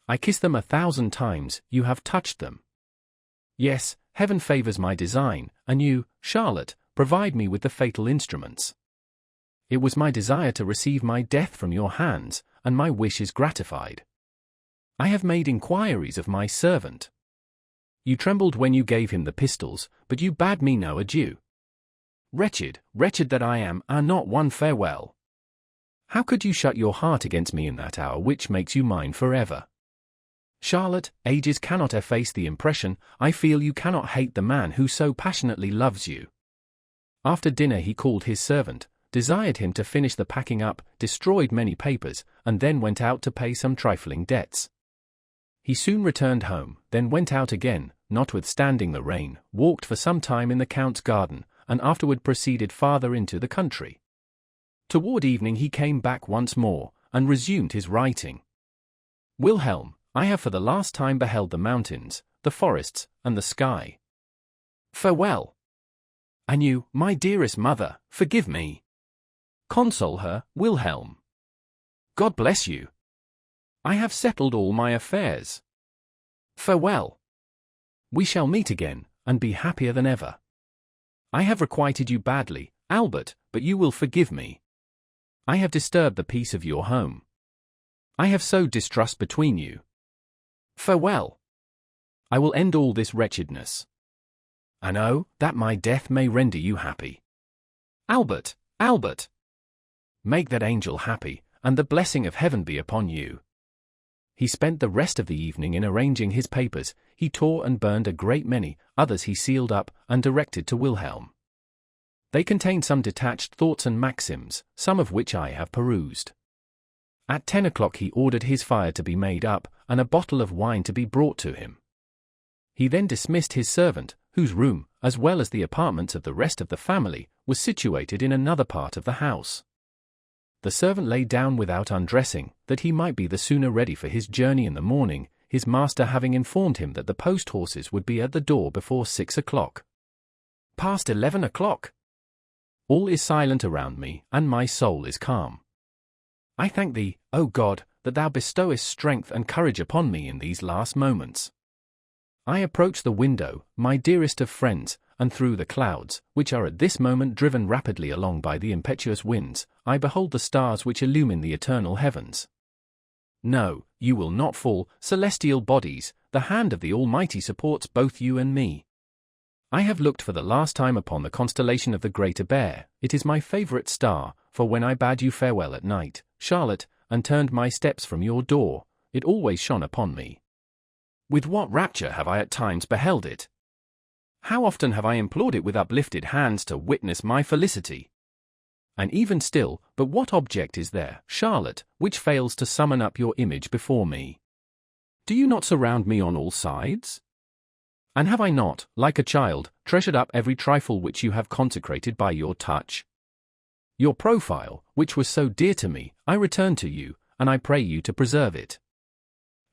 I kiss them 1,000 times, you have touched them. Yes, heaven favors my design, and you, Charlotte, provide me with the fatal instruments. It was my desire to receive my death from your hands, and my wish is gratified. I have made inquiries of my servant. You trembled when you gave him the pistols, but you bade me no adieu. Wretched, wretched that I am, not one farewell. How could you shut your heart against me in that hour which makes you mine forever? Charlotte, ages cannot efface the impression. I feel you cannot hate the man who so passionately loves you." After dinner he called his servant, desired him to finish the packing up, destroyed many papers, and then went out to pay some trifling debts. He soon returned home, then went out again, notwithstanding the rain, walked for some time in the Count's garden, and afterward proceeded farther into the country. Toward evening he came back once more, and resumed his writing. "Wilhelm, I have for the last time beheld the mountains, the forests, and the sky. Farewell. And you, my dearest mother, forgive me. Console her, Wilhelm. God bless you. I have settled all my affairs. Farewell. We shall meet again, and be happier than ever. I have requited you badly, Albert, but you will forgive me. I have disturbed the peace of your home. I have sowed distrust between you. Farewell. I will end all this wretchedness. And oh, that my death may render you happy. Albert, Albert. Make that angel happy, and the blessing of heaven be upon you." He spent the rest of the evening in arranging his papers. He tore and burned a great many, others he sealed up, and directed to Wilhelm. They contained some detached thoughts and maxims, some of which I have perused. At 10 o'clock he ordered his fire to be made up, and a bottle of wine to be brought to him. He then dismissed his servant, whose room, as well as the apartments of the rest of the family, was situated in another part of the house. The servant lay down without undressing, that he might be the sooner ready for his journey in the morning. his master having informed him that the post-horses would be at the door before 6 o'clock. Past 11 o'clock. All is silent around me, and my soul is calm. I thank thee, O God, that thou bestowest strength and courage upon me in these last moments. I approach the window, my dearest of friends, and through the clouds, which are at this moment driven rapidly along by the impetuous winds, I behold the stars which illumine the eternal heavens. No, you will not fall, celestial bodies, the hand of the Almighty supports both you and me. I have looked for the last time upon the constellation of the Greater Bear. It is my favorite star, for when I bade you farewell at night, Charlotte, and turned my steps from your door, it always shone upon me. With what rapture have I at times beheld it! How often have I implored it with uplifted hands to witness my felicity! And even still, but what object is there, Charlotte, which fails to summon up your image before me? Do you not surround me on all sides? And have I not, like a child, treasured up every trifle which you have consecrated by your touch? Your profile, which was so dear to me, I return to you, and I pray you to preserve it.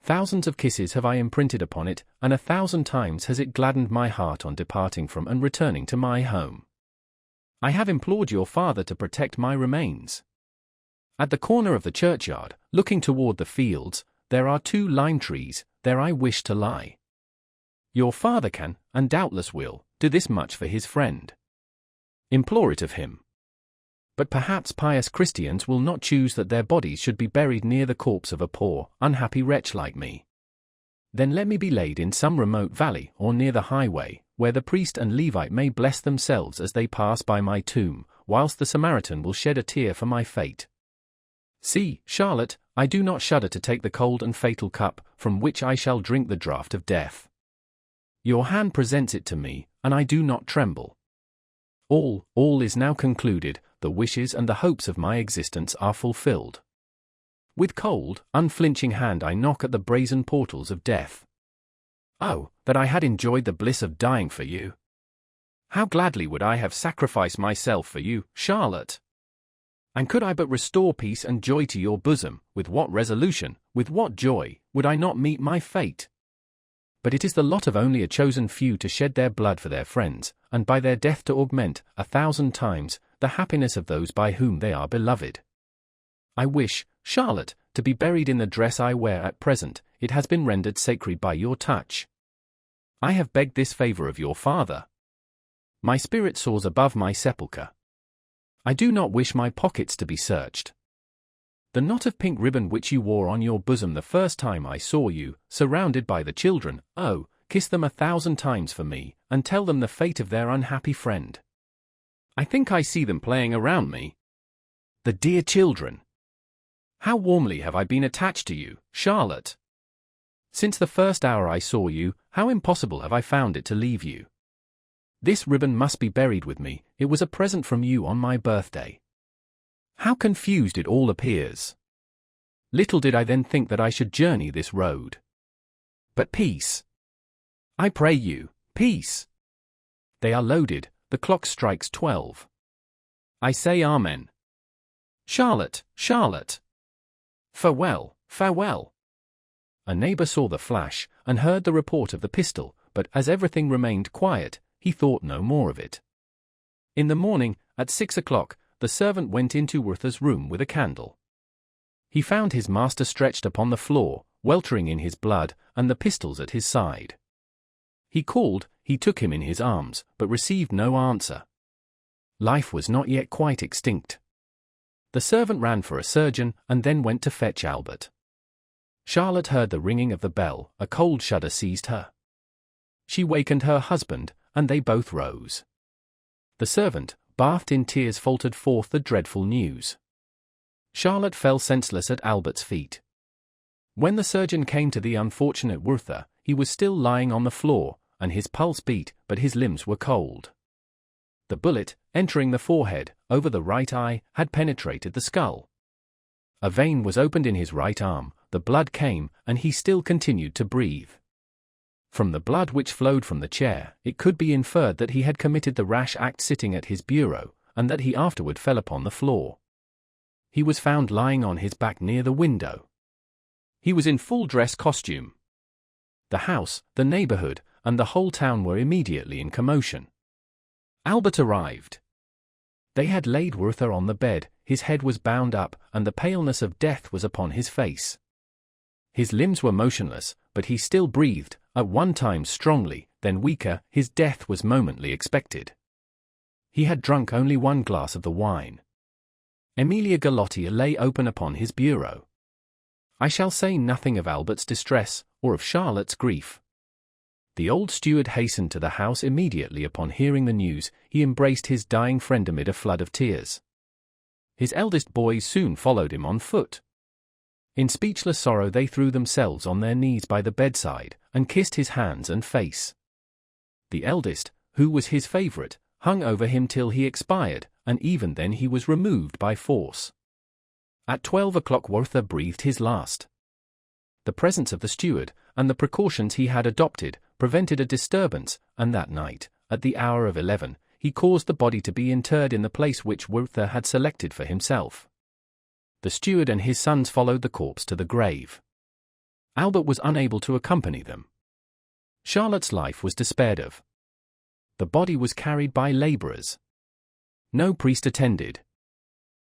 Thousands of kisses have I imprinted upon it, and 1,000 times has it gladdened my heart on departing from and returning to my home. I have implored your father to protect my remains. At the corner of the churchyard, looking toward the fields, there are 2 lime trees, there I wish to lie. Your father can, and doubtless will, do this much for his friend. Implore it of him. But perhaps pious Christians will not choose that their bodies should be buried near the corpse of a poor, unhappy wretch like me. Then let me be laid in some remote valley or near the highway, where the priest and Levite may bless themselves as they pass by my tomb, whilst the Samaritan will shed a tear for my fate. See, Charlotte, I do not shudder to take the cold and fatal cup, from which I shall drink the draught of death. Your hand presents it to me, and I do not tremble. All is now concluded, the wishes and the hopes of my existence are fulfilled. With cold, unflinching hand I knock at the brazen portals of death. Oh, that I had enjoyed the bliss of dying for you! How gladly would I have sacrificed myself for you, Charlotte! And could I but restore peace and joy to your bosom, with what resolution, with what joy, would I not meet my fate? But it is the lot of only a chosen few to shed their blood for their friends, and by their death to augment, 1,000 times, the happiness of those by whom they are beloved. I wish, Charlotte, to be buried in the dress I wear at present. It has been rendered sacred by your touch. I have begged this favor of your father. My spirit soars above my sepulchre. I do not wish my pockets to be searched. The knot of pink ribbon which you wore on your bosom the first time I saw you, surrounded by the children, oh, kiss them 1,000 times for me, and tell them the fate of their unhappy friend. I think I see them playing around me. The dear children! How warmly have I been attached to you, Charlotte! Since the first hour I saw you, how impossible have I found it to leave you. This ribbon must be buried with me, it was a present from you on my birthday. How confused it all appears! Little did I then think that I should journey this road. But peace! I pray you, peace! They are loaded, the clock strikes 12. I say Amen. Charlotte, Charlotte! Farewell, farewell! A neighbor saw the flash, and heard the report of the pistol, but as everything remained quiet, he thought no more of it. In the morning, at 6 o'clock, the servant went into Werther's room with a candle. He found his master stretched upon the floor, weltering in his blood, and the pistols at his side. He called, he took him in his arms, but received no answer. Life was not yet quite extinct. The servant ran for a surgeon, and then went to fetch Albert. Charlotte heard the ringing of the bell, a cold shudder seized her. She wakened her husband, and they both rose. The servant, bathed in tears, faltered forth the dreadful news. Charlotte fell senseless at Albert's feet. When the surgeon came to the unfortunate Werther, he was still lying on the floor, and his pulse beat, but his limbs were cold. The bullet, entering the forehead, over the right eye, had penetrated the skull. A vein was opened in his right arm, the blood came, and he still continued to breathe. From the blood which flowed from the chair, it could be inferred that he had committed the rash act sitting at his bureau, and that he afterward fell upon the floor. He was found lying on his back near the window. He was in full dress costume. The house, the neighborhood, and the whole town were immediately in commotion. Albert arrived. They had laid Werther on the bed, his head was bound up, and the paleness of death was upon his face. His limbs were motionless, but he still breathed, at one time strongly, then weaker. His death was momently expected. He had drunk only 1 glass of the wine. Emilia Galotti lay open upon his bureau. I shall say nothing of Albert's distress, or of Charlotte's grief. The old steward hastened to the house immediately upon hearing the news. He embraced his dying friend amid a flood of tears. His eldest boys soon followed him on foot. In speechless sorrow they threw themselves on their knees by the bedside, and kissed his hands and face. The eldest, who was his favorite, hung over him till he expired, and even then he was removed by force. At 12 o'clock Werther breathed his last. The presence of the steward, and the precautions he had adopted, prevented a disturbance, and that night, at the hour of 11, he caused the body to be interred in the place which Werther had selected for himself. The steward and his sons followed the corpse to the grave. Albert was unable to accompany them. Charlotte's life was despaired of. The body was carried by laborers. No priest attended.